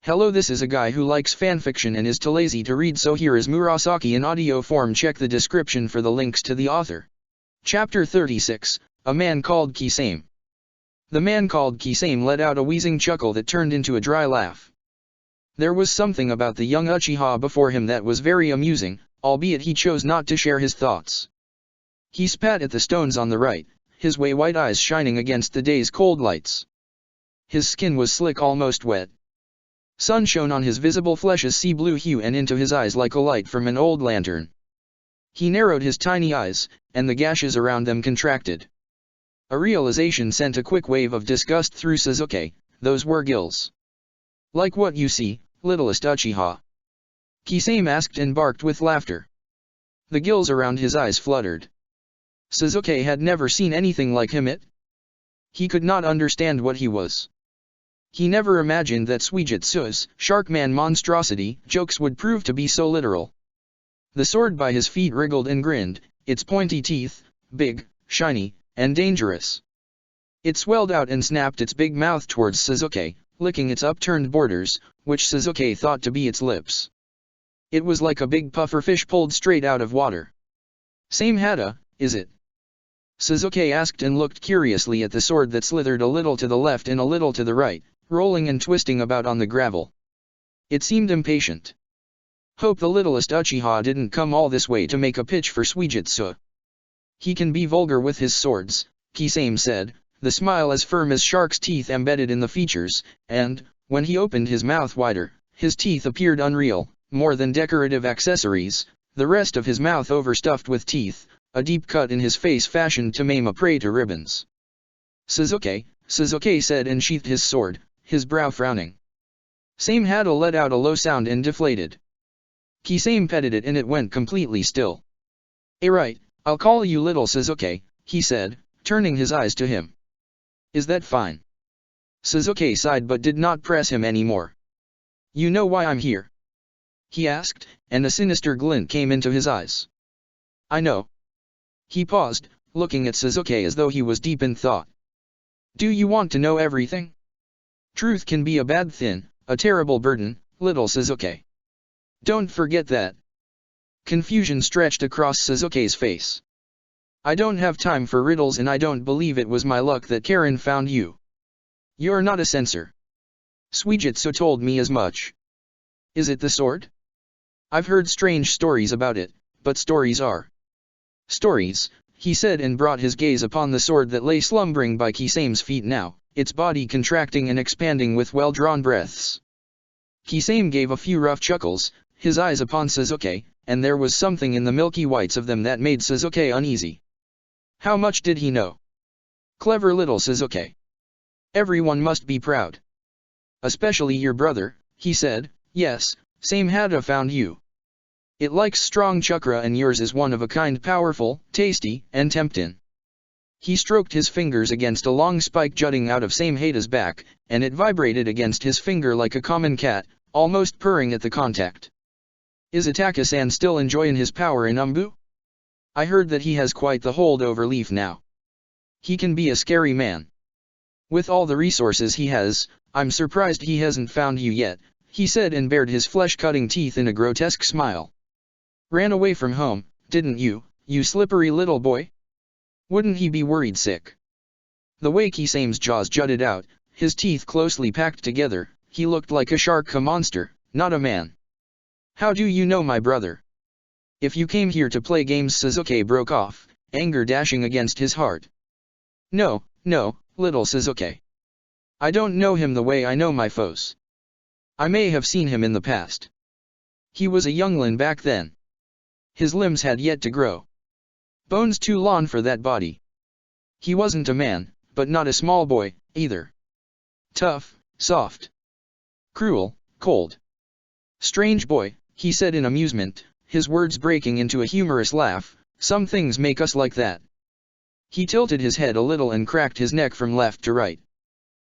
Hello, this is a guy who likes fanfiction and is too lazy to read, so here is Murasaki in audio form. Check the description for the links to the author. Chapter 36, A Man Called Kisame. The man called Kisame let out a wheezing chuckle that turned into a dry laugh. There was something about the young Uchiha before him that was very amusing, albeit he chose not to share his thoughts. He spat at the stones on the right, his white eyes shining against the day's cold lights. His skin was slick, almost wet. Sun shone on his visible flesh's sea blue hue and into his eyes like a light from an old lantern. He narrowed his tiny eyes, and the gashes around them contracted. A realization sent a quick wave of disgust through Sasuke. Those were gills. Like what you see, littlest Uchiha? Kisame asked and barked with laughter. The gills around his eyes fluttered. Sasuke had never seen anything like him. He could not understand what he was. He never imagined that Suijutsu's Sharkman monstrosity jokes would prove to be so literal. The sword by his feet wriggled and grinned, its pointy teeth, big, shiny, and dangerous. It swelled out and snapped its big mouth towards Sasuke, licking its upturned borders, which Sasuke thought to be its lips. It was like a big puffer fish pulled straight out of water. Same hata, is it? Sasuke asked and looked curiously at the sword that slithered a little to the left and a little to the right, rolling and twisting about on the gravel. It seemed impatient. Hope the littlest Uchiha didn't come all this way to make a pitch for Suijutsu. He can be vulgar with his swords, Kisame said, the smile as firm as shark's teeth embedded in the features, and, when he opened his mouth wider, his teeth appeared unreal, more than decorative accessories, the rest of his mouth overstuffed with teeth, a deep cut in his face fashioned to maim a prey to ribbons. Sasuke said and sheathed his sword, his brow frowning. Same hata let out a low sound and deflated. Kisame petted it and it went completely still. Right, I'll call you little Sasuke, he said, turning his eyes to him. Is that fine? Sasuke sighed but did not press him anymore. You know why I'm here? He asked, and a sinister glint came into his eyes. I know. He paused, looking at Sasuke as though he was deep in thought. Do you want to know everything? Truth can be a bad thing, a terrible burden, little Sasuke. Don't forget that. Confusion stretched across Sasuke's face. I don't have time for riddles and I don't believe it was my luck that Karen found you. You're not a censor. Suijutsu told me as much. Is it the sword? I've heard strange stories about it, but stories are stories, he said and brought his gaze upon the sword that lay slumbering by Kisame's feet now, its body contracting and expanding with well-drawn breaths. Kisame gave a few rough chuckles, his eyes upon Sasuke, and there was something in the milky whites of them that made Sasuke uneasy. How much did he know? Clever little Sasuke. Everyone must be proud. Especially your brother, he said. Yes, same hata found you. It likes strong chakra and yours is one of a kind, powerful, tasty, and tempting. He stroked his fingers against a long spike jutting out of same hata's back, and it vibrated against his finger like a common cat, almost purring at the contact. Is Itaka-san still enjoying his power in Umbu? I heard that he has quite the hold over Leaf now. He can be a scary man. With all the resources he has, I'm surprised he hasn't found you yet, he said and bared his flesh-cutting teeth in a grotesque smile. Ran away from home, didn't you, you slippery little boy? Wouldn't he be worried sick? The way Kisame's jaws jutted out, his teeth closely packed together, he looked like a shark, a monster, not a man. How do you know my brother? If you came here to play games, Sasuke broke off, anger dashing against his heart. No, little Sasuke. I don't know him the way I know my foes. I may have seen him in the past. He was a youngling back then. His limbs had yet to grow. Bones too long for that body. He wasn't a man, but not a small boy, either. Tough, soft. Cruel, cold. Strange boy, he said in amusement, his words breaking into a humorous laugh. Some things make us like that. He tilted his head a little and cracked his neck from left to right.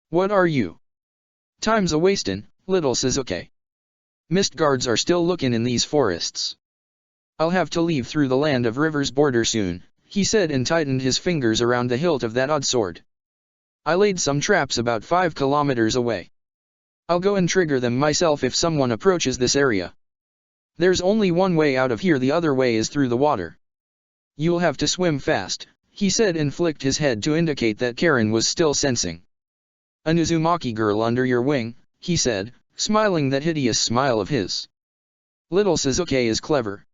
What are you? Time's a-wastin', little Sasuke. Mist guards are still looking in these forests. I'll have to leave through the land of River's border soon, he said and tightened his fingers around the hilt of that odd sword. I laid some traps about 5 kilometers away. I'll go and trigger them myself if someone approaches this area. There's only one way out of here, the other way is through the water. You'll have to swim fast, he said and flicked his head to indicate that Karen was still sensing. An Uzumaki girl under your wing, he said, smiling that hideous smile of his. Little Sasuke is clever.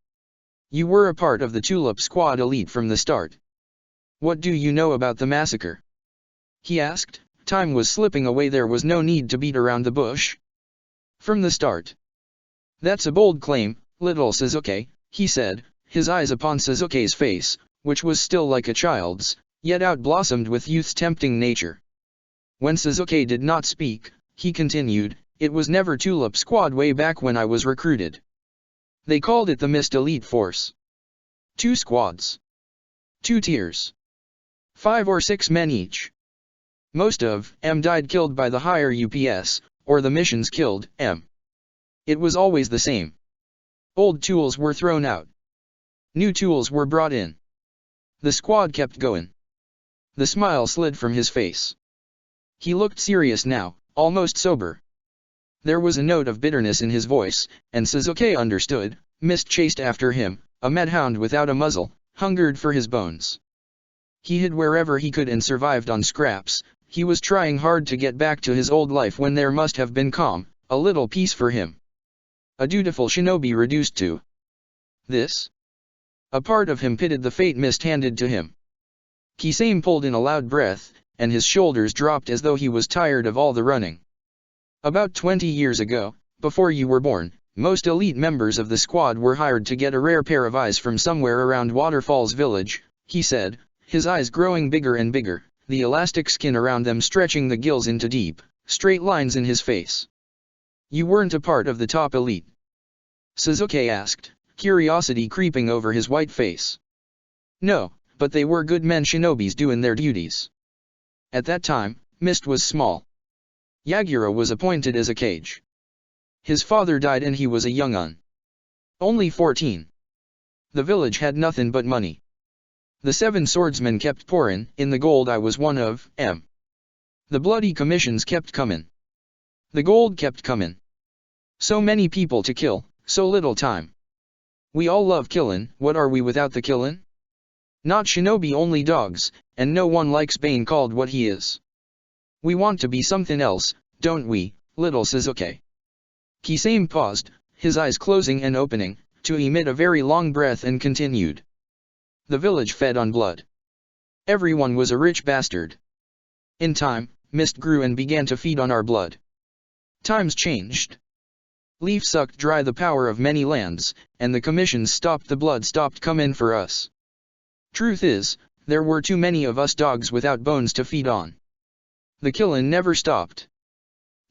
You were a part of the Tulip Squad elite from the start. What do you know about the massacre? He asked. Time was slipping away, there was no need to beat around the bush. From the start. That's a bold claim, little Sasuke, he said, his eyes upon Sasuke's face, which was still like a child's, yet outblossomed with youth's tempting nature. When Sasuke did not speak, he continued, it was never Tulip Squad way back when I was recruited. They called it the Mist Elite Force. 2 squads. 2 tiers. 5 or 6 men each. Most of M died killed by the higher UPS, or the missions killed M. It was always the same. Old tools were thrown out. New tools were brought in. The squad kept going. The smile slid from his face. He looked serious now, almost sober. There was a note of bitterness in his voice, and Sasuke understood. Mist chased after him, a medhound without a muzzle, hungered for his bones. He hid wherever he could and survived on scraps. He was trying hard to get back to his old life when there must have been calm, a little peace for him. A dutiful shinobi reduced to this? A part of him pitied the fate Mist handed to him. Kisame pulled in a loud breath, and his shoulders dropped as though he was tired of all the running. About 20 years ago, before you were born, most elite members of the squad were hired to get a rare pair of eyes from somewhere around Waterfalls Village, he said, his eyes growing bigger and bigger, the elastic skin around them stretching the gills into deep, straight lines in his face. You weren't a part of the top elite? Sasuke asked, curiosity creeping over his white face. No, but they were good men, shinobis doing their duties. At that time, Mist was small. Yagura was appointed as a cage. His father died and he was a young-un. Only 14. The village had nothing but money. The 7 swordsmen kept pouring in the gold. I was one of them. The bloody commissions kept coming. The gold kept coming. So many people to kill, so little time. We all love killing. What are we without the killing? Not shinobi, only dogs, and no one likes Bane called what he is. We want to be something else, don't we, little Sasuke? Kisame paused, his eyes closing and opening, to emit a very long breath and continued. The village fed on blood. Everyone was a rich bastard. In time, Mist grew and began to feed on our blood. Times changed. Leaf sucked dry the power of many lands, and the commissions stopped, the blood stopped coming for us. Truth is, there were too many of us dogs without bones to feed on. The killing never stopped.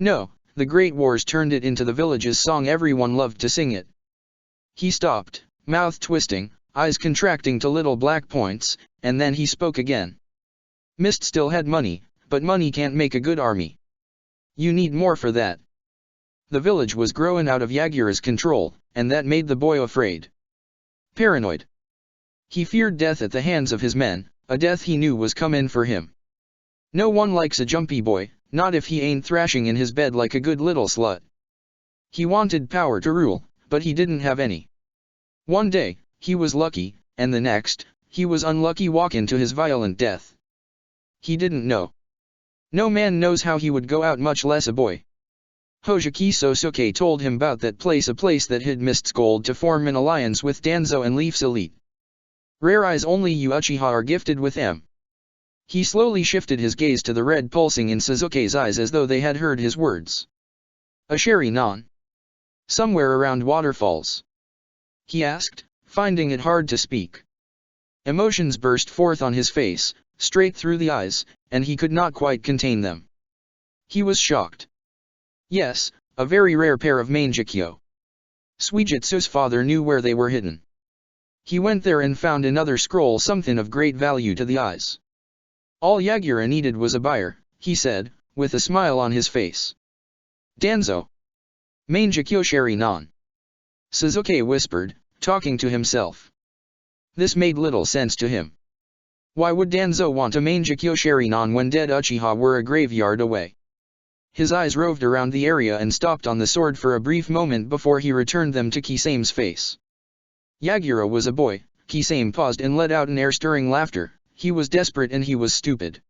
No, the Great Wars turned it into the village's song, everyone loved to sing it. He stopped, mouth twisting, eyes contracting to little black points, and then he spoke again. Mist still had money, but money can't make a good army. You need more for that. The village was growing out of Yagura's control, and that made the boy afraid. Paranoid. He feared death at the hands of his men, a death he knew was coming for him. No one likes a jumpy boy, not if he ain't thrashing in his bed like a good little slut. He wanted power to rule, but he didn't have any. One day, he was lucky, and the next, he was unlucky, walking to his violent death. He didn't know. No man knows how he would go out, much less a boy. Hojiki Sosuke told him about that place, a place that hid Mist's gold to form an alliance with Danzo and Leaf's elite. Rare eyes only you Uchiha are gifted with them. He slowly shifted his gaze to the red pulsing in Sasuke's eyes as though they had heard his words. A sherry non? Somewhere around waterfalls? He asked, finding it hard to speak. Emotions burst forth on his face, straight through the eyes, and he could not quite contain them. He was shocked. Yes, a very rare pair of Mangekyo. Suijutsu's father knew where they were hidden. He went there and found another scroll, something of great value to the eyes. All Yagura needed was a buyer, he said, with a smile on his face. Danzo. Mangekyo sherry non. Sasuke whispered, talking to himself. This made little sense to him. Why would Danzo want a Mangekyo sherry non when dead Uchiha were a graveyard away? His eyes roved around the area and stopped on the sword for a brief moment before he returned them to Kisame's face. Yagura was a boy. Kisame paused and let out an air-stirring laughter. He was desperate and he was stupid.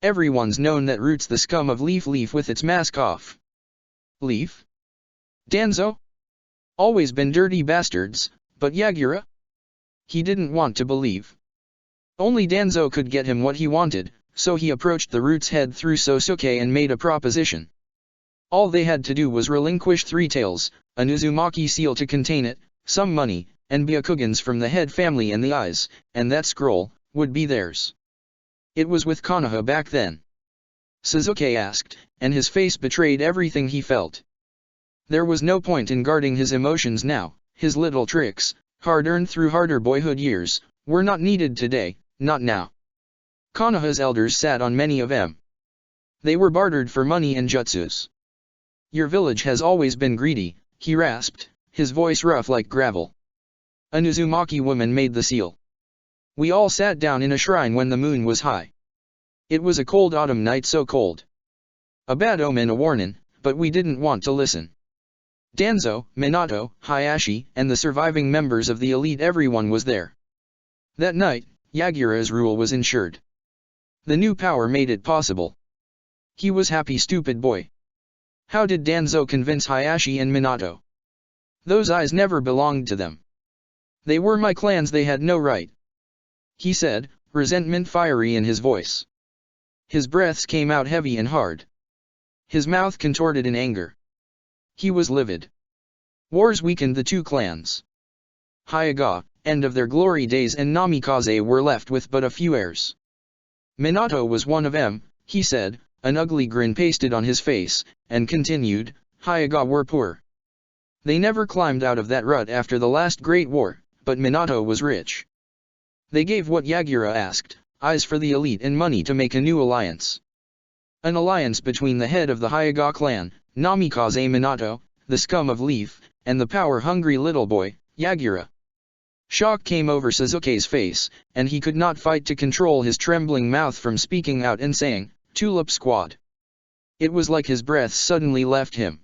Everyone's known that Roots the scum of Leaf with its mask off. Leaf? Danzo? Always been dirty bastards, but Yagura? He didn't want to believe. Only Danzo could get him what he wanted, so he approached the Roots head through Sosuke and made a proposition. All they had to do was relinquish 3 tails, a Uzumaki seal to contain it, some money, and Byakugans from the head family and the eyes, and that scroll would be theirs. It was with Konoha back then. Sasuke asked, and his face betrayed everything he felt. There was no point in guarding his emotions now. His little tricks, hard-earned through harder boyhood years, were not needed today, not now. Konoha's elders sat on many of them. They were bartered for money and jutsus. Your village has always been greedy, he rasped, his voice rough like gravel. An Uzumaki woman made the seal. We all sat down in a shrine when the moon was high. It was a cold autumn night, so cold. A bad omen, a warning, but we didn't want to listen. Danzo, Minato, Hayashi, and the surviving members of the elite, everyone was there. That night, Yagura's rule was ensured. The new power made it possible. He was happy, stupid boy. How did Danzo convince Hayashi and Minato? Those eyes never belonged to them. They were my clans, they had no right. He said, resentment fiery in his voice. His breaths came out heavy and hard. His mouth contorted in anger. He was livid. Wars weakened the 2 clans. Hyuga, end of their glory days, and Namikaze were left with but a few heirs. Minato was one of them, he said, an ugly grin pasted on his face, and continued, Hyuga were poor. They never climbed out of that rut after the last Great War, but Minato was rich. They gave what Yagura asked, eyes for the elite and money to make a new alliance. An alliance between the head of the Hyuga clan, Namikaze Minato, the scum of Leaf, and the power-hungry little boy, Yagura. Shock came over Sasuke's face, and he could not fight to control his trembling mouth from speaking out and saying, Tulip Squad. It was like his breath suddenly left him.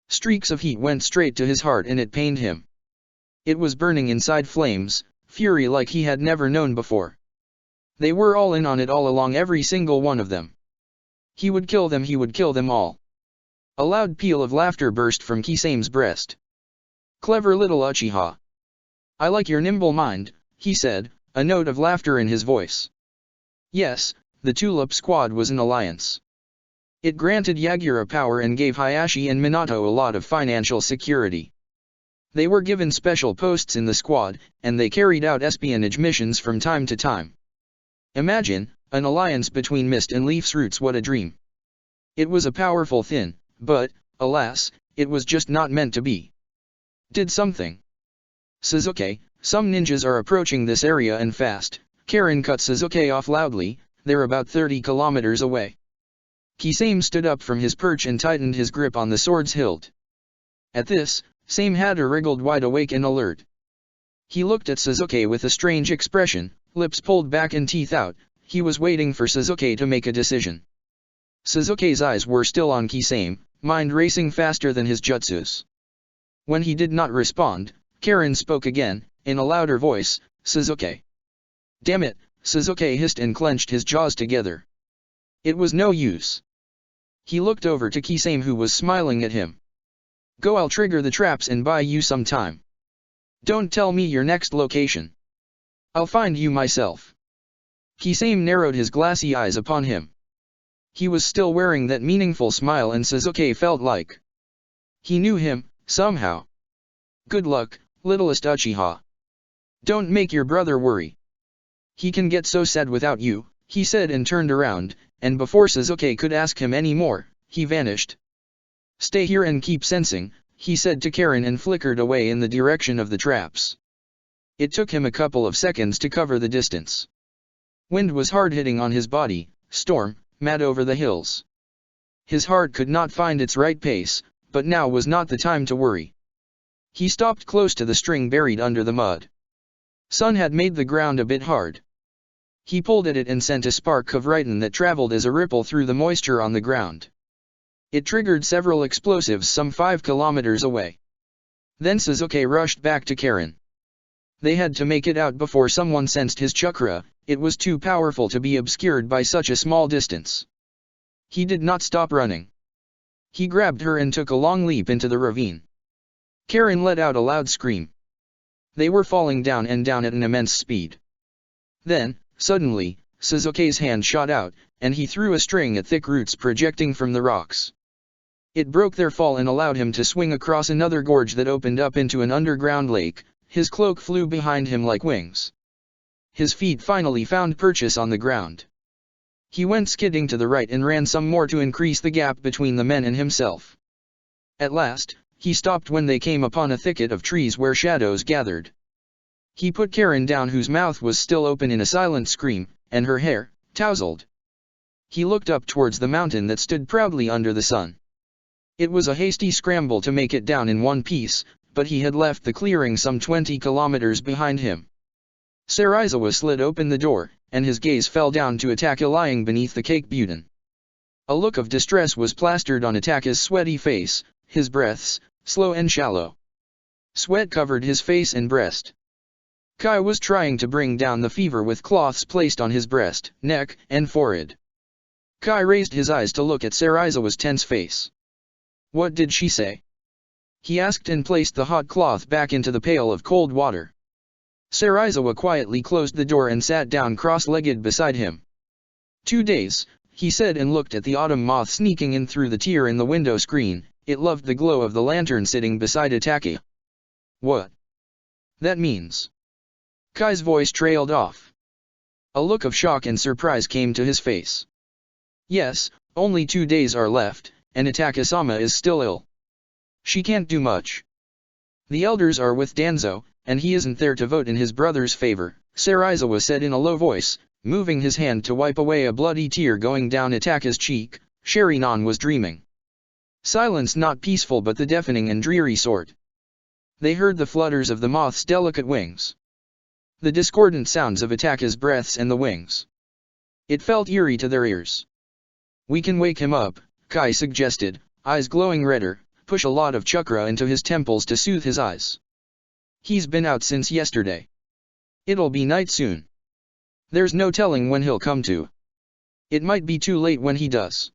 Streaks of heat went straight to his heart and it pained him. It was burning inside, flames, fury like he had never known before. They were all in on it all along, every single one of them. He would kill them all. A loud peal of laughter burst from Kisame's breast. Clever little Uchiha. I like your nimble mind, he said, a note of laughter in his voice. Yes, the Tulip Squad was an alliance. It granted Yagura power and gave Hayashi and Minato a lot of financial security. They were given special posts in the squad, and they carried out espionage missions from time to time. Imagine, an alliance between Mist and Leaf's Roots, what a dream. It was a powerful thing, but, alas, it was just not meant to be. Did something. Sasuke, some ninjas are approaching this area and fast. Karin cut Sasuke off loudly, they're about 30 kilometers away. Kisame stood up from his perch and tightened his grip on the sword's hilt. At this, Same Hatter wriggled wide awake and alert. He looked at Sasuke with a strange expression, lips pulled back and teeth out. He was waiting for Sasuke to make a decision. Sasuke's eyes were still on Kisame, mind racing faster than his jutsus. When he did not respond, Karin spoke again, in a louder voice, Sasuke. Damn it, Sasuke hissed and clenched his jaws together. It was no use. He looked over to Kisame, who was smiling at him. Go, I'll trigger the traps and buy you some time. Don't tell me your next location. I'll find you myself. Kisame narrowed his glassy eyes upon him. He was still wearing that meaningful smile, and Sasuke felt like he knew him, somehow. Good luck, littlest Uchiha. Don't make your brother worry. He can get so sad without you, he said and turned around, and before Sasuke could ask him any more, he vanished. Stay here and keep sensing, he said to Karin and flickered away in the direction of the traps. It took him a couple of seconds to cover the distance. Wind was hard hitting on his body, storm, mad over the hills. His heart could not find its right pace, but now was not the time to worry. He stopped close to the string buried under the mud. Sun had made the ground a bit hard. He pulled at it and sent a spark of Riton that traveled as a ripple through the moisture on the ground. It triggered several explosives some 5 kilometers away. Then Sasuke rushed back to Karen. They had to make it out before someone sensed his chakra. It was too powerful to be obscured by such a small distance. He did not stop running. He grabbed her and took a long leap into the ravine. Karen let out a loud scream. They were falling down and down at an immense speed. Then, suddenly, Sasuke's hand shot out, and he threw a string at thick roots projecting from the rocks. It broke their fall and allowed him to swing across another gorge that opened up into an underground lake. His cloak flew behind him like wings. His feet finally found purchase on the ground. He went skidding to the right and ran some more to increase the gap between the men and himself. At last, he stopped when they came upon a thicket of trees where shadows gathered. He put Karen down, whose mouth was still open in a silent scream, and her hair, tousled. He looked up towards the mountain that stood proudly under the sun. It was a hasty scramble to make it down in one piece, but he had left the clearing some 20 kilometers behind him. Sarizawa slid open the door, and his gaze fell down to Ataka lying beneath the cake butin. A look of distress was plastered on Ataka's sweaty face, his breaths, slow and shallow. Sweat covered his face and breast. Kai was trying to bring down the fever with cloths placed on his breast, neck, and forehead. Kai raised his eyes to look at Sarizawa's tense face. "What did she say?" he asked, and placed the hot cloth back into the pail of cold water. Sarizawa quietly closed the door and sat down cross-legged beside him. 2 days, he said, and looked at the autumn moth sneaking in through the tear in the window screen. It loved the glow of the lantern sitting beside Ataka. "What that means?" Kai's voice trailed off. A look of shock and surprise came to his face. "Yes, only 2 days are left, and Ataka-sama is still ill. She can't do much. The elders are with Danzo, and he isn't there to vote in his brother's favor," Sarizawa said in a low voice, moving his hand to wipe away a bloody tear going down Ataka's cheek. Sharinan was dreaming. Silence, not peaceful but the deafening and dreary sort. They heard the flutters of the moth's delicate wings. The discordant sounds of Ataka's breaths and the wings. It felt eerie to their ears. "We can wake him up," Kai suggested, eyes glowing redder. "Push a lot of chakra into his temples to soothe his eyes. He's been out since yesterday. It'll be night soon. There's no telling when he'll come to. It might be too late when he does.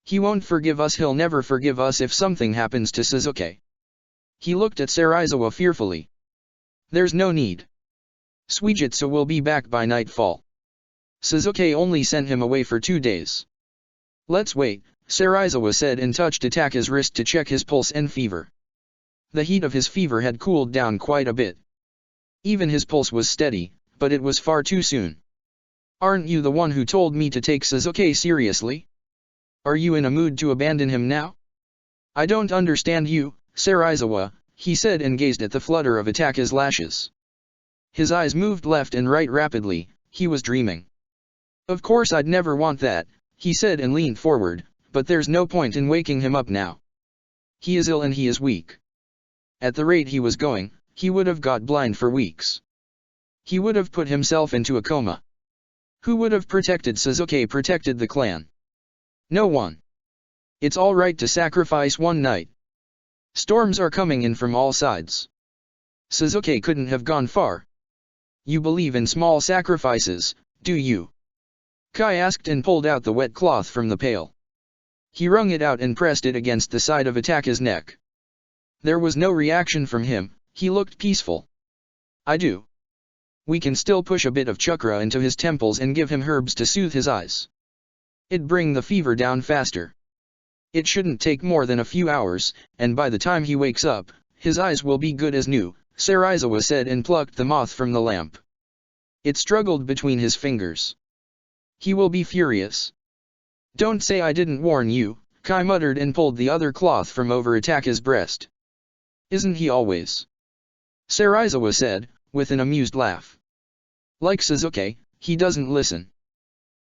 He won't forgive us. He'll never forgive us if something happens to Sasuke." He looked at Sarizawa fearfully. "There's no need. Suijutsu will be back by nightfall. Sasuke only sent him away for 2 days. Let's wait," Sarizawa said, and touched Ataka's wrist to check his pulse and fever. The heat of his fever had cooled down quite a bit. Even his pulse was steady, but it was far too soon. "Aren't you the one who told me to take Sasuke seriously? Are you in a mood to abandon him now?" "I don't understand you, Sarizawa," he said, and gazed at the flutter of Ataka's lashes. His eyes moved left and right rapidly. He was dreaming. "Of course I'd never want that," he said, and leaned forward, "but there's no point in waking him up now. He is ill and he is weak. At the rate he was going, he would have got blind for weeks. He would have put himself into a coma. Who would have protected Sasuke, protected the clan? No one. It's all right to sacrifice one night. Storms are coming in from all sides. Sasuke couldn't have gone far. You believe in small sacrifices, do you?" Kai asked, and pulled out the wet cloth from the pail. He wrung it out and pressed it against the side of Ataka's neck. There was no reaction from him. He looked peaceful. "I do. We can still push a bit of chakra into his temples and give him herbs to soothe his eyes. It'd bring the fever down faster. It shouldn't take more than a few hours, and by the time he wakes up, his eyes will be good as new," Sarizawa said, and plucked the moth from the lamp. It struggled between his fingers. "He will be furious." "Don't say I didn't warn you," Kai muttered, and pulled the other cloth from over Ataka's breast. "Isn't he always?" Sarizawa said, with an amused laugh. "Like Sasuke, he doesn't listen.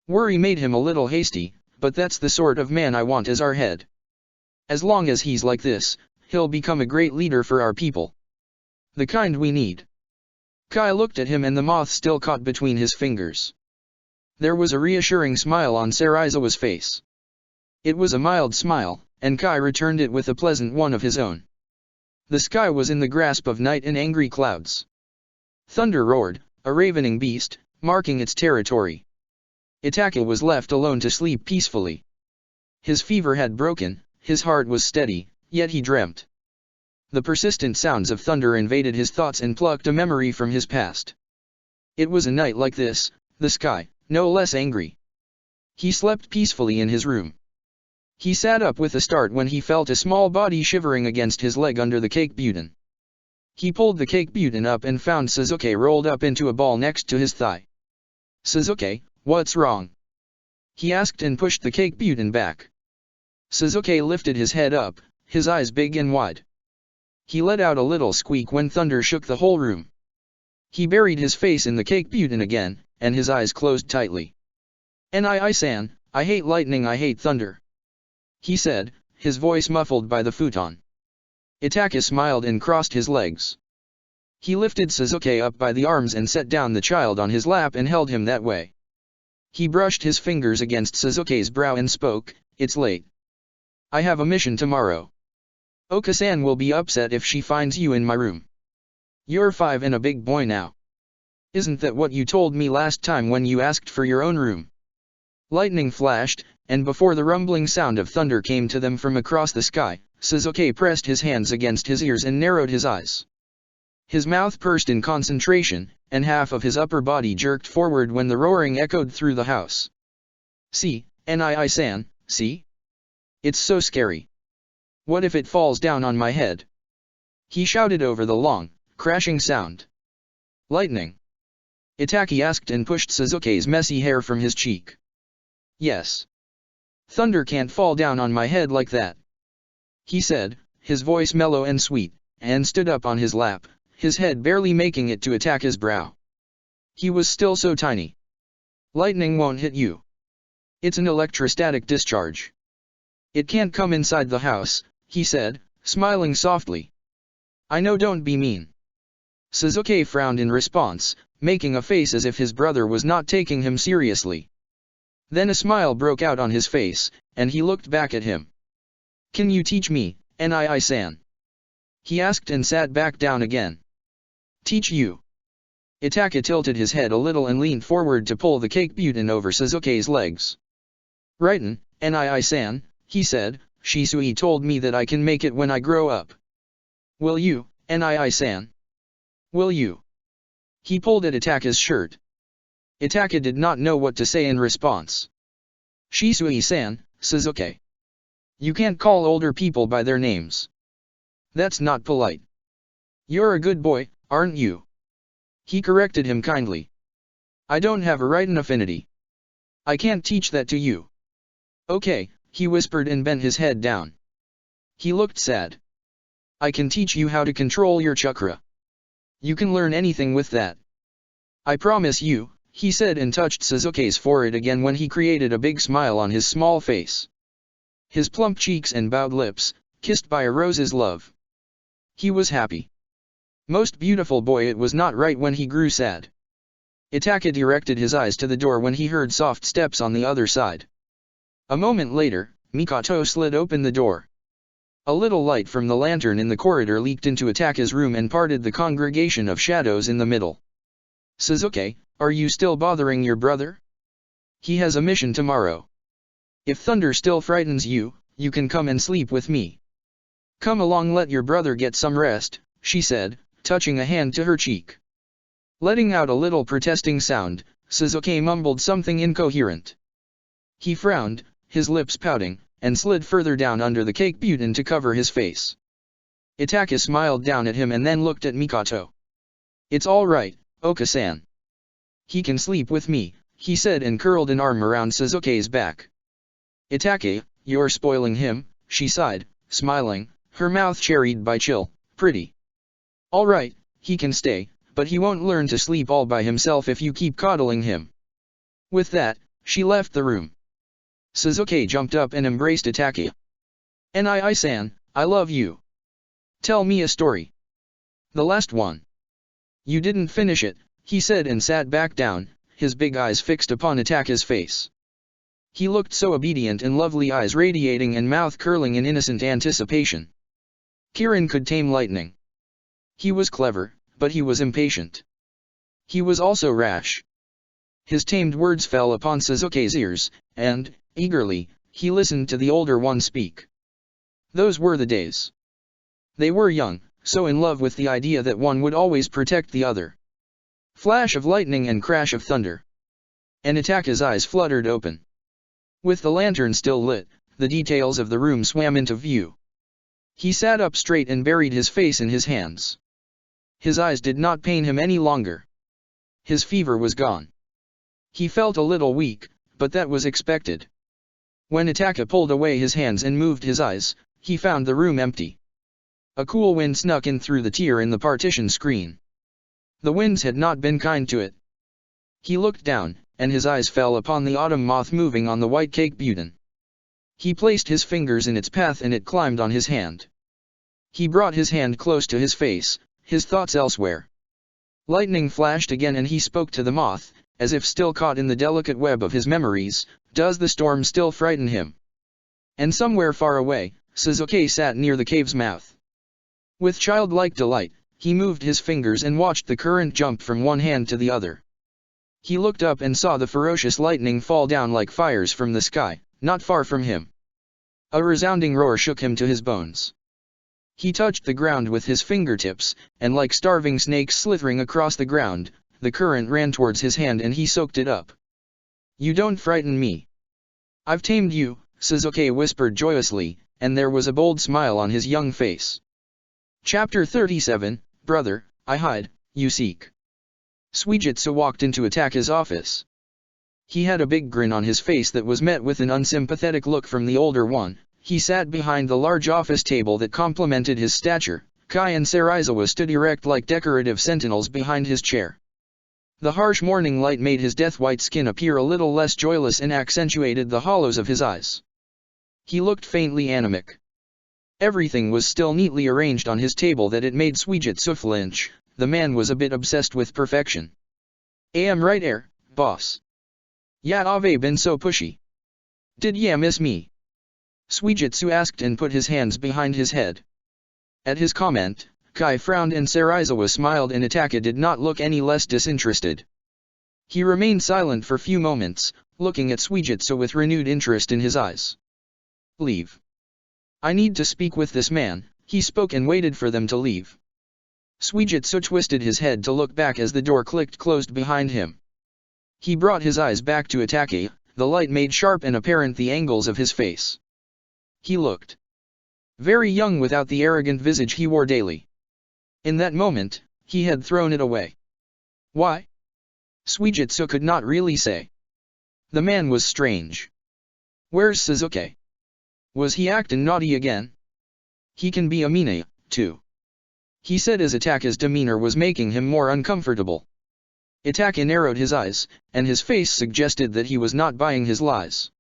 Worry made him a little hasty, but that's the sort of man I want as our head. As long as he's like this, he'll become a great leader for our people. The kind we need." Kai looked at him, and the moth still caught between his fingers. There was a reassuring smile on Sarizawa's face. It was a mild smile, and Kai returned it with a pleasant one of his own. The sky was in the grasp of night and angry clouds. Thunder roared, a ravening beast, marking its territory. Itake was left alone to sleep peacefully. His fever had broken, his heart was steady, yet he dreamt. The persistent sounds of thunder invaded his thoughts and plucked a memory from his past. It was a night like this, the sky, no less angry. He slept peacefully in his room. He sat up with a start when he felt a small body shivering against his leg under the cake butin. He pulled the cake butin up and found Suzuki rolled up into a ball next to his thigh. "Suzuki, what's wrong?" he asked and pushed the cake butin back. Suzuki lifted his head up, his eyes big and wide. He let out a little squeak when thunder shook the whole room. He buried his face in the cake butin again, and his eyes closed tightly. "Nii-san, I hate lightning, I hate thunder," he said, his voice muffled by the futon. Itake smiled and crossed his legs. He lifted Suzuki up by the arms and set down the child on his lap and held him that way. He brushed his fingers against Suzuki's brow and spoke, "It's late. I have a mission tomorrow. Oka-san will be upset if she finds you in my room. You're 5 and a big boy now. Isn't that what you told me last time when you asked for your own room?" Lightning flashed, and before the rumbling sound of thunder came to them from across the sky, Suzuki pressed his hands against his ears and narrowed his eyes. His mouth pursed in concentration, and half of his upper body jerked forward when the roaring echoed through the house. "See, Nii-san, see? It's so scary. What if it falls down on my head?" he shouted over the long, crashing sound. "Lightning?" Itake asked and pushed Suzuki's messy hair from his cheek. "Yes. Thunder can't fall down on my head like that," he said, his voice mellow and sweet, and stood up on his lap, his head barely making it to Itake's brow. He was still so tiny. "Lightning won't hit you. It's an electrostatic discharge. It can't come inside the house," he said, smiling softly. "I know, don't be mean." Suzuki frowned in response, making a face as if his brother was not taking him seriously. Then a smile broke out on his face, and he looked back at him. "Can you teach me, Nii-san?" he asked and sat back down again. "Teach you?" Itake tilted his head a little and leaned forward to pull the cake butin over Suzuki's legs. "Rightin', Nii-san," he said, "Shisui told me that I can make it when I grow up. Will you, Nii-san? Will you?" He pulled at Itake's shirt. Itake did not know what to say in response. "Shisui-san, Suzuki. You can't call older people by their names. That's not polite. You're a good boy, aren't you?" he corrected him kindly. "I don't have a Rightin' affinity. I can't teach that to you." "Okay," he whispered and bent his head down. He looked sad. "I can teach you how to control your chakra. You can learn anything with that. I promise you," he said and touched Suzuki's forehead again when he created a big smile on his small face. His plump cheeks and bowed lips, kissed by a rose's love. He was happy. Most beautiful boy, it was not right when he grew sad. Itake directed his eyes to the door when he heard soft steps on the other side. A moment later, Mikoto slid open the door. A little light from the lantern in the corridor leaked into Itake's room and parted the congregation of shadows in the middle. "Suzuki, are you still bothering your brother? He has a mission tomorrow. If thunder still frightens you, you can come and sleep with me. Come along, let your brother get some rest," she said, touching a hand to her cheek. Letting out a little protesting sound, Suzuki mumbled something incoherent. He frowned, his lips pouting, and slid further down under the cake butin to cover his face. Itake smiled down at him and then looked at Mikoto. "It's all right, Oka-san. He can sleep with me," he said and curled an arm around Suzuki's back. "Itake, you're spoiling him," she sighed, smiling, her mouth cherried by chill. "Pretty. All right, he can stay, but he won't learn to sleep all by himself if you keep coddling him." With that, she left the room. Suzuki jumped up and embraced Itake. "Nii-san, I love you. Tell me a story. The last one." "You didn't finish it," he said and sat back down, his big eyes fixed upon Itake's face. He looked so obedient and lovely, eyes radiating and mouth curling in innocent anticipation. Kirin could tame lightning. He was clever, but he was impatient. He was also rash. His tamed words fell upon Sasuke's ears, and, eagerly, he listened to the older one speak. Those were the days. They were young, so in love with the idea that one would always protect the other. Flash of lightning and crash of thunder. An Itaka's eyes fluttered open. With the lantern still lit, the details of the room swam into view. He sat up straight and buried his face in his hands. His eyes did not pain him any longer. His fever was gone. He felt a little weak, but that was expected. When Itaka pulled away his hands and moved his eyes, he found the room empty. A cool wind snuck in through the tear in the partition screen. The winds had not been kind to it. He looked down, and his eyes fell upon the autumn moth moving on the white cake button. He placed his fingers in its path and it climbed on his hand. He brought his hand close to his face, his thoughts elsewhere. Lightning flashed again and he spoke to the moth, as if still caught in the delicate web of his memories. Does the storm still frighten him? And somewhere far away, Sasuke sat near the cave's mouth. With childlike delight, he moved his fingers and watched the current jump from one hand to the other. He looked up and saw the ferocious lightning fall down like fires from the sky, not far from him. A resounding roar shook him to his bones. He touched the ground with his fingertips, and like starving snakes slithering across the ground, the current ran towards his hand and he soaked it up. You don't frighten me. I've tamed you, Sasuke whispered joyously, and there was a bold smile on his young face. Chapter 37, Brother, I hide, you seek. Suijutsu walked into Itaka's office. He had a big grin on his face that was met with an unsympathetic look from the older one. He sat behind the large office table that complemented his stature. Kai and Sarizawa stood erect like decorative sentinels behind his chair. The harsh morning light made his death-white skin appear a little less joyless and accentuated the hollows of his eyes. He looked faintly anemic. Everything was still neatly arranged on his table that it made Suijutsu flinch. The man was a bit obsessed with perfection. Am right boss. Ya have been so pushy. Did ya miss me? Suijutsu asked and put his hands behind his head. At his comment, Kai frowned and Sarizawa smiled and Itaka did not look any less disinterested. He remained silent for few moments, looking at Suijutsu with renewed interest in his eyes. Leave. I need to speak with this man, he spoke and waited for them to leave. Suijutsu twisted his head to look back as the door clicked closed behind him. He brought his eyes back to Itaka, the light made sharp and apparent the angles of his face. He looked very young without the arrogant visage he wore daily. In that moment, he had thrown it away. Why? Suijutsu could not really say. The man was strange. Where's Sasuke? Was he acting naughty again? He can be a meanie, too. He said as Itaka's demeanor was making him more uncomfortable. Itaka narrowed his eyes, and his face suggested that he was not buying his lies.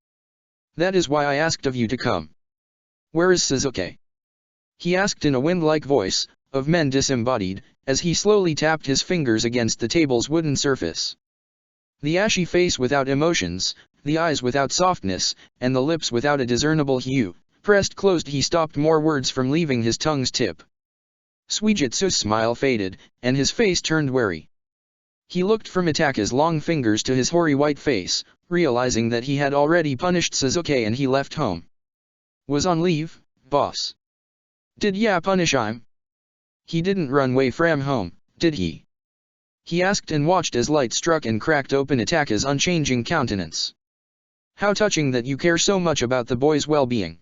That is why I asked of you to come. Where is Sasuke? He asked in a wind-like voice, of men disembodied, as he slowly tapped his fingers against the table's wooden surface. The ashy face without emotions, the eyes without softness, and the lips without a discernible hue, pressed closed. He stopped more words from leaving his tongue's tip. Suijutsu's smile faded, and his face turned wary. He looked from Itaka's long fingers to his hoary white face, realizing that he had already punished Sasuke and he left home. Was on leave, boss. Did ya punish him? He didn't run away from home, did he? He asked and watched as light struck and cracked open Itaka's unchanging countenance. How touching that you care so much about the boy's well-being.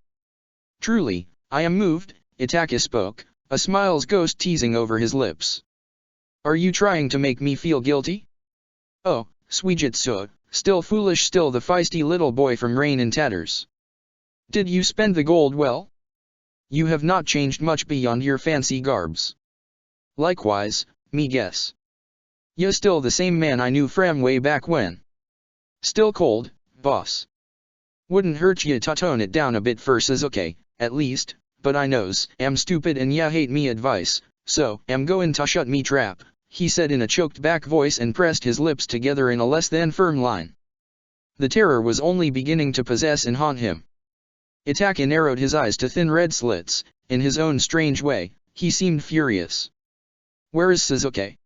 Truly, I am moved, Itaka spoke, a smile's ghost teasing over his lips. Are you trying to make me feel guilty? Oh, Suijutsu, still foolish, still the feisty little boy from Rain in Tatters. Did you spend the gold well? You have not changed much beyond your fancy garbs. Likewise, me guess. You're still the same man I knew from way back when. Still cold, boss. Wouldn't hurt you to tone it down a bit for Sasuke, at least, but I knows am stupid and ya hate me advice, so am goin' to shut me trap, he said in a choked back voice and pressed his lips together in a less than firm line. The terror was only beginning to possess and haunt him. Itake narrowed his eyes to thin red slits. In his own strange way, he seemed furious. "Where is Sasuke?"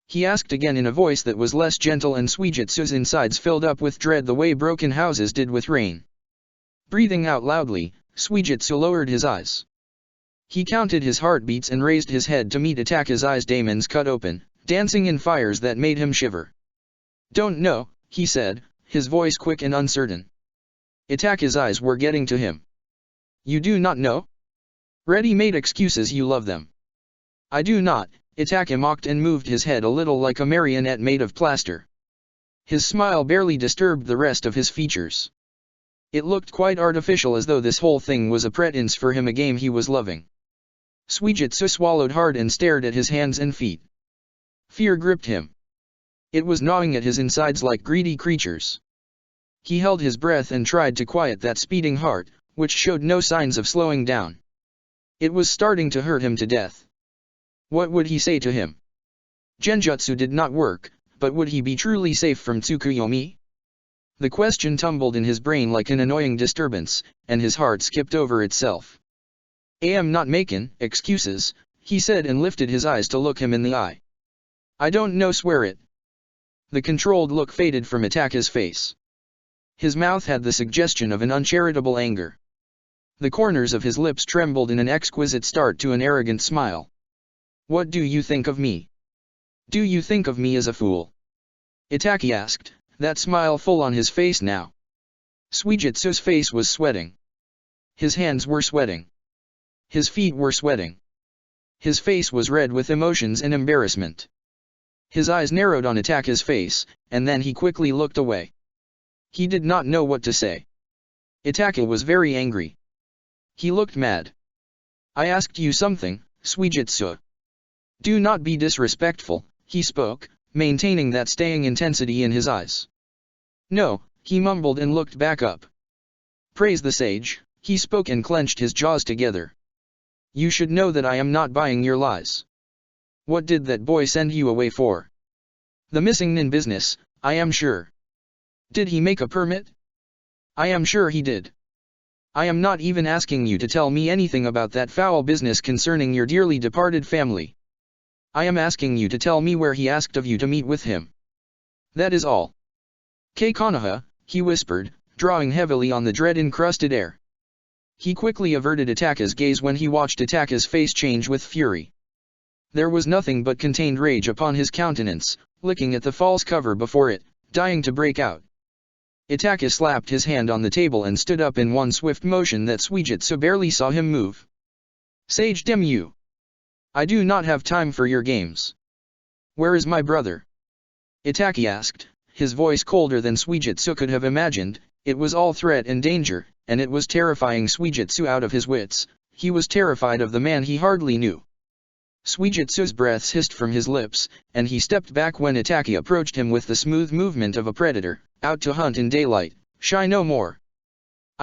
he asked again in a voice that was less gentle, and Suijutsu's insides filled up with dread the way broken houses did with rain. Breathing out loudly, Suijutsu lowered his eyes. He counted his heartbeats and raised his head to meet Itake's eyes. Daemons cut open, dancing in fires that made him shiver. "Don't know," he said, his voice quick and uncertain. Itake's eyes were getting to him. "You do not know? Ready-made excuses, you love them." "I do not," Itake mocked and moved his head a little like a marionette made of plaster. His smile barely disturbed the rest of his features. It looked quite artificial, as though this whole thing was a pretense for him, a game he was loving. Suijutsu swallowed hard and stared at his hands and feet. Fear gripped him. It was gnawing at his insides like greedy creatures. He held his breath and tried to quiet that speeding heart, which showed no signs of slowing down. It was starting to hurt him to death. What would he say to him? Genjutsu did not work, but would he be truly safe from Tsukuyomi? The question tumbled in his brain like an annoying disturbance, and his heart skipped over itself. "I am not making excuses," he said, and lifted his eyes to look him in the eye. "I don't know, swear it." The controlled look faded from Itake's face. His mouth had the suggestion of an uncharitable anger. The corners of his lips trembled in an exquisite start to an arrogant smile. "What do you think of me? Do you think of me as a fool?" Itake asked, that smile full on his face now. Suijutsu's face was sweating. His hands were sweating. His feet were sweating. His face was red with emotions and embarrassment. His eyes narrowed on Itake's face, and then he quickly looked away. He did not know what to say. Itake was very angry. He looked mad. "I asked you something, Suijutsu. Do not be disrespectful," he spoke, maintaining that staying intensity in his eyes. "No," he mumbled and looked back up. "Praise the sage," he spoke and clenched his jaws together. "You should know that I am not buying your lies. What did that boy send you away for? The missing nin business, I am sure. Did he make a permit? I am sure he did. I am not even asking you to tell me anything about that foul business concerning your dearly departed family. I am asking you to tell me where he asked of you to meet with him. That is all." "Kei Konoha," he whispered, drawing heavily on the dread-encrusted air. He quickly averted Itake's gaze when he watched Itake's face change with fury. There was nothing but contained rage upon his countenance, licking at the false cover before it, dying to break out. Itake slapped his hand on the table and stood up in one swift motion that Suijutsu barely saw him move. "Sage Demu! I do not have time for your games. Where is my brother?" Itake asked, his voice colder than Suijutsu could have imagined. It was all threat and danger, and it was terrifying Suijutsu out of his wits. He was terrified of the man he hardly knew. Suijutsu's breaths hissed from his lips, and he stepped back when Itake approached him with the smooth movement of a predator, out to hunt in daylight, shy no more.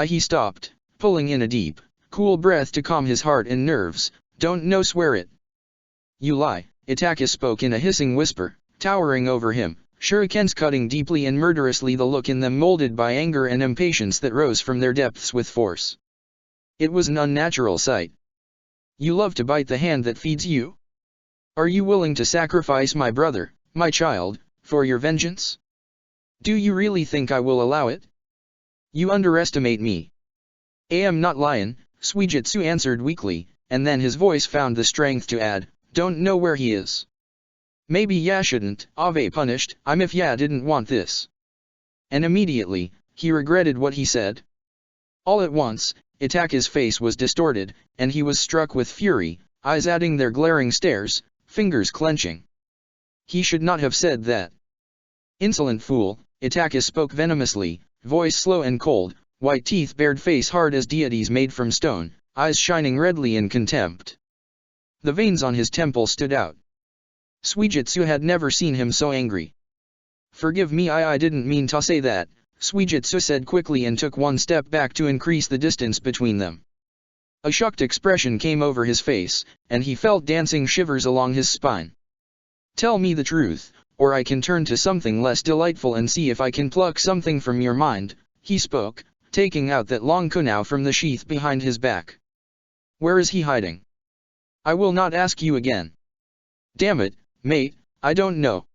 He stopped, pulling in a deep, cool breath to calm his heart and nerves. "Don't know, swear it." "You lie," Itake spoke in a hissing whisper, towering over him, shurikens cutting deeply and murderously, the look in them molded by anger and impatience that rose from their depths with force. It was an unnatural sight. "You love to bite the hand that feeds you? Are you willing to sacrifice my brother, my child, for your vengeance? Do you really think I will allow it? You underestimate me." "I am not lying," Suijutsu answered weakly, and then his voice found the strength to add, "Don't know where he is. Maybe ya shouldn't, Ave punished, I'm if ya didn't want this." And immediately, he regretted what he said. All at once, Itake's face was distorted, and he was struck with fury, eyes adding their glaring stares, fingers clenching. He should not have said that. "Insolent fool," Itake spoke venomously, voice slow and cold, white teeth bared, face hard as deities made from stone, eyes shining redly in contempt. The veins on his temple stood out. Suijutsu had never seen him so angry. "Forgive me, I didn't mean to say that," Suijutsu said quickly and took one step back to increase the distance between them. A shocked expression came over his face, and he felt dancing shivers along his spine. "Tell me the truth, or I can turn to something less delightful and see if I can pluck something from your mind, he spoke, taking out that long kunao from the sheath behind his back. Where is he hiding? I will not ask you again. Damn it, mate, I don't know.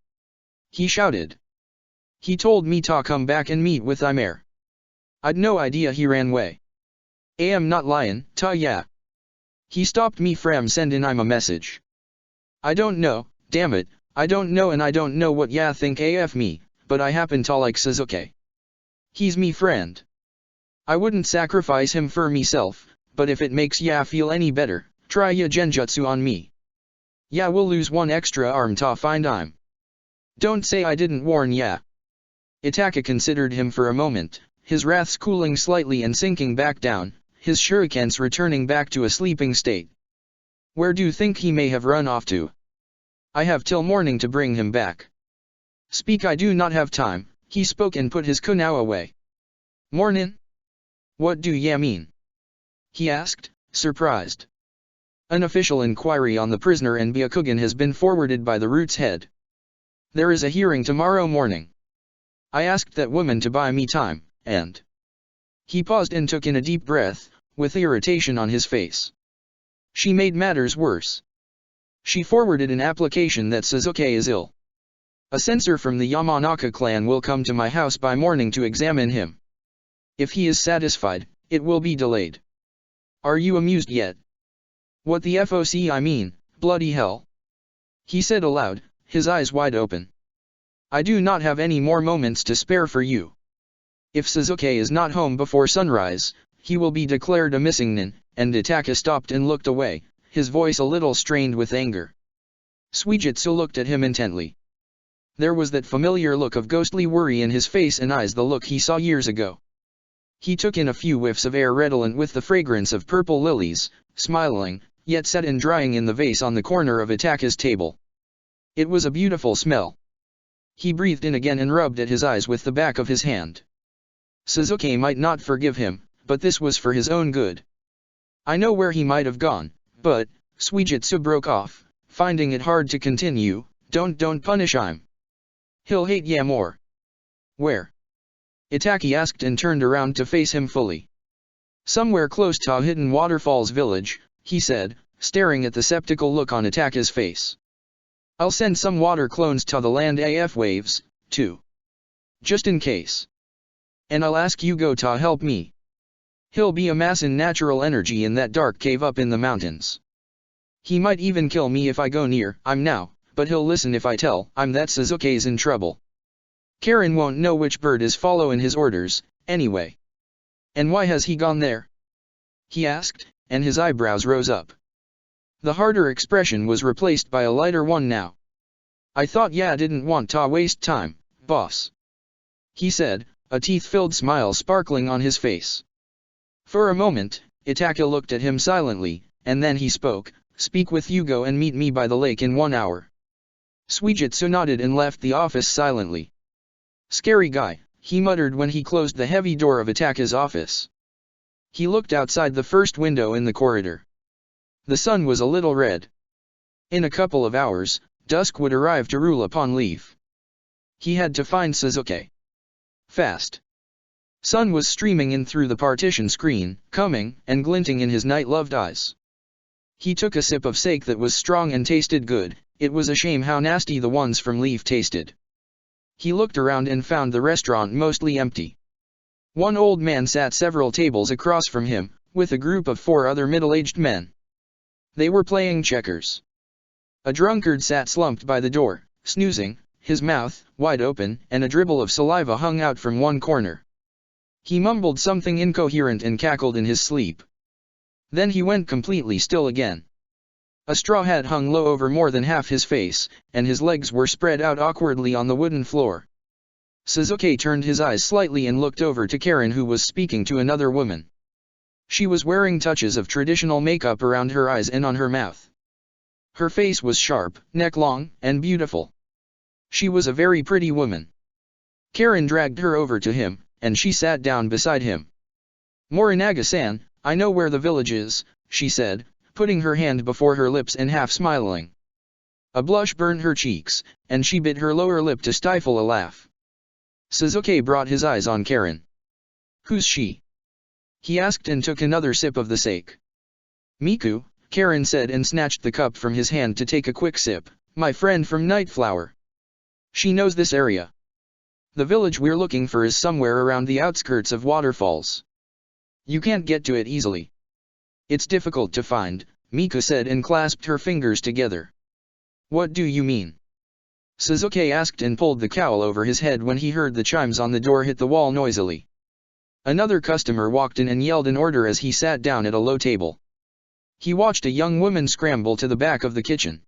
He shouted. He told me to come back and meet with Imer. I'd no idea he ran away. Am not lying, ta yeah. He stopped me from sending him a message. I don't know, damn it, I don't know and I don't know what ya think af me, but I happen to like Suzuki. He's me friend. I wouldn't sacrifice him for meself, but if it makes ya feel any better, try ya genjutsu on me. Ya will lose one extra arm to find him. Don't say I didn't warn ya. Itaka considered him for a moment, his wraths cooling slightly and sinking back down, his shurikens returning back to a sleeping state. Where do you think he may have run off to? I have till morning to bring him back. Speak, I do not have time, he spoke and put his kunao away. Mornin'? What do ya mean? He asked, surprised. An official inquiry on the prisoner and Byakugan has been forwarded by the root's head. There is a hearing tomorrow morning. I asked that woman to buy me time, and... He paused and took in a deep breath, with irritation on his face. She made matters worse. She forwarded an application that Suzuki is ill. A censor from the Yamanaka clan will come to my house by morning to examine him. If he is satisfied, it will be delayed. Are you amused yet? What the FOC I mean, bloody hell. He said aloud, his eyes wide open. I do not have any more moments to spare for you. If Suzuki is not home before sunrise, he will be declared a missing nin, and Itaka stopped and looked away, his voice a little strained with anger. Suijutsu looked at him intently. There was that familiar look of ghostly worry in his face and eyes, the look he saw years ago. He took in a few whiffs of air redolent with the fragrance of purple lilies, smiling, yet set and drying in the vase on the corner of Itaka's table. It was a beautiful smell. He breathed in again and rubbed at his eyes with the back of his hand. Suzuki might not forgive him, but this was for his own good. I know where he might have gone, but, Suijutsu broke off, finding it hard to continue, don't punish him. He'll hate ya more. Where? Itaki asked and turned around to face him fully. Somewhere close to Hidden Waterfalls village, he said, staring at the skeptical look on Itaka's face. I'll send some water clones to the land AF waves, too. Just in case. And I'll ask Yugo to help me. He'll be amassing natural energy in that dark cave up in the mountains. He might even kill me if I go near him now, but he'll listen if I tell him that Suzuki's in trouble. Karen won't know which bird is following his orders, anyway. And why has he gone there? He asked, and his eyebrows rose up. The harder expression was replaced by a lighter one now. I thought ya didn't want to waste time, boss. He said, a teeth-filled smile sparkling on his face. For a moment, Itaka looked at him silently, and then he spoke, speak with Yugo and meet me by the lake in 1 hour. Suijutsu nodded and left the office silently. Scary guy, he muttered when he closed the heavy door of Itaka's office. He looked outside the first window in the corridor. The sun was a little red. In a couple of hours, dusk would arrive to rule upon Leaf. He had to find Suzuki. Fast. Sun was streaming in through the partition screen, coming and glinting in his night-loved eyes. He took a sip of sake that was strong and tasted good. It was a shame how nasty the ones from Leaf tasted. He looked around and found the restaurant mostly empty. One old man sat several tables across from him, with a group of 4 other middle-aged men. They were playing checkers. A drunkard sat slumped by the door, snoozing, his mouth wide open, and a dribble of saliva hung out from one corner. He mumbled something incoherent and cackled in his sleep. Then he went completely still again. A straw hat hung low over more than half his face, and his legs were spread out awkwardly on the wooden floor. Suzuki turned his eyes slightly and looked over to Karen, who was speaking to another woman. She was wearing touches of traditional makeup around her eyes and on her mouth. Her face was sharp, neck-long, and beautiful. She was a very pretty woman. Karen dragged her over to him, and she sat down beside him. Morinaga-san, I know where the village is, she said, putting her hand before her lips and half smiling. A blush burned her cheeks, and she bit her lower lip to stifle a laugh. Sasuke brought his eyes on Karen. "Who's she?" he asked and took another sip of the sake. "Miku," Karen said and snatched the cup from his hand to take a quick sip. "My friend from Nightflower. She knows this area. The village we're looking for is somewhere around the outskirts of waterfalls. You can't get to it easily. It's difficult to find," Miku said and clasped her fingers together. "What do you mean?" Sasuke asked and pulled the cowl over his head when he heard the chimes on the door hit the wall noisily. Another customer walked in and yelled an order as he sat down at a low table. He watched a young woman scramble to the back of the kitchen.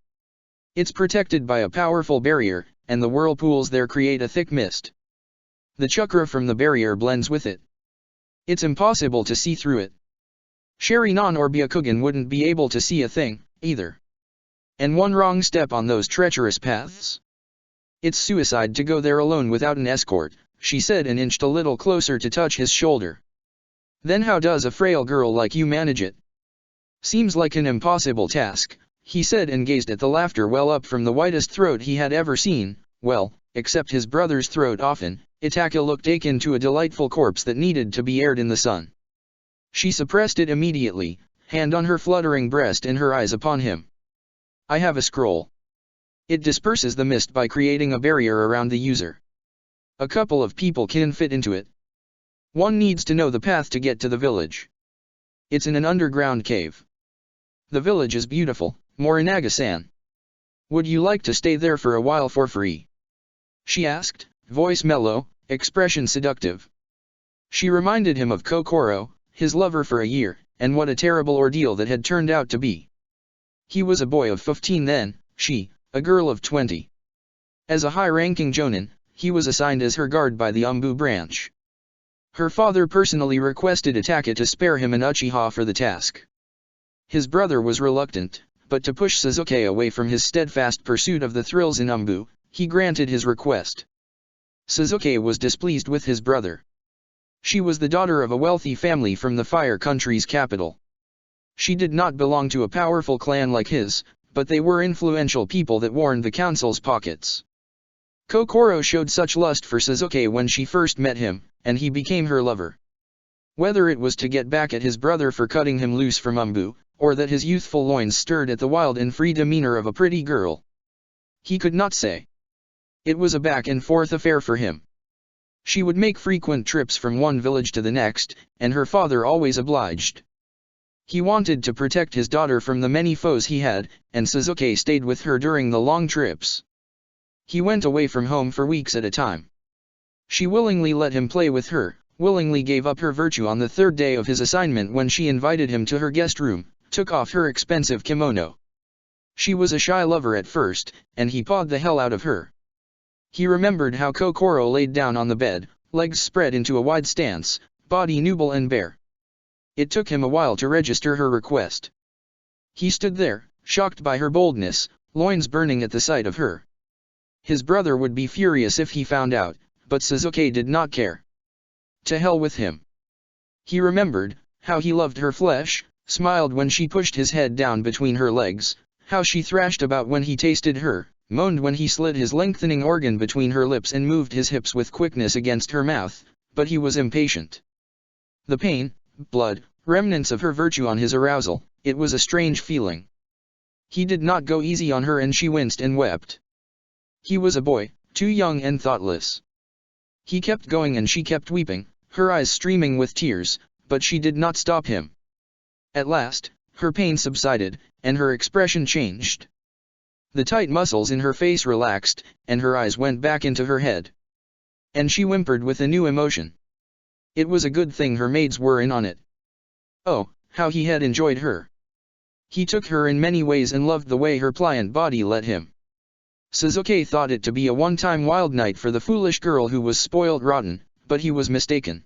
It's protected by a powerful barrier, and the whirlpools there create a thick mist. The chakra from the barrier blends with it. It's impossible to see through it. Sharinon or Byakugan wouldn't be able to see a thing, either. And one wrong step on those treacherous paths. It's suicide to go there alone without an escort, she said and inched a little closer to touch his shoulder. Then how does a frail girl like you manage it? Seems like an impossible task, he said and gazed at the laughter well up from the whitest throat he had ever seen. Well, except his brother's throat often, Itaka looked akin to a delightful corpse that needed to be aired in the sun. She suppressed it immediately, hand on her fluttering breast and her eyes upon him. "I have a scroll. It disperses the mist by creating a barrier around the user. A couple of people can fit into it. One needs to know the path to get to the village. It's in an underground cave. The village is beautiful, Morinaga-san. Would you like to stay there for a while for free?" she asked, voice mellow, expression seductive. She reminded him of Kokoro, his lover for a year, and what a terrible ordeal that had turned out to be. He was a boy of 15 then, she, a girl of 20. As a high-ranking jonin, he was assigned as her guard by the Umbu branch. Her father personally requested Itaka to spare him an Uchiha for the task. His brother was reluctant, but to push Sasuke away from his steadfast pursuit of the thrills in Umbu, he granted his request. Sasuke was displeased with his brother. She was the daughter of a wealthy family from the Fire Country's capital. She did not belong to a powerful clan like his, but they were influential people that warmed the council's pockets. Kokoro showed such lust for Sasuke when she first met him, and he became her lover. Whether it was to get back at his brother for cutting him loose from Umbu, or that his youthful loins stirred at the wild and free demeanor of a pretty girl, he could not say. It was a back-and-forth affair for him. She would make frequent trips from one village to the next, and her father always obliged. He wanted to protect his daughter from the many foes he had, and Sasuke stayed with her during the long trips. He went away from home for weeks at a time. She willingly let him play with her, willingly gave up her virtue on the third day of his assignment when she invited him to her guest room, took off her expensive kimono. She was a shy lover at first, and he pawed the hell out of her. He remembered how Kokoro laid down on the bed, legs spread into a wide stance, body nubile and bare. It took him a while to register her request. He stood there, shocked by her boldness, loins burning at the sight of her. His brother would be furious if he found out, but Sasuke did not care. To hell with him. He remembered how he loved her flesh, smiled when she pushed his head down between her legs, how she thrashed about when he tasted her, moaned when he slid his lengthening organ between her lips and moved his hips with quickness against her mouth, but he was impatient. The pain, blood, remnants of her virtue on his arousal, it was a strange feeling. He did not go easy on her and she winced and wept. He was a boy, too young and thoughtless. He kept going and she kept weeping, her eyes streaming with tears, but she did not stop him. At last, her pain subsided, and her expression changed. The tight muscles in her face relaxed, and her eyes went back into her head. And she whimpered with a new emotion. It was a good thing her maids were in on it. Oh, how he had enjoyed her. He took her in many ways and loved the way her pliant body let him. Sasuke thought it to be a one-time wild night for the foolish girl who was spoiled rotten, but he was mistaken.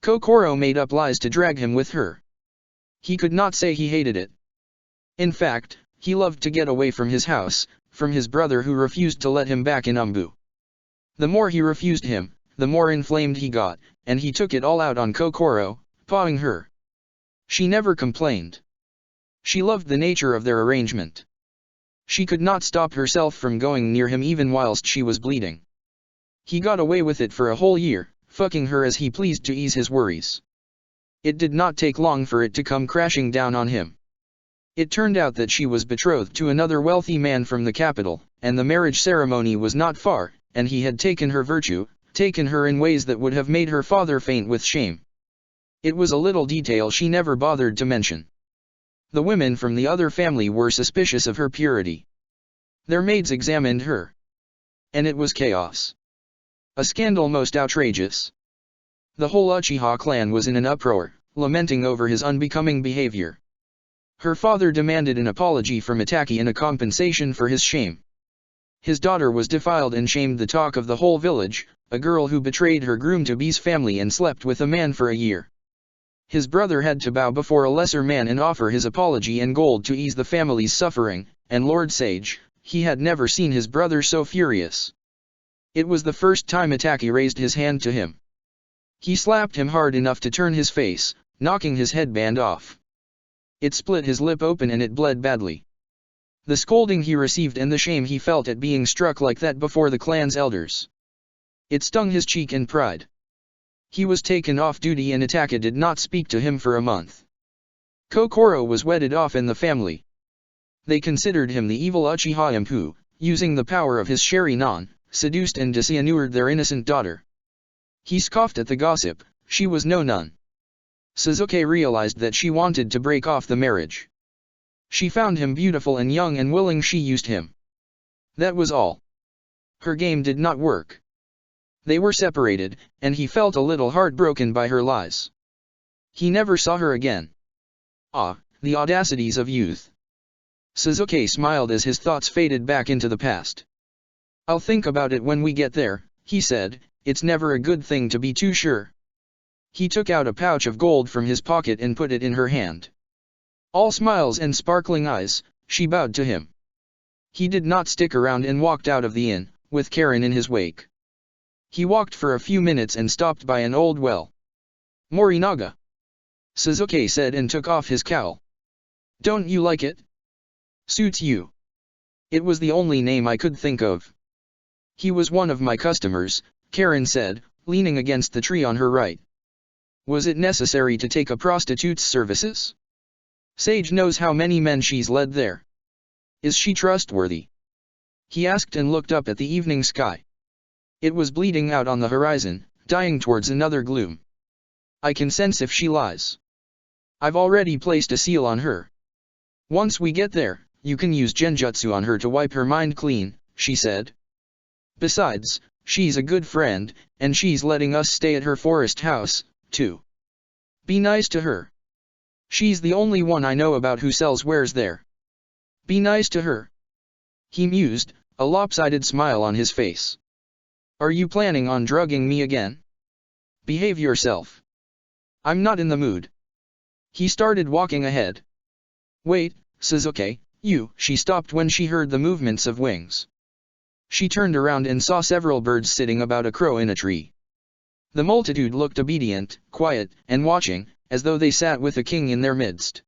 Kokoro made up lies to drag him with her. He could not say he hated it. In fact, he loved to get away from his house, from his brother who refused to let him back in Umbu. The more he refused him, the more inflamed he got, and he took it all out on Kokoro, pawing her. She never complained. She loved the nature of their arrangement. She could not stop herself from going near him even whilst she was bleeding. He got away with it for a whole year, fucking her as he pleased to ease his worries. It did not take long for it to come crashing down on him. It turned out that she was betrothed to another wealthy man from the capital, and the marriage ceremony was not far, and he had taken her virtue, taken her in ways that would have made her father faint with shame. It was a little detail she never bothered to mention. The women from the other family were suspicious of her purity. Their maids examined her. And it was chaos. A scandal most outrageous. The whole Uchiha clan was in an uproar, lamenting over his unbecoming behavior. Her father demanded an apology from Mitaki and a compensation for his shame. His daughter was defiled and shamed the talk of the whole village, a girl who betrayed her groom-to-be's family and slept with a man for a year. His brother had to bow before a lesser man and offer his apology and gold to ease the family's suffering, and Lord Sage, he had never seen his brother so furious. It was the first time Mitaki raised his hand to him. He slapped him hard enough to turn his face, knocking his headband off. It split his lip open and it bled badly. The scolding he received and the shame he felt at being struck like that before the clan's elders. It stung his cheek in pride. He was taken off duty and Itaka did not speak to him for a month. Kokoro was wedded off in the family. They considered him the evil Uchiha imp who, using the power of his Sharingan, seduced and disinured their innocent daughter. He scoffed at the gossip, she was no nun. Suzuki realized that she wanted to break off the marriage. She found him beautiful and young and willing she used him. That was all. Her game did not work. They were separated, and he felt a little heartbroken by her lies. He never saw her again. Ah, the audacities of youth. Suzuki smiled as his thoughts faded back into the past. I'll think about it when we get there, he said, it's never a good thing to be too sure. He took out a pouch of gold from his pocket and put it in her hand. All smiles and sparkling eyes, she bowed to him. He did not stick around and walked out of the inn, with Karen in his wake. He walked for a few minutes and stopped by an old well. Morinaga, Suzuki said and took off his cowl. Don't you like it? Suits you. It was the only name I could think of. He was one of my customers, Karen said, leaning against the tree on her right. Was it necessary to take a prostitute's services? Sage knows how many men she's led there. Is she trustworthy? He asked and looked up at the evening sky. It was bleeding out on the horizon, dying towards another gloom. I can sense if she lies. I've already placed a seal on her. Once we get there, you can use genjutsu on her to wipe her mind clean, she said. Besides, she's a good friend, and she's letting us stay at her forest house, too. Be nice to her. She's the only one I know about who sells wares there. Be nice to her. He mused, a lopsided smile on his face. Are you planning on drugging me again? Behave yourself. I'm not in the mood. He started walking ahead. Wait, Suzuki, she stopped when she heard the movements of wings. She turned around and saw several birds sitting about a crow in a tree. The multitude looked obedient, quiet, and watching, as though they sat with a king in their midst.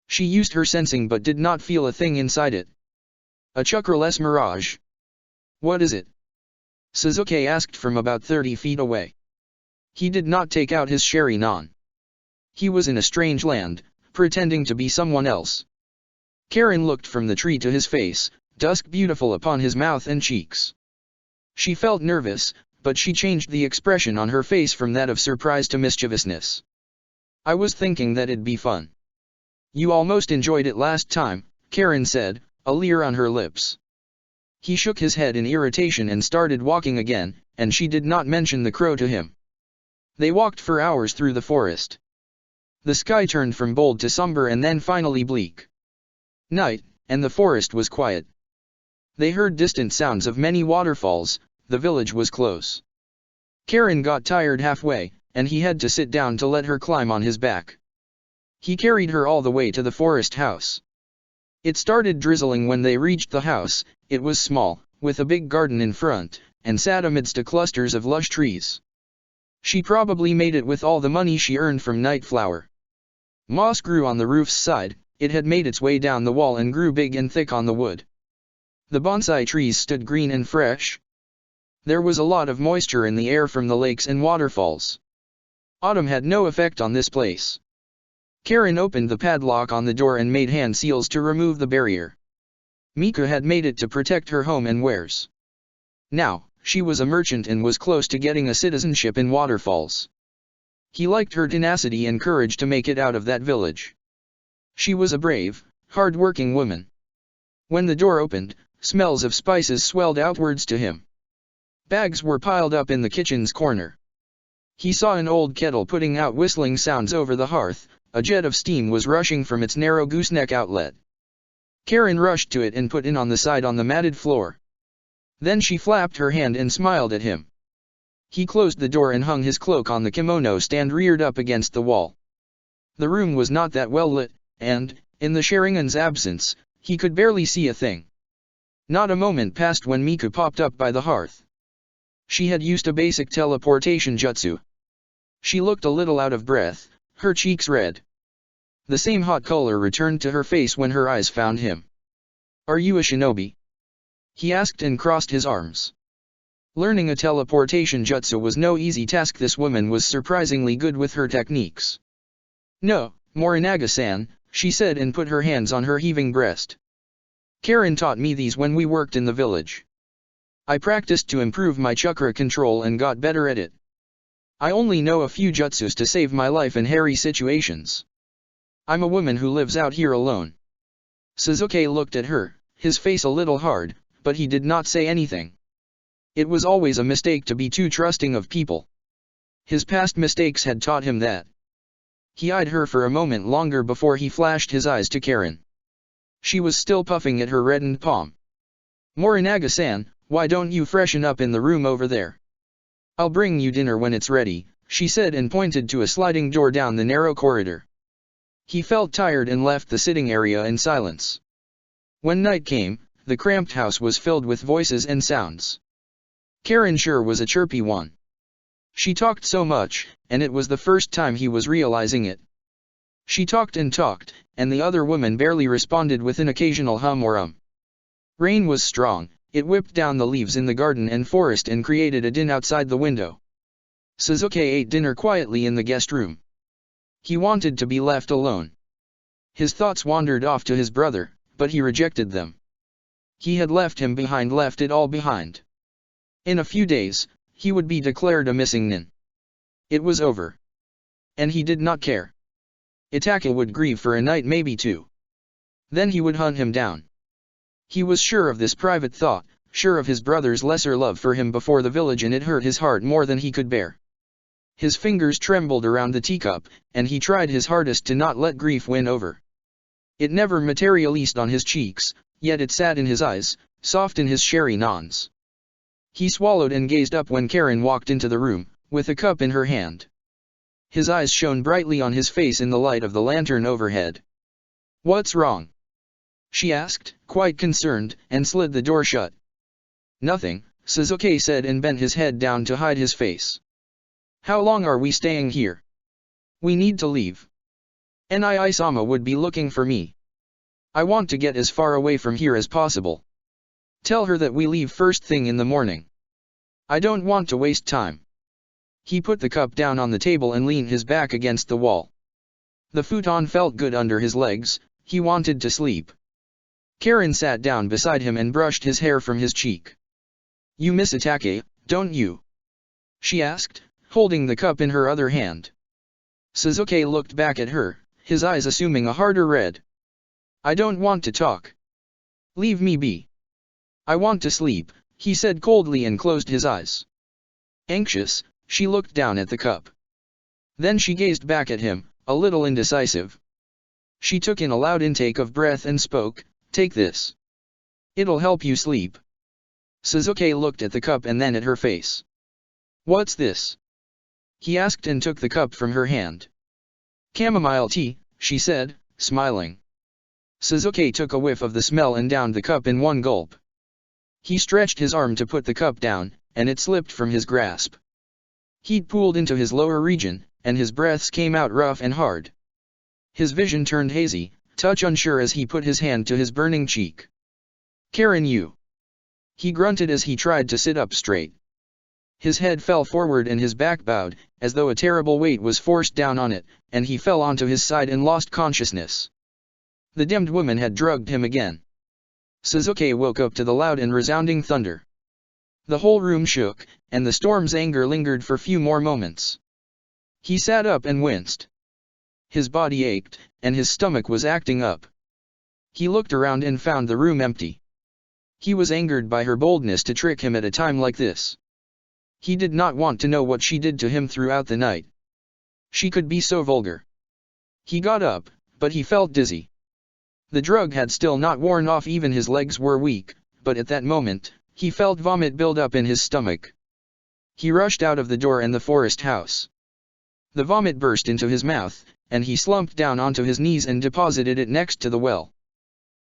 She used her sensing but did not feel a thing inside it. A chakraless mirage. What is it? Suzuki asked from about 30 feet away. He did not take out his Sharingan. He was in a strange land, pretending to be someone else. Karen looked from the tree to his face, dusk beautiful upon his mouth and cheeks. She felt nervous, but she changed the expression on her face from that of surprise to mischievousness. I was thinking that it'd be fun. You almost enjoyed it last time, Karen said, a leer on her lips. He shook his head in irritation and started walking again, and she did not mention the crow to him. They walked for hours through the forest. The sky turned from bold to somber and then finally bleak. Night, and the forest was quiet. They heard distant sounds of many waterfalls, the village was close. Karen got tired halfway, and he had to sit down to let her climb on his back. He carried her all the way to the forest house. It started drizzling when they reached the house. It was small, with a big garden in front, and sat amidst a clusters of lush trees. She probably made it with all the money she earned from night flower. Moss grew on the roof's side, it had made its way down the wall and grew big and thick on the wood. The bonsai trees stood green and fresh. There was a lot of moisture in the air from the lakes and waterfalls. Autumn had no effect on this place. Karen opened the padlock on the door and made hand seals to remove the barrier. Mika had made it to protect her home and wares. Now, she was a merchant and was close to getting a citizenship in Waterfalls. He liked her tenacity and courage to make it out of that village. She was a brave, hard-working woman. When the door opened, smells of spices swelled outwards to him. Bags were piled up in the kitchen's corner. He saw an old kettle putting out whistling sounds over the hearth. A jet of steam was rushing from its narrow gooseneck outlet. Karen rushed to it and put in on the side on the matted floor. Then she flapped her hand and smiled at him. He closed the door and hung his cloak on the kimono stand reared up against the wall. The room was not that well lit, and, in the Sharingan's absence, he could barely see a thing. Not a moment passed when Miku popped up by the hearth. She had used a basic teleportation jutsu. She looked a little out of breath, her cheeks red. The same hot color returned to her face when her eyes found him. "Are you a shinobi?" he asked and crossed his arms. Learning a teleportation jutsu was no easy task. This woman was surprisingly good with her techniques. "No, Morinaga-san," she said and put her hands on her heaving breast. "Karen taught me these when we worked in the village. I practiced to improve my chakra control and got better at it. I only know a few jutsus to save my life in hairy situations. I'm a woman who lives out here alone." Suzuki looked at her, his face a little hard, but he did not say anything. It was always a mistake to be too trusting of people. His past mistakes had taught him that. He eyed her for a moment longer before he flashed his eyes to Karen. She was still puffing at her reddened palm. "Morinaga-san, why don't you freshen up in the room over there? I'll bring you dinner when it's ready," she said and pointed to a sliding door down the narrow corridor. He felt tired and left the sitting area in silence. When night came, the cramped house was filled with voices and sounds. Karen sure was a chirpy one. She talked so much, and it was the first time he was realizing it. She talked, and the other woman barely responded with an occasional hum or Rain was strong. It whipped down the leaves in the garden and forest and created a din outside the window. Suzuki ate dinner quietly in the guest room. He wanted to be left alone. His thoughts wandered off to his brother, but he rejected them. He had left him behind, left it all behind. In a few days, he would be declared a missing nin. It was over. And he did not care. Itaka would grieve for a night, maybe two. Then he would hunt him down. He was sure of this private thought, sure of his brother's lesser love for him before the village, and it hurt his heart more than he could bear. His fingers trembled around the teacup, and he tried his hardest to not let grief win over. It never materialized on his cheeks, yet it sat in his eyes, soft in his sherry nons. He swallowed and gazed up when Karen walked into the room, with a cup in her hand. His eyes shone brightly on his face in the light of the lantern overhead. "What's wrong?" she asked, quite concerned, and slid the door shut. "Nothing," Suzuki said and bent his head down to hide his face. "How long are we staying here? We need to leave. Nii-sama would be looking for me. I want to get as far away from here as possible. Tell her that we leave first thing in the morning. I don't want to waste time." He put the cup down on the table and leaned his back against the wall. The futon felt good under his legs. He wanted to sleep. Karen sat down beside him and brushed his hair from his cheek. "You miss Itake, don't you?" she asked, holding the cup in her other hand. Suzuki looked back at her, his eyes assuming a harder red. "I don't want to talk. Leave me be. I want to sleep," he said coldly and closed his eyes. Anxious, she looked down at the cup. Then she gazed back at him, a little indecisive. She took in a loud intake of breath and spoke, "Take this. It'll help you sleep." Suzuki looked at the cup and then at her face. "What's this?" he asked and took the cup from her hand. "Chamomile tea," she said, smiling. Suzuki took a whiff of the smell and downed the cup in one gulp. He stretched his arm to put the cup down, and it slipped from his grasp. Heat pooled into his lower region, and his breaths came out rough and hard. His vision turned hazy, touch unsure as he put his hand to his burning cheek. "Karen, you." He grunted as he tried to sit up straight. His head fell forward and his back bowed, as though a terrible weight was forced down on it, and he fell onto his side and lost consciousness. The damned woman had drugged him again. Sasuke woke up to the loud and resounding thunder. The whole room shook, and the storm's anger lingered for few more moments. He sat up and winced. His body ached, and his stomach was acting up. He looked around and found the room empty. He was angered by her boldness to trick him at a time like this. He did not want to know what she did to him throughout the night. She could be so vulgar. He got up, but he felt dizzy. The drug had still not worn off, even his legs were weak, but at that moment, he felt vomit build up in his stomach. He rushed out of the door and the forest house. The vomit burst into his mouth, and he slumped down onto his knees and deposited it next to the well.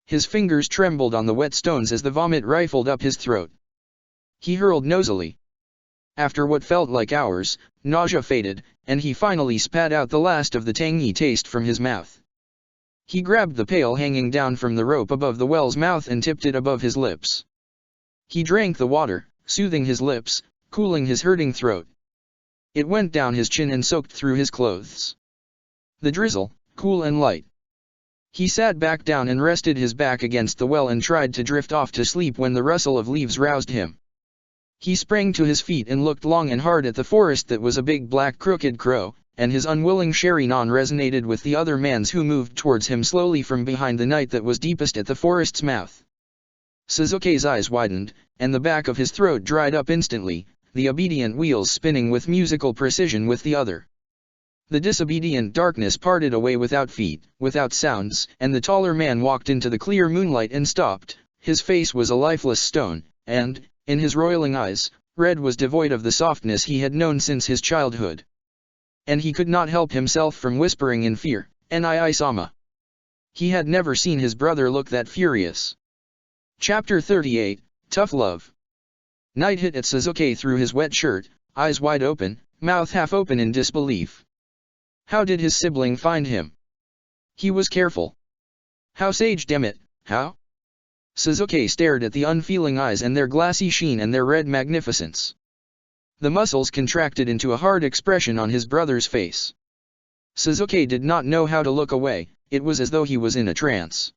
His fingers trembled on the wet stones as the vomit rifled up his throat. He hurled nosily. After what felt like hours, nausea faded, and he finally spat out the last of the tangy taste from his mouth. He grabbed the pail hanging down from the rope above the well's mouth and tipped it above his lips. He drank the water, soothing his lips, cooling his hurting throat. It went down his chin and soaked through his clothes. The drizzle, cool and light. He sat back down and rested his back against the well and tried to drift off to sleep when the rustle of leaves roused him. He sprang to his feet and looked long and hard at the forest that was a big black crooked crow, and his unwilling Sharingan resonated with the other man's who moved towards him slowly from behind the night that was deepest at the forest's mouth. Sasuke's eyes widened, and the back of his throat dried up instantly, the obedient wheels spinning with musical precision with the other. The disobedient darkness parted away without feet, without sounds, and the taller man walked into the clear moonlight and stopped. His face was a lifeless stone, and, in his roiling eyes, red was devoid of the softness he had known since his childhood. And he could not help himself from whispering in fear, "Nii-sama." He had never seen his brother look that furious. Chapter 38, Tough Love. Night hit at Sasuke through his wet shirt, eyes wide open, mouth half open in disbelief. How did his sibling find him? He was careful. How sage, damn it, how? Sasuke stared at the unfeeling eyes and their glassy sheen and their red magnificence. The muscles contracted into a hard expression on his brother's face. Sasuke did not know how to look away, it was as though he was in a trance.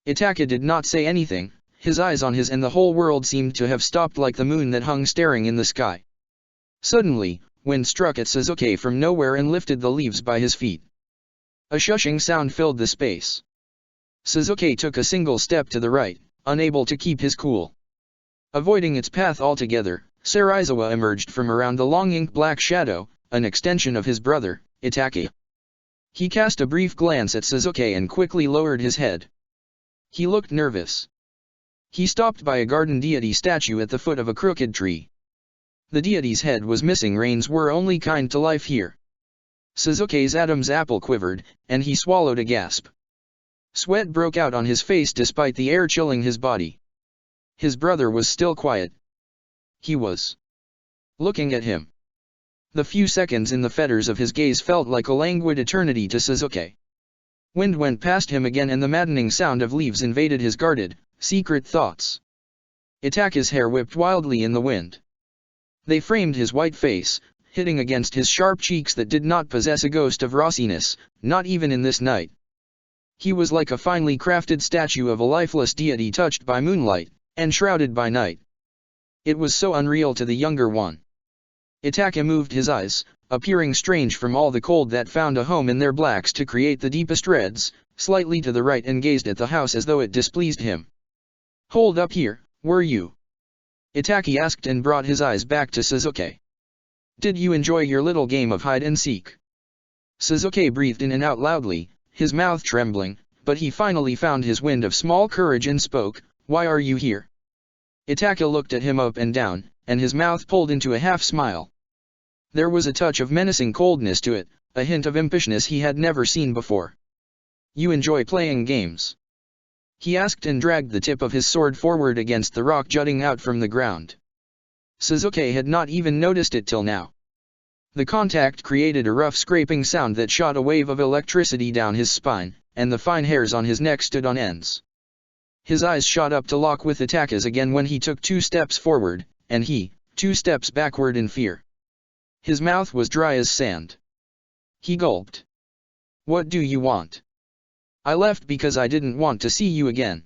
Itachi did not say anything, his eyes on his, and the whole world seemed to have stopped like the moon that hung staring in the sky. Suddenly, wind struck at Sasuke from nowhere and lifted the leaves by his feet. A shushing sound filled the space. Sasuke took a single step to the right, unable to keep his cool. Avoiding its path altogether, Sarizawa emerged from around the long ink-black shadow, an extension of his brother, Itachi. He cast a brief glance at Sasuke and quickly lowered his head. He looked nervous. He stopped by a garden deity statue at the foot of a crooked tree. The deity's head was missing. Rains were only kind to life here. Sasuke's Adam's apple quivered, and he swallowed a gasp. Sweat broke out on his face despite the air chilling his body. His brother was still quiet. He was looking at him. The few seconds in the fetters of his gaze felt like a languid eternity to Sasuke. Wind went past him again and the maddening sound of leaves invaded his guarded, secret thoughts. Itachi's hair whipped wildly in the wind. They framed his white face, hitting against his sharp cheeks that did not possess a ghost of rossiness, not even in this night. He was like a finely crafted statue of a lifeless deity touched by moonlight, and shrouded by night. It was so unreal to the younger one. Itachi moved his eyes, appearing strange from all the cold that found a home in their blacks to create the deepest reds, slightly to the right and gazed at the house as though it displeased him. "Hold up here, were you?" Itachi asked and brought his eyes back to Sasuke. "Did you enjoy your little game of hide and seek?" Sasuke breathed in and out loudly, his mouth trembling, but he finally found his wind of small courage and spoke, "Why are you here?" Itachi looked at him up and down, and his mouth pulled into a half-smile. There was a touch of menacing coldness to it, a hint of impishness he had never seen before. "You enjoy playing games?" he asked and dragged the tip of his sword forward against the rock jutting out from the ground. Sasuke had not even noticed it till now. The contact created a rough scraping sound that shot a wave of electricity down his spine, and the fine hairs on his neck stood on ends. His eyes shot up to lock with Itaka's again when he took 2 steps forward, and he, 2 steps backward in fear. His mouth was dry as sand. He gulped. What do you want? I left because I didn't want to see you again.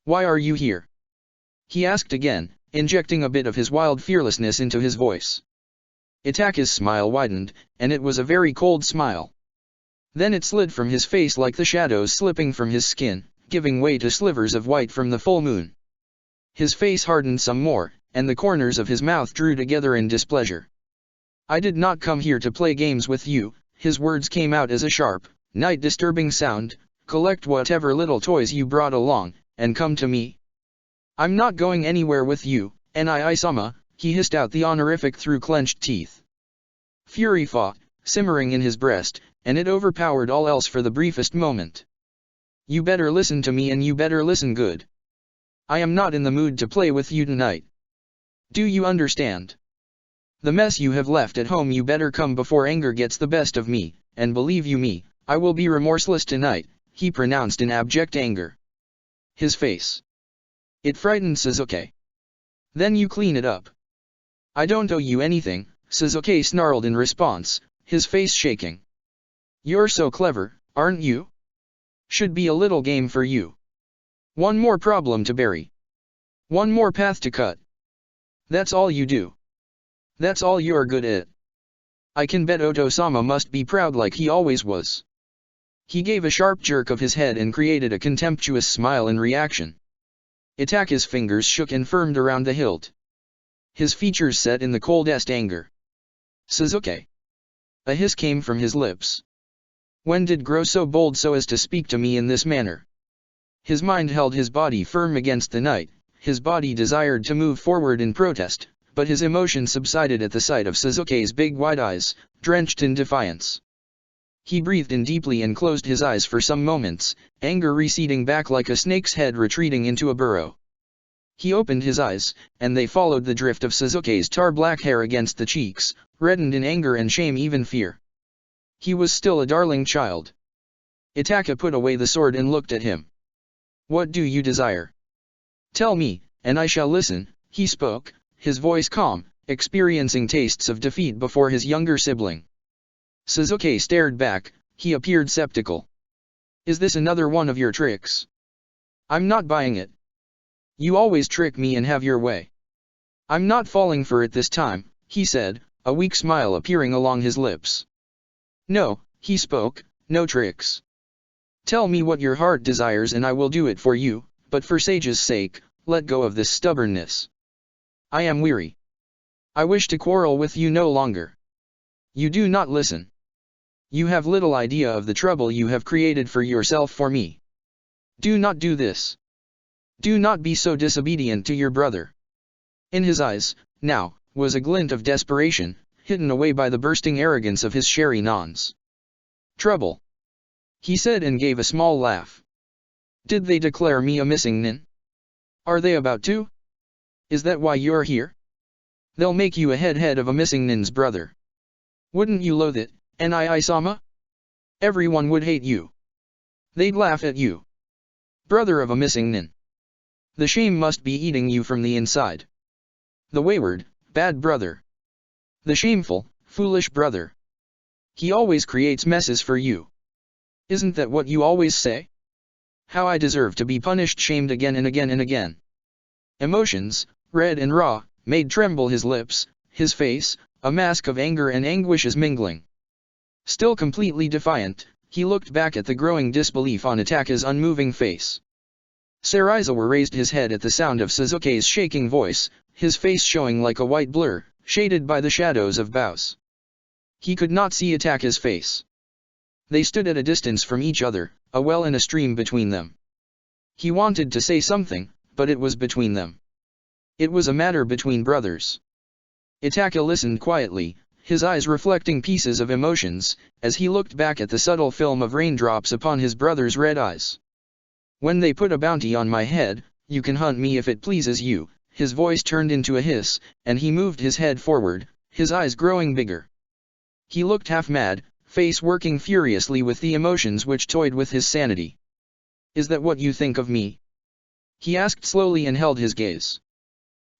Why are you here? He asked again, injecting a bit of his wild fearlessness into his voice. Itaka's smile widened, and it was a very cold smile. Then it slid from his face like the shadows slipping from his skin, giving way to slivers of white from the full moon. His face hardened some more, and the corners of his mouth drew together in displeasure. I did not come here to play games with you, his words came out as a sharp, night-disturbing sound. Collect whatever little toys you brought along, and come to me. I'm not going anywhere with you, Nii-sama, he hissed out the honorific through clenched teeth. Fury fought, simmering in his breast, and it overpowered all else for the briefest moment. You better listen to me and you better listen good. I am not in the mood to play with you tonight. Do you understand? The mess you have left at home you better come before anger gets the best of me, and believe you me, I will be remorseless tonight, he pronounced in abject anger. His face. It frightened Sasuke. Then you clean it up. I don't owe you anything, Sasuke snarled in response, his face shaking. You're so clever, aren't you? Should be a little game for you. One more problem to bury. One more path to cut. That's all you do. That's all you're good at. I can bet Oto-sama must be proud like he always was. He gave a sharp jerk of his head and created a contemptuous smile in reaction. Itaka's fingers shook and firmed around the hilt. His features set in the coldest anger. Sasuke. A hiss came from his lips. When did grow so bold so as to speak to me in this manner? His mind held his body firm against the night, his body desired to move forward in protest, but his emotion subsided at the sight of Sasuke's big wide eyes, drenched in defiance. He breathed in deeply and closed his eyes for some moments, anger receding back like a snake's head retreating into a burrow. He opened his eyes, and they followed the drift of Sasuke's tar-black hair against the cheeks, reddened in anger and shame even fear. He was still a darling child. Itaka put away the sword and looked at him. What do you desire? Tell me, and I shall listen, he spoke, his voice calm, experiencing tastes of defeat before his younger sibling. Sasuke stared back, he appeared skeptical. Is this another one of your tricks? I'm not buying it. You always trick me and have your way. I'm not falling for it this time, he said, a weak smile appearing along his lips. No, he spoke, no tricks. Tell me what your heart desires and I will do it for you, but for Sage's sake, let go of this stubbornness. I am weary. I wish to quarrel with you no longer. You do not listen. You have little idea of the trouble you have created for yourself for me. Do not do this. Do not be so disobedient to your brother. In his eyes, now, was a glint of desperation, hidden away by the bursting arrogance of his sherry nons. Trouble. He said and gave a small laugh. Did they declare me a missing nin? Are they about to? Is that why you're here? They'll make you a head of a missing nin's brother. Wouldn't you loathe it, Nii-sama? Everyone would hate you. They'd laugh at you. Brother of a missing nin. The shame must be eating you from the inside. The wayward, bad brother. The shameful, foolish brother. He always creates messes for you. Isn't that what you always say? How I deserve to be punished, shamed again and again and again. Emotions, red and raw, made tremble his lips, his face, a mask of anger and anguish is mingling. Still completely defiant, he looked back at the growing disbelief on Itaka's unmoving face. Sarizawa raised his head at the sound of Sasuke's shaking voice, his face showing like a white blur, shaded by the shadows of boughs. He could not see Itaka's face. They stood at a distance from each other, a well and a stream between them. He wanted to say something, but it was between them. It was a matter between brothers. Itaka listened quietly, his eyes reflecting pieces of emotions, as he looked back at the subtle film of raindrops upon his brother's red eyes. When they put a bounty on my head, you can hunt me if it pleases you. His voice turned into a hiss, and he moved his head forward, his eyes growing bigger. He looked half mad, face working furiously with the emotions which toyed with his sanity. Is that what you think of me? He asked slowly and held his gaze.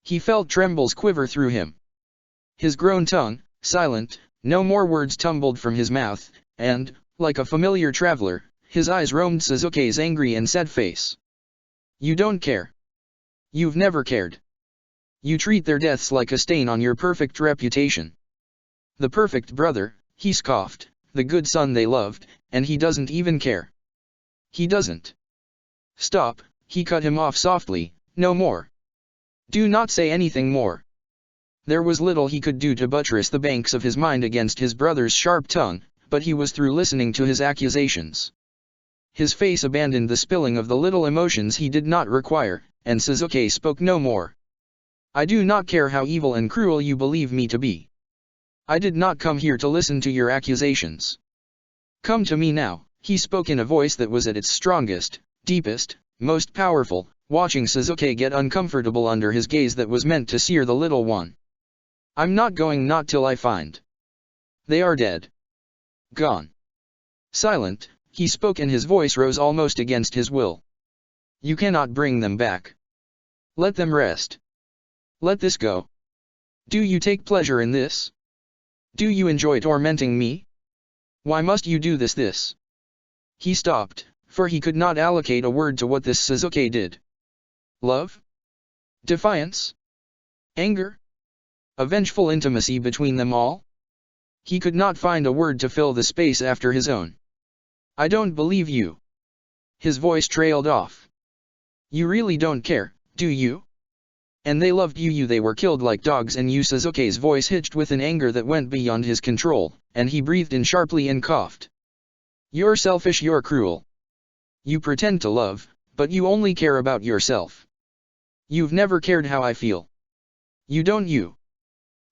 He felt trembles quiver through him. His grown tongue, silent, no more words tumbled from his mouth, and, like a familiar traveler, his eyes roamed Suzuki's angry and sad face. You don't care. You've never cared. You treat their deaths like a stain on your perfect reputation. The perfect brother, he scoffed, the good son they loved, and he doesn't even care. He doesn't. Stop, he cut him off softly, no more. Do not say anything more. There was little he could do to buttress the banks of his mind against his brother's sharp tongue, but he was through listening to his accusations. His face abandoned the spilling of the little emotions he did not require, and Suzuki spoke no more. I do not care how evil and cruel you believe me to be. I did not come here to listen to your accusations. Come to me now, he spoke in a voice that was at its strongest, deepest, most powerful, watching Suzuki get uncomfortable under his gaze that was meant to sear the little one. I'm not going, not till I find. They are dead. Gone. Silent, he spoke and his voice rose almost against his will. You cannot bring them back. Let them rest. Let this go. Do you take pleasure in this? Do you enjoy tormenting me? Why must you do this? He stopped, for he could not allocate a word to what this Suzuki did. Love? Defiance? Anger? A vengeful intimacy between them all? He could not find a word to fill the space after his own. I don't believe you. His voice trailed off. You really don't care, do you? And they loved you, they were killed like dogs, and you. Suzuki's voice hitched with an anger that went beyond his control, and he breathed in sharply and coughed. You're selfish, you're cruel. You pretend to love, but you only care about yourself. You've never cared how I feel. You don't. You.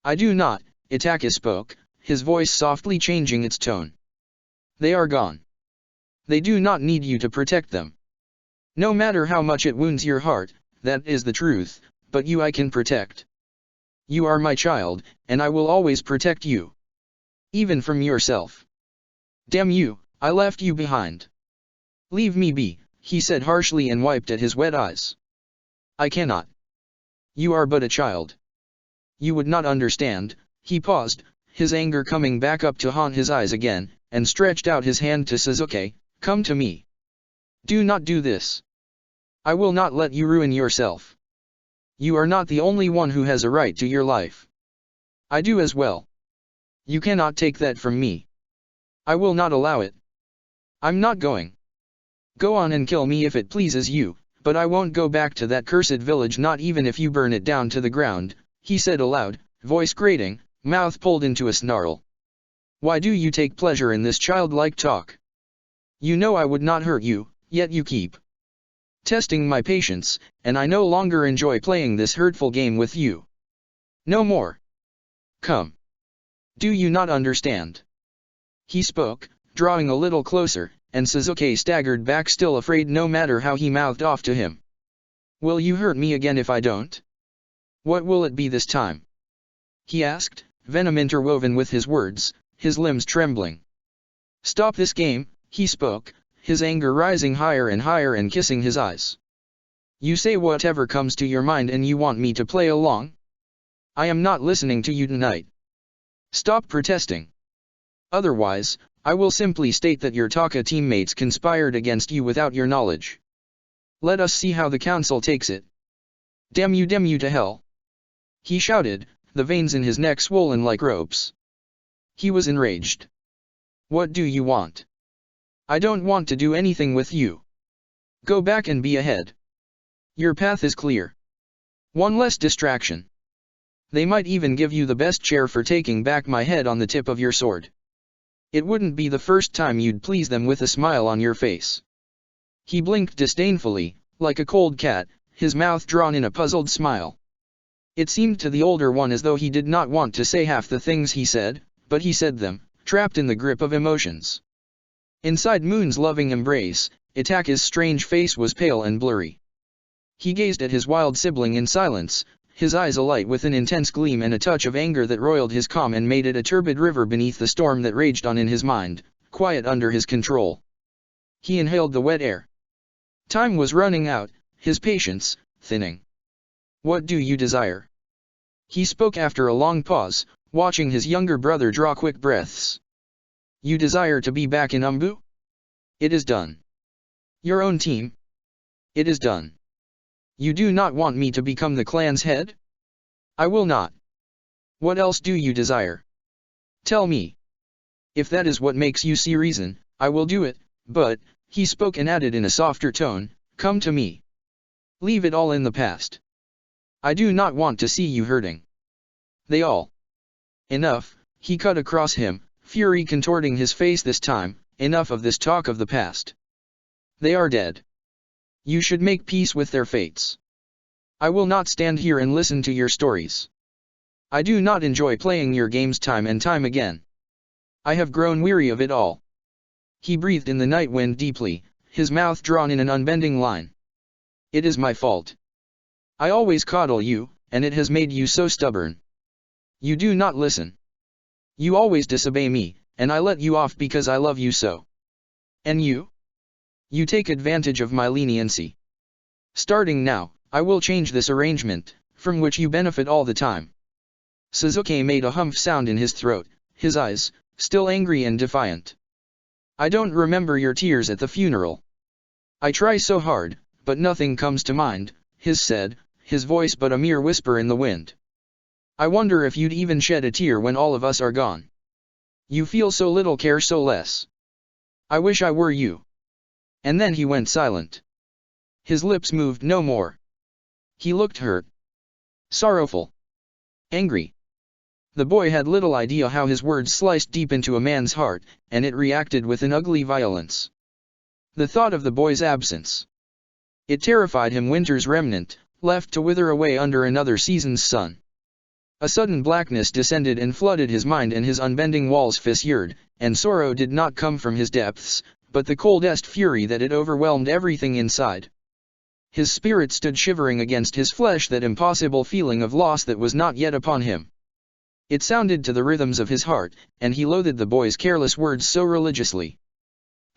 I do not, Itaka spoke, his voice softly changing its tone. They are gone. They do not need you to protect them. No matter how much it wounds your heart, that is the truth, but you I can protect. You are my child, and I will always protect you. Even from yourself. Damn you, I left you behind. Leave me be, he said harshly and wiped at his wet eyes. I cannot. You are but a child. You would not understand. He paused, his anger coming back up to haunt his eyes again, and stretched out his hand to Suzuki. Come to me. Do not do this. I will not let you ruin yourself. You are not the only one who has a right to your life. I do as well. You cannot take that from me. I will not allow it. I'm not going. Go on and kill me if it pleases you, but I won't go back to that cursed village, not even if you burn it down to the ground, he said aloud, voice grating, mouth pulled into a snarl. Why do you take pleasure in this childlike talk? You know I would not hurt you, yet you keep testing my patience, and I no longer enjoy playing this hurtful game with you. No more. Come. Do you not understand? He spoke, drawing a little closer, and Suzuki staggered back, still afraid no matter how he mouthed off to him. Will you hurt me again if I don't? What will it be this time? He asked, venom interwoven with his words, his limbs trembling. Stop this game, he spoke, his anger rising higher and kissing his eyes. You say whatever comes to your mind and you want me to play along? I am not listening to you tonight. Stop protesting. Otherwise, I will simply state that your Taka teammates conspired against you without your knowledge. Let us see how the council takes it. Damn you to hell. He shouted, the veins in his neck swollen like ropes. He was enraged. What do you want? I don't want to do anything with you. Go back and be ahead. Your path is clear. One less distraction. They might even give you the best chair for taking back my head on the tip of your sword. It wouldn't be the first time you'd please them with a smile on your face. He blinked disdainfully, like a cold cat, his mouth drawn in a puzzled smile. It seemed to the older one as though he did not want to say half the things he said, but he said them, trapped in the grip of emotions. Inside Moon's loving embrace, Itaka's strange face was pale and blurry. He gazed at his wild sibling in silence, his eyes alight with an intense gleam and a touch of anger that roiled his calm and made it a turbid river beneath the storm that raged on in his mind, quiet under his control. He inhaled the wet air. Time was running out, his patience thinning. What do you desire? He spoke after a long pause, watching his younger brother draw quick breaths. You desire to be back in Umbu? It is done. Your own team? It is done. You do not want me to become the clan's head? I will not. What else do you desire? Tell me. If that is what makes you see reason, I will do it, but, he spoke and added in a softer tone, come to me. Leave it all in the past. I do not want to see you hurting. They all. Enough, he cut across him, fury contorting his face this time, enough of this talk of the past. They are dead. You should make peace with their fates. I will not stand here and listen to your stories. I do not enjoy playing your games time and time again. I have grown weary of it all. He breathed in the night wind deeply, his mouth drawn in an unbending line. It is my fault. I always coddle you, and it has made you so stubborn. You do not listen. You always disobey me, and I let you off because I love you so. And you? You take advantage of my leniency. Starting now, I will change this arrangement, from which you benefit all the time. Sasuke made a humph sound in his throat, his eyes, still angry and defiant. I don't remember your tears at the funeral. I try so hard, but nothing comes to mind, his said, his voice but a mere whisper in the wind. I wonder if you'd even shed a tear when all of us are gone. You feel so little, care so less. I wish I were you. And then he went silent. His lips moved no more. He looked hurt. Sorrowful. Angry. The boy had little idea how his words sliced deep into a man's heart, and it reacted with an ugly violence. The thought of the boy's absence. It terrified him, winter's remnant, left to wither away under another season's sun. A sudden blackness descended and flooded his mind, and his unbending walls fissured, and sorrow did not come from his depths, but the coldest fury that had overwhelmed everything inside. His spirit stood shivering against his flesh, that impossible feeling of loss that was not yet upon him. It sounded to the rhythms of his heart, and he loathed the boy's careless words so religiously.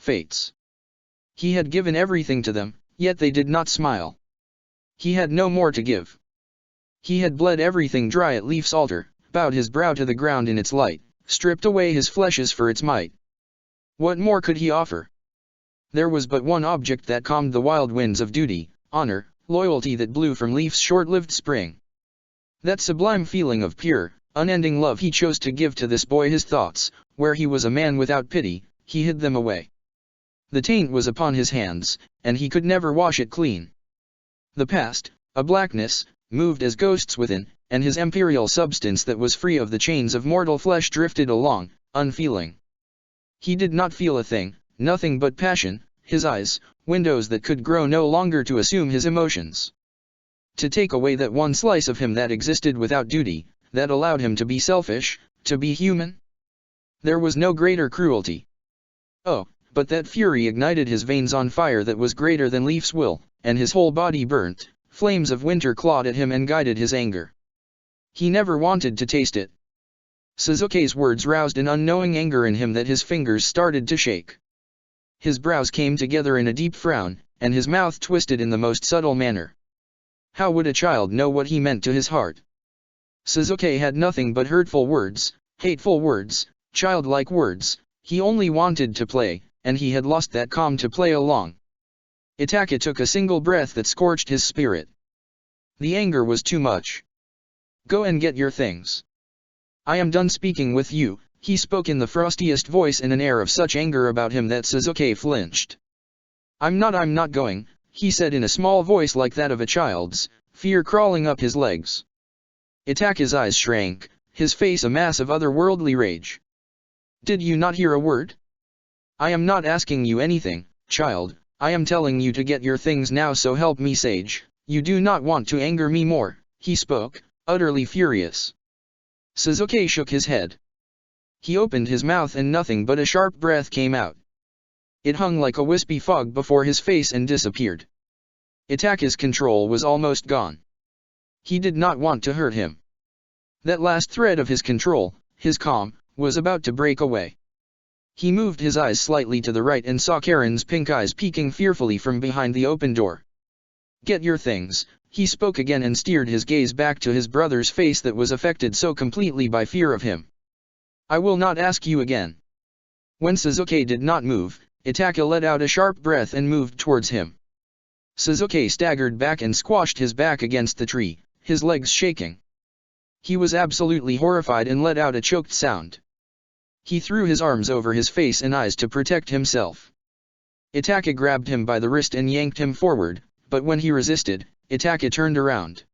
Fates. He had given everything to them, yet they did not smile. He had no more to give. He had bled everything dry at Leaf's altar, bowed his brow to the ground in its light, stripped away his fleshes for its might. What more could he offer? There was but one object that calmed the wild winds of duty, honor, loyalty that blew from Leaf's short-lived spring. That sublime feeling of pure, unending love he chose to give to this boy. His thoughts, where he was a man without pity, he hid them away. The taint was upon his hands, and he could never wash it clean. The past, a blackness, moved as ghosts within, and his imperial substance that was free of the chains of mortal flesh drifted along, unfeeling. He did not feel a thing, nothing but passion, his eyes, windows that could grow no longer to assume his emotions. To take away that one slice of him that existed without duty, that allowed him to be selfish, to be human? There was no greater cruelty. Oh, but that fury ignited his veins on fire that was greater than Leaf's will, and his whole body burnt. Flames of winter clawed at him and guided his anger. He never wanted to taste it. Sasuke's words roused an unknowing anger in him that his fingers started to shake. His brows came together in a deep frown, and his mouth twisted in the most subtle manner. How would a child know what he meant to his heart? Sasuke had nothing but hurtful words, hateful words, childlike words. He only wanted to play, and he had lost that calm to play along. Itachi took a single breath that scorched his spirit. The anger was too much. Go and get your things. I am done speaking with you, he spoke in the frostiest voice, in an air of such anger about him that Sasuke flinched. I'm not going, he said in a small voice like that of a child's, fear crawling up his legs. Itachi's eyes shrank, his face a mass of otherworldly rage. Did you not hear a word? I am not asking you anything, child. I am telling you to get your things now, so help me sage. You do not want to anger me more, he spoke, utterly furious. Sasuke shook his head. He opened his mouth and nothing but a sharp breath came out. It hung like a wispy fog before his face and disappeared. Itachi's control was almost gone. He did not want to hurt him. That last thread of his control, his calm, was about to break away. He moved his eyes slightly to the right and saw Karen's pink eyes peeking fearfully from behind the open door. Get your things, he spoke again and steered his gaze back to his brother's face that was affected so completely by fear of him. I will not ask you again. When Sasuke did not move, Itaka let out a sharp breath and moved towards him. Sasuke staggered back and squashed his back against the tree, his legs shaking. He was absolutely horrified and let out a choked sound. He threw his arms over his face and eyes to protect himself. Itaka grabbed him by the wrist and yanked him forward, but when he resisted, Itaka turned around.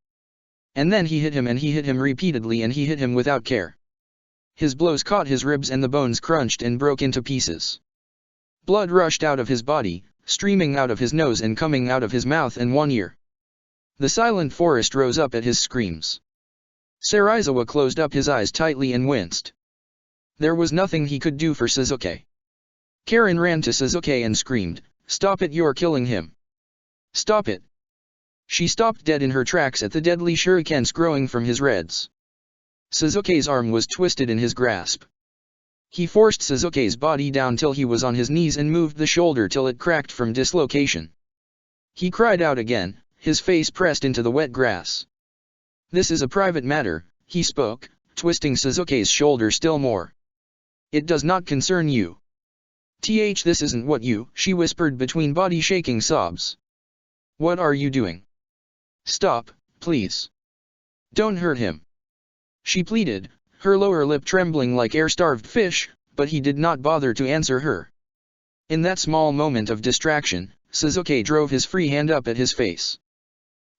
And then he hit him, and he hit him repeatedly, and he hit him without care. His blows caught his ribs and the bones crunched and broke into pieces. Blood rushed out of his body, streaming out of his nose and coming out of his mouth and one ear. The silent forest rose up at his screams. Sarizawa closed up his eyes tightly and winced. There was nothing he could do for Sasuke. Karen ran to Sasuke and screamed, "Stop it, you're killing him! Stop it!" She stopped dead in her tracks at the deadly shurikens growing from his reds. Sasuke's arm was twisted in his grasp. He forced Sasuke's body down till he was on his knees and moved the shoulder till it cracked from dislocation. He cried out again, his face pressed into the wet grass. "This is a private matter," he spoke, twisting Sasuke's shoulder still more. "It does not concern you." This isn't what you," she whispered between body-shaking sobs. "What are you doing? Stop, please. Don't hurt him," she pleaded, her lower lip trembling like air-starved fish, but he did not bother to answer her. In that small moment of distraction, Sasuke drove his free hand up at his face.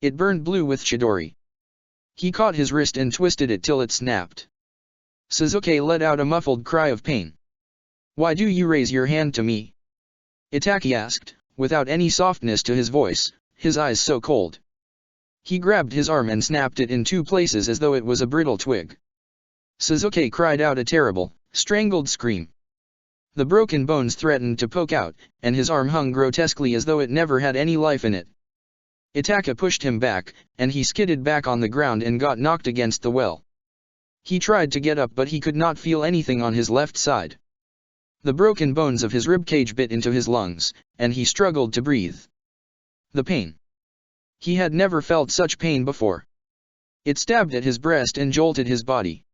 It burned blue with Chidori. He caught his wrist and twisted it till it snapped. Sasuke let out a muffled cry of pain. "Why do you raise your hand to me?" Itaki asked, without any softness to his voice, his eyes so cold. He grabbed his arm and snapped it in two places as though it was a brittle twig. Sasuke cried out a terrible, strangled scream. The broken bones threatened to poke out, and his arm hung grotesquely as though it never had any life in it. Itaka pushed him back, and he skidded back on the ground and got knocked against the well. He tried to get up, but he could not feel anything on his left side. The broken bones of his ribcage bit into his lungs, and he struggled to breathe. The pain. He had never felt such pain before. It stabbed at his breast and jolted his body.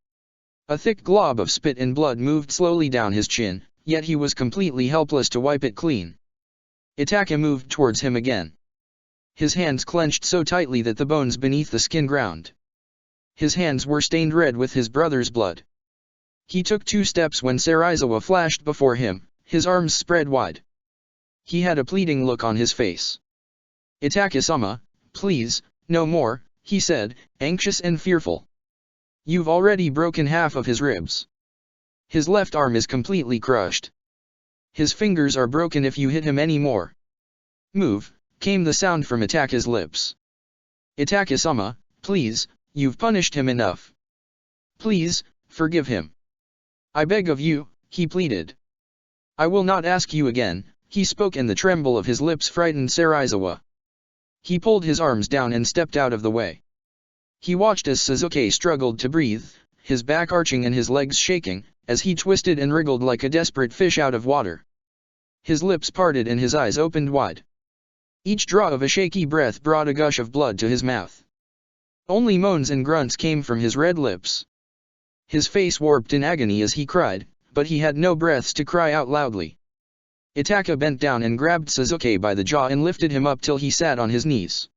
A thick glob of spit and blood moved slowly down his chin, yet he was completely helpless to wipe it clean. Itaka moved towards him again. His hands clenched so tightly that the bones beneath the skin ground. His hands were stained red with his brother's blood. He took 2 steps when Sarizawa flashed before him, his arms spread wide. He had a pleading look on his face. "Itaka-sama, please, no more," he said, anxious and fearful. "You've already broken half of his ribs. His left arm is completely crushed. His fingers are broken if you hit him any more." "Move," came the sound from Itaka's lips. "Itaka-sama, please, you've punished him enough. Please, forgive him. I beg of you," he pleaded. "I will not ask you again," he spoke, and the tremble of his lips frightened Sarizawa. He pulled his arms down and stepped out of the way. He watched as Sasuke struggled to breathe, his back arching and his legs shaking, as he twisted and wriggled like a desperate fish out of water. His lips parted and his eyes opened wide. Each draw of a shaky breath brought a gush of blood to his mouth. Only moans and grunts came from his red lips. His face warped in agony as he cried, but he had no breaths to cry out loudly. Itaka bent down and grabbed Sasuke by the jaw and lifted him up till he sat on his knees.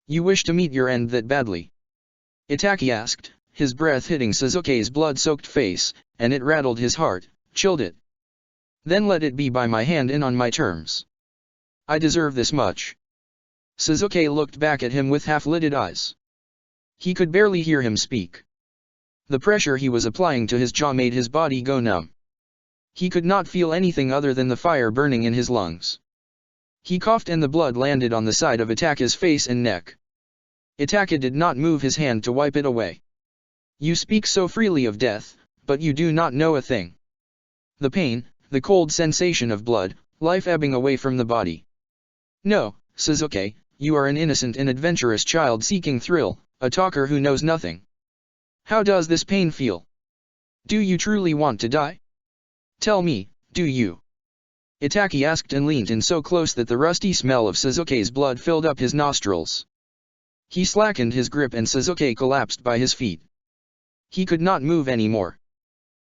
"You wish to meet your end that badly?" Itaki asked, his breath hitting Sasuke's blood-soaked face, and it rattled his heart, chilled it. "Then let it be by my hand and on my terms. I deserve this much." Sasuke looked back at him with half-lidded eyes. He could barely hear him speak. The pressure he was applying to his jaw made his body go numb. He could not feel anything other than the fire burning in his lungs. He coughed and the blood landed on the side of Itaka's face and neck. Itaka did not move his hand to wipe it away. "You speak so freely of death, but you do not know a thing. The pain, the cold sensation of blood, life ebbing away from the body. No, Sasuke, you are an innocent and adventurous child seeking thrill, a talker who knows nothing. How does this pain feel? Do you truly want to die? Tell me, do you?" Itaki asked and leaned in so close that the rusty smell of Suzuki's blood filled up his nostrils. He slackened his grip and Suzuki collapsed by his feet. He could not move anymore.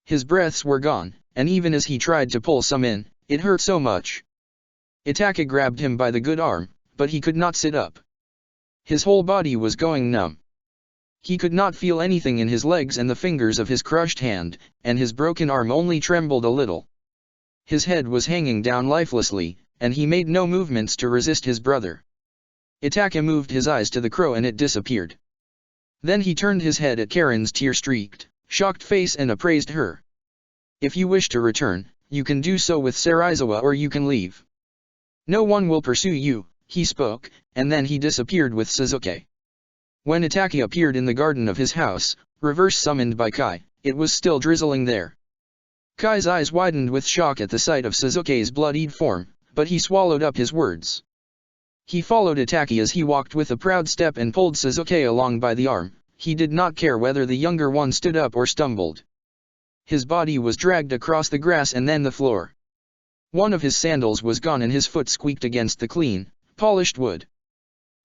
His breaths were gone, and even as he tried to pull some in, it hurt so much. Itaki grabbed him by the good arm, but he could not sit up. His whole body was going numb. He could not feel anything in his legs and the fingers of his crushed hand, and his broken arm only trembled a little. His head was hanging down lifelessly, and he made no movements to resist his brother. Itaki moved his eyes to the crow and it disappeared. Then he turned his head at Karen's tear-streaked, shocked face and appraised her. "If you wish to return, you can do so with Serizawa or you can leave. No one will pursue you," he spoke, and then he disappeared with Suzuki. When Itaki appeared in the garden of his house, reverse summoned by Kai, it was still drizzling there. Kai's eyes widened with shock at the sight of Suzuki's bloodied form, but he swallowed up his words. He followed Itaki as he walked with a proud step and pulled Suzuki along by the arm. He did not care whether the younger one stood up or stumbled. His body was dragged across the grass and then the floor. One of his sandals was gone and his foot squeaked against the clean, polished wood.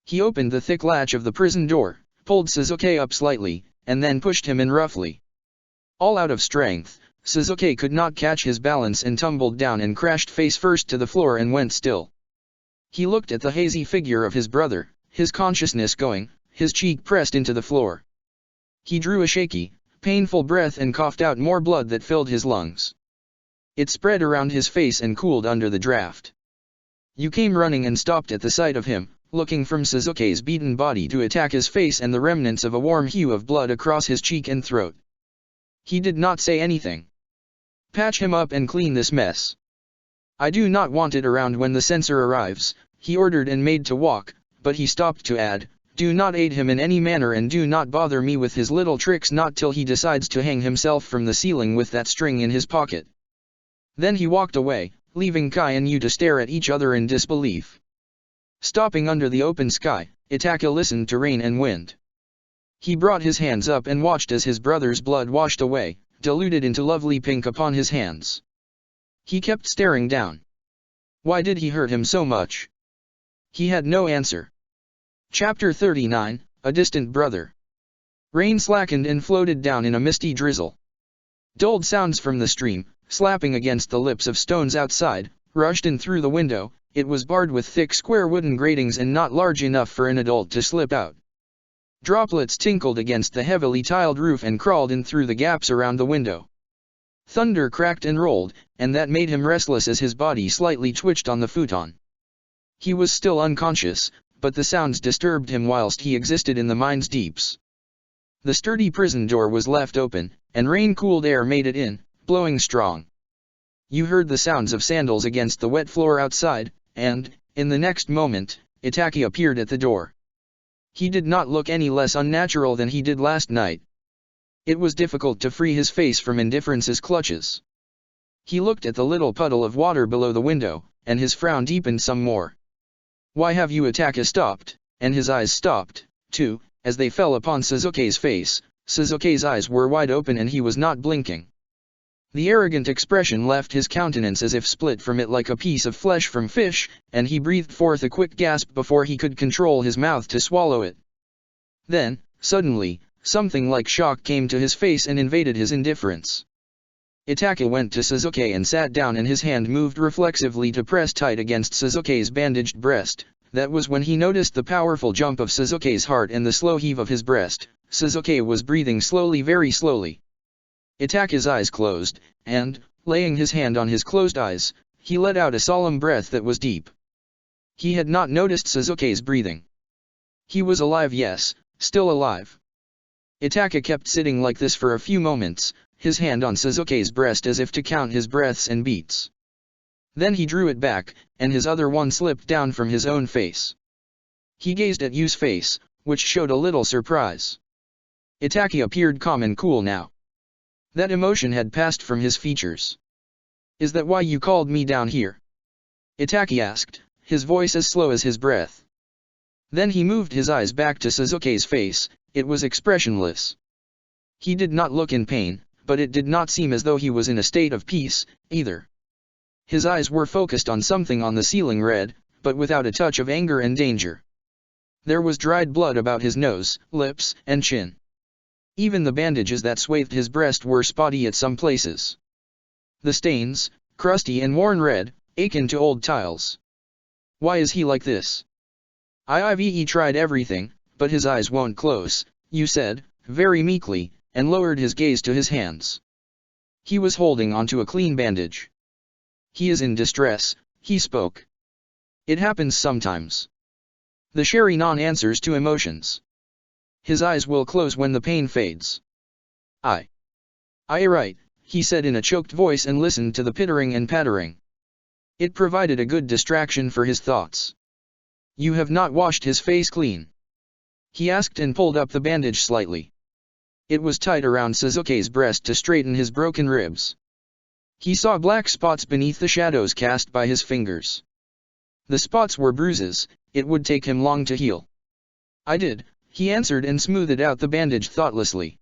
He opened the thick latch of the prison door, pulled Suzuki up slightly, and then pushed him in roughly. All out of strength, Suzuki could not catch his balance and tumbled down and crashed face first to the floor and went still. He looked at the hazy figure of his brother, his consciousness going, his cheek pressed into the floor. He drew a shaky, painful breath and coughed out more blood that filled his lungs. It spread around his face and cooled under the draft. You came running and stopped at the sight of him, looking from Suzuki's beaten body to Itaki's face and the remnants of a warm hue of blood across his cheek and throat. He did not say anything. "Patch him up and clean this mess. I do not want it around when the censor arrives," he ordered and made to walk, but he stopped to add, "Do not aid him in any manner and do not bother me with his little tricks not till he decides to hang himself from the ceiling with that string in his pocket." Then he walked away, leaving Kai and Yu to stare at each other in disbelief. Stopping under the open sky, Itaki listened to rain and wind. He brought his hands up and watched as his brother's blood washed away, diluted into lovely pink upon his hands. He kept staring down. Why did he hurt him so much? He had no answer. Chapter 39, A Distant Brother. Rain slackened and floated down in a misty drizzle. Dulled sounds from the stream, slapping against the lips of stones outside, rushed in through the window. It was barred with thick square wooden gratings and not large enough for an adult to slip out. Droplets tinkled against the heavily tiled roof and crawled in through the gaps around the window. Thunder cracked and rolled, and that made him restless as his body slightly twitched on the futon. He was still unconscious, but the sounds disturbed him whilst he existed in the mine's deeps. The sturdy prison door was left open, and rain-cooled air made it in, blowing strong. You heard the sounds of sandals against the wet floor outside, and, in the next moment, Itaki appeared at the door. He did not look any less unnatural than he did last night. It was difficult to free his face from indifference's clutches. He looked at the little puddle of water below the window, and his frown deepened some more. "Why have you?" Itaki stopped, and his eyes stopped, too, as they fell upon Suzuki's face. Suzuki's eyes were wide open and he was not blinking. The arrogant expression left his countenance as if split from it like a piece of flesh from fish, and he breathed forth a quick gasp before he could control his mouth to swallow it. Then, suddenly, something like shock came to his face and invaded his indifference. Itaki went to Suzuki and sat down and his hand moved reflexively to press tight against Suzuki's bandaged breast. That was when he noticed the powerful jump of Suzuki's heart and the slow heave of his breast. Suzuki was breathing slowly, very slowly. Itaki's eyes closed, and, laying his hand on his closed eyes, he let out a solemn breath that was deep. He had not noticed Suzuki's breathing. He was alive, yes, still alive. Itaki kept sitting like this for a few moments, his hand on Suzuki's breast as if to count his breaths and beats. Then he drew it back, and his other one slipped down from his own face. He gazed at Yu's face, which showed a little surprise. Itaki appeared calm and cool now. That emotion had passed from his features. "Is that why you called me down here?" Itaki asked, his voice as slow as his breath. Then he moved his eyes back to Suzuki's face. It was expressionless. He did not look in pain, but it did not seem as though he was in a state of peace, either. His eyes were focused on something on the ceiling, red, but without a touch of anger and danger. There was dried blood about his nose, lips, and chin. Even the bandages that swathed his breast were spotty at some places. The stains, crusty and worn red, akin to old tiles. Why is he like this? I've tried everything, but his eyes won't close, you said, very meekly, and lowered his gaze to his hands. He was holding onto a clean bandage. He is in distress, he spoke. It happens sometimes. The Sherry-non answers to emotions. His eyes will close when the pain fades. I right, he said in a choked voice and listened to the pittering and pattering. It provided a good distraction for his thoughts. You have not washed his face clean? He asked and pulled up the bandage slightly. It was tight around Suzuki's breast to straighten his broken ribs. He saw black spots beneath the shadows cast by his fingers. The spots were bruises, it would take him long to heal. I did, he answered and smoothed out the bandage thoughtlessly.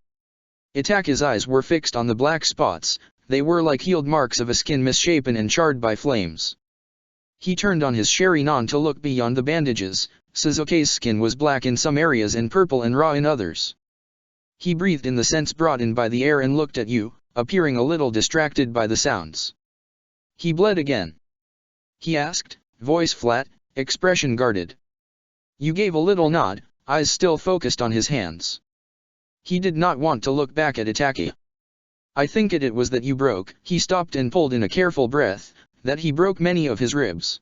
Itake's eyes were fixed on the black spots, they were like healed marks of a skin misshapen and charred by flames. He turned on his Sherry-non to look beyond the bandages. Suzuki's skin was black in some areas and purple and raw in others. He breathed in the scents brought in by the air and looked at you, appearing a little distracted by the sounds. He bled again? He asked, voice flat, expression guarded. You gave a little nod, eyes still focused on his hands. He did not want to look back at Itake. I think it was that you broke, he stopped and pulled in a careful breath, that he broke many of his ribs.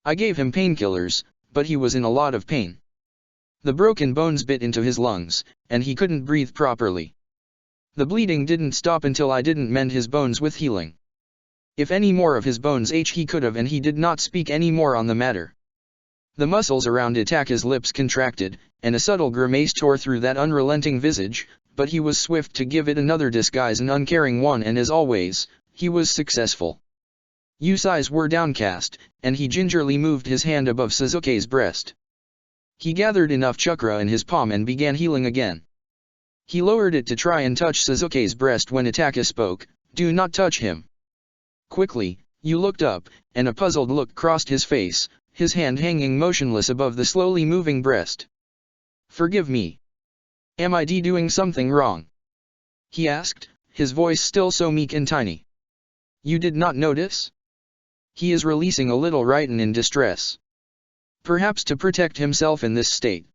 I gave him painkillers, but he was in a lot of pain. The broken bones bit into his lungs, and he couldn't breathe properly. The bleeding didn't stop until I didn't mend his bones with healing. If any more of his bones he could have, and he did not speak any more on the matter. The muscles around Itake's lips contracted, and a subtle grimace tore through that unrelenting visage, but he was swift to give it another disguise, an uncaring one, and as always, he was successful. Yu's eyes were downcast, and he gingerly moved his hand above Suzuki's breast. He gathered enough chakra in his palm and began healing again. He lowered it to try and touch Suzuki's breast when Itake spoke, do not touch him. Quickly, Yu looked up, and a puzzled look crossed his face, his hand hanging motionless above the slowly moving breast. Forgive me. Am I doing something wrong? He asked, his voice still so meek and tiny. You did not notice? He is releasing a little right and in distress. Perhaps to protect himself in this state.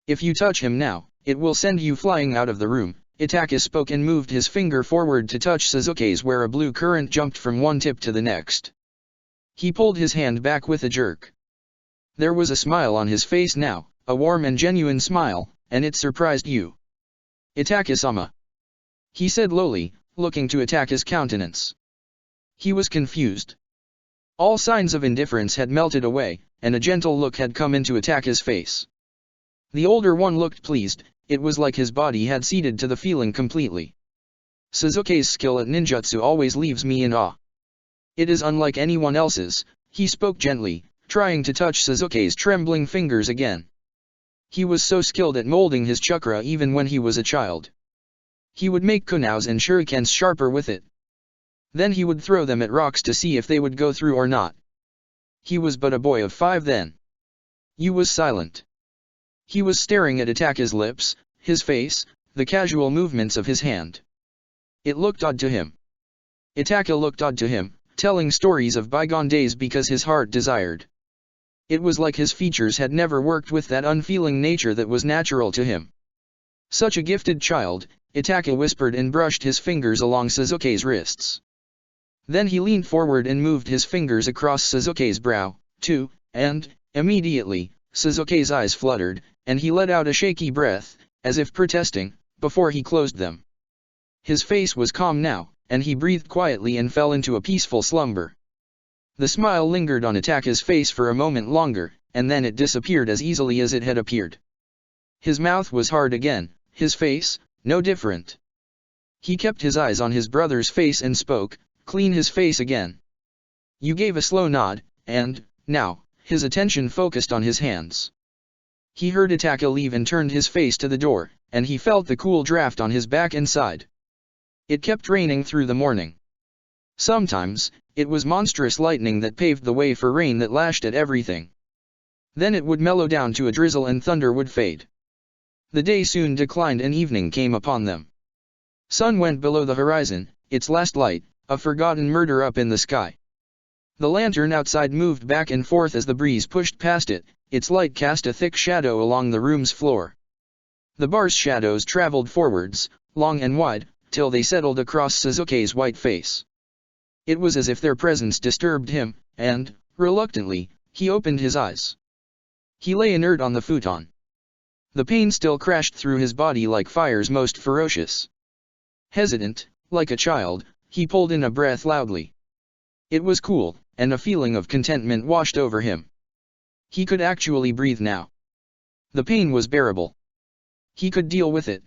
If you touch him now, it will send you flying out of the room. Itake spoke and moved his finger forward to touch Suzuki's where a blue current jumped from one tip to the next. He pulled his hand back with a jerk. There was a smile on his face now, a warm and genuine smile, and it surprised you. Itake-sama. He said lowly, looking to Itake's countenance. He was confused. All signs of indifference had melted away, and a gentle look had come into Itake's face. The older one looked pleased, it was like his body had ceded to the feeling completely. Suzuki's skill at ninjutsu always leaves me in awe. It is unlike anyone else's, he spoke gently, trying to touch Suzuki's trembling fingers again. He was so skilled at molding his chakra even when he was a child. He would make kunaus and shurikens sharper with it. Then he would throw them at rocks to see if they would go through or not. He was but a boy of 5 then. Yu was silent. He was staring at Itake's lips, his face, the casual movements of his hand. It looked odd to him. Itake looked odd to him, telling stories of bygone days because his heart desired. It was like his features had never worked with that unfeeling nature that was natural to him. Such a gifted child, Itake whispered and brushed his fingers along Suzuki's wrists. Then he leaned forward and moved his fingers across Suzuki's brow, too, and, immediately, Suzuki's eyes fluttered, and he let out a shaky breath, as if protesting, before he closed them. His face was calm now, and he breathed quietly and fell into a peaceful slumber. The smile lingered on Itake's face for a moment longer, and then it disappeared as easily as it had appeared. His mouth was hard again, his face, no different. He kept his eyes on his brother's face and spoke, clean his face again. You gave a slow nod, and, now, his attention focused on his hands. He heard Itake leave and turned his face to the door, and he felt the cool draft on his back and side. It kept raining through the morning. Sometimes, it was monstrous lightning that paved the way for rain that lashed at everything. Then it would mellow down to a drizzle and thunder would fade. The day soon declined and evening came upon them. Sun went below the horizon, its last light, a forgotten murder up in the sky. The lantern outside moved back and forth as the breeze pushed past it, its light cast a thick shadow along the room's floor. The bar's shadows traveled forwards, long and wide, till they settled across Suzuki's white face. It was as if their presence disturbed him, and, reluctantly, he opened his eyes. He lay inert on the futon. The pain still crashed through his body like fires most ferocious. Hesitant, like a child, he pulled in a breath loudly. It was cool, and a feeling of contentment washed over him. He could actually breathe now. The pain was bearable. He could deal with it.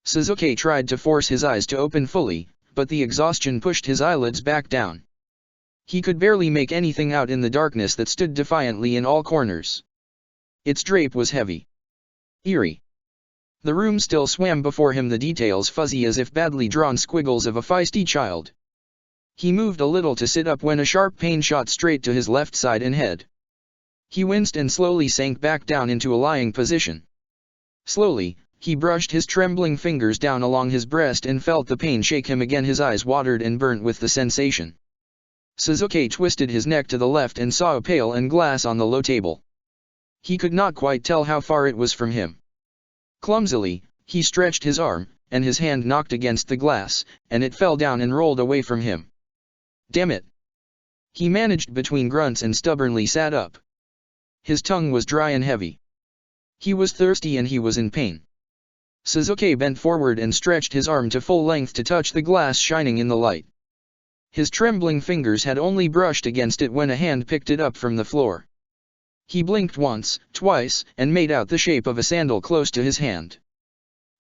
Suzuki tried to force his eyes to open fully, but the exhaustion pushed his eyelids back down. He could barely make anything out in the darkness that stood defiantly in all corners. Its drape was heavy. Eerie. The room still swam before him, the details fuzzy as if badly drawn squiggles of a feisty child. He moved a little to sit up when a sharp pain shot straight to his left side and head. He winced and slowly sank back down into a lying position. Slowly, he brushed his trembling fingers down along his breast and felt the pain shake him again. His eyes watered and burnt with the sensation. Suzuki twisted his neck to the left and saw a pail and glass on the low table. He could not quite tell how far it was from him. Clumsily, he stretched his arm, and his hand knocked against the glass, and it fell down and rolled away from him. Damn it! He managed between grunts and stubbornly sat up. His tongue was dry and heavy. He was thirsty and he was in pain. Suzuki bent forward and stretched his arm to full length to touch the glass shining in the light. His trembling fingers had only brushed against it when a hand picked it up from the floor. He blinked once, twice, and made out the shape of a sandal close to his hand.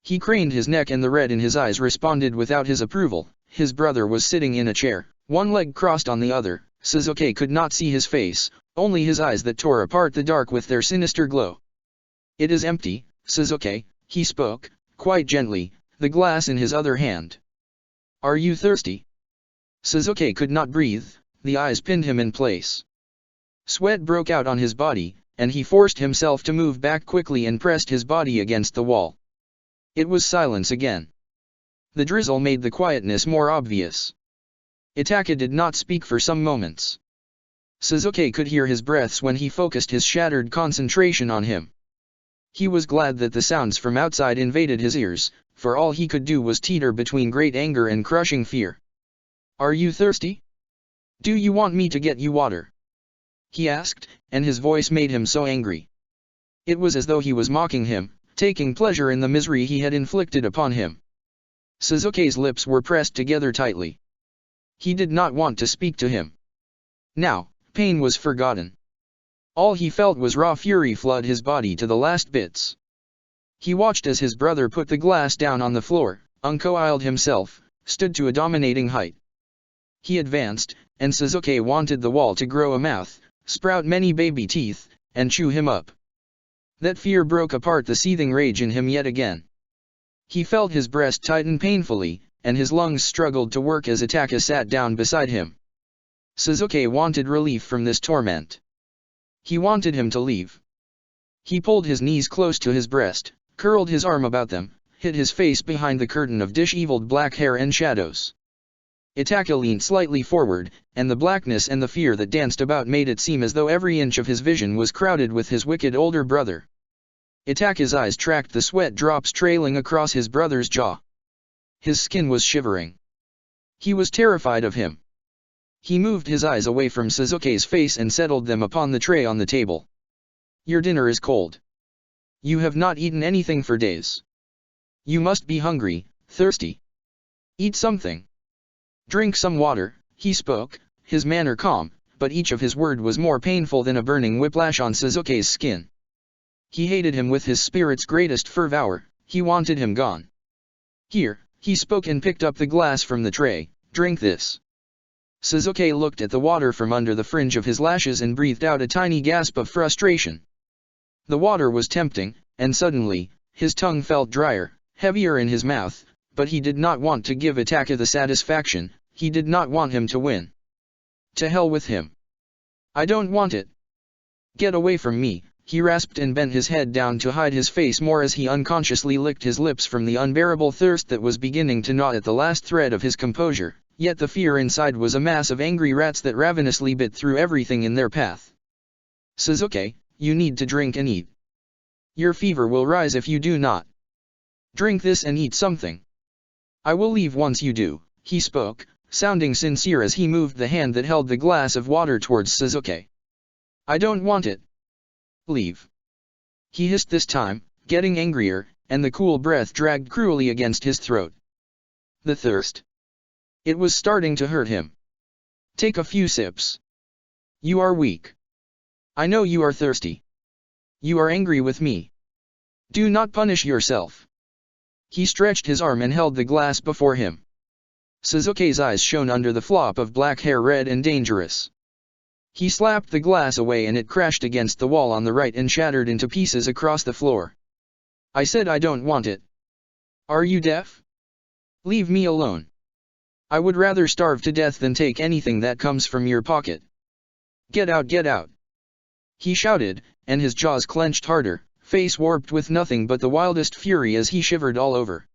He craned his neck and the red in his eyes responded without his approval. His brother was sitting in a chair, one leg crossed on the other. Suzuki could not see his face, only his eyes that tore apart the dark with their sinister glow. "It is empty, Suzuki," he spoke, quite gently, the glass in his other hand. "Are you thirsty?" Suzuki could not breathe, the eyes pinned him in place. Sweat broke out on his body, and he forced himself to move back quickly and pressed his body against the wall. It was silence again. The drizzle made the quietness more obvious. Itaka did not speak for some moments. Suzuki could hear his breaths when he focused his shattered concentration on him. He was glad that the sounds from outside invaded his ears, for all he could do was teeter between great anger and crushing fear. "Are you thirsty? Do you want me to get you water?" he asked, and his voice made him so angry. It was as though he was mocking him, taking pleasure in the misery he had inflicted upon him. Suzuki's lips were pressed together tightly. He did not want to speak to him. Now, pain was forgotten. All he felt was raw fury flood his body to the last bits. He watched as his brother put the glass down on the floor, uncoiled himself, stood to a dominating height. He advanced, and Suzuki wanted the wall to grow a mouth, sprout many baby teeth, and chew him up. That fear broke apart the seething rage in him yet again. He felt his breast tighten painfully, and his lungs struggled to work as Itaka sat down beside him. Suzuki wanted relief from this torment. He wanted him to leave. He pulled his knees close to his breast, curled his arm about them, hid his face behind the curtain of disheveled black hair and shadows. Itaka leaned slightly forward, and the blackness and the fear that danced about made it seem as though every inch of his vision was crowded with his wicked older brother. Itaka's eyes tracked the sweat drops trailing across his brother's jaw. His skin was shivering. He was terrified of him. He moved his eyes away from Suzuki's face and settled them upon the tray on the table. "Your dinner is cold. You have not eaten anything for days. You must be hungry, thirsty. Eat something. Drink some water," he spoke, his manner calm, but each of his words was more painful than a burning whiplash on Suzuki's skin. He hated him with his spirit's greatest fervor, he wanted him gone. "Here," he spoke and picked up the glass from the tray, "drink this." Suzuki looked at the water from under the fringe of his lashes and breathed out a tiny gasp of frustration. The water was tempting, and suddenly, his tongue felt drier, heavier in his mouth, but he did not want to give Itaka the satisfaction, he did not want him to win. To hell with him. I don't want it. Get away from me, he rasped and bent his head down to hide his face more as he unconsciously licked his lips from the unbearable thirst that was beginning to gnaw at the last thread of his composure, yet the fear inside was a mass of angry rats that ravenously bit through everything in their path. Sasuke, you need to drink and eat. Your fever will rise if you do not. Drink this and eat something. I will leave once you do, he spoke, sounding sincere as he moved the hand that held the glass of water towards Sasuke. I don't want it. Leave. He hissed this time, getting angrier, and the cool breath dragged cruelly against his throat. The thirst. It was starting to hurt him. Take a few sips. You are weak. I know you are thirsty. You are angry with me. Do not punish yourself. He stretched his arm and held the glass before him. Sasuke's eyes shone under the flop of black hair, red and dangerous. He slapped the glass away and it crashed against the wall on the right and shattered into pieces across the floor. I said I don't want it. Are you deaf? Leave me alone. I would rather starve to death than take anything that comes from your pocket. Get out, get out. He shouted, and his jaws clenched harder, face warped with nothing but the wildest fury as he shivered all over.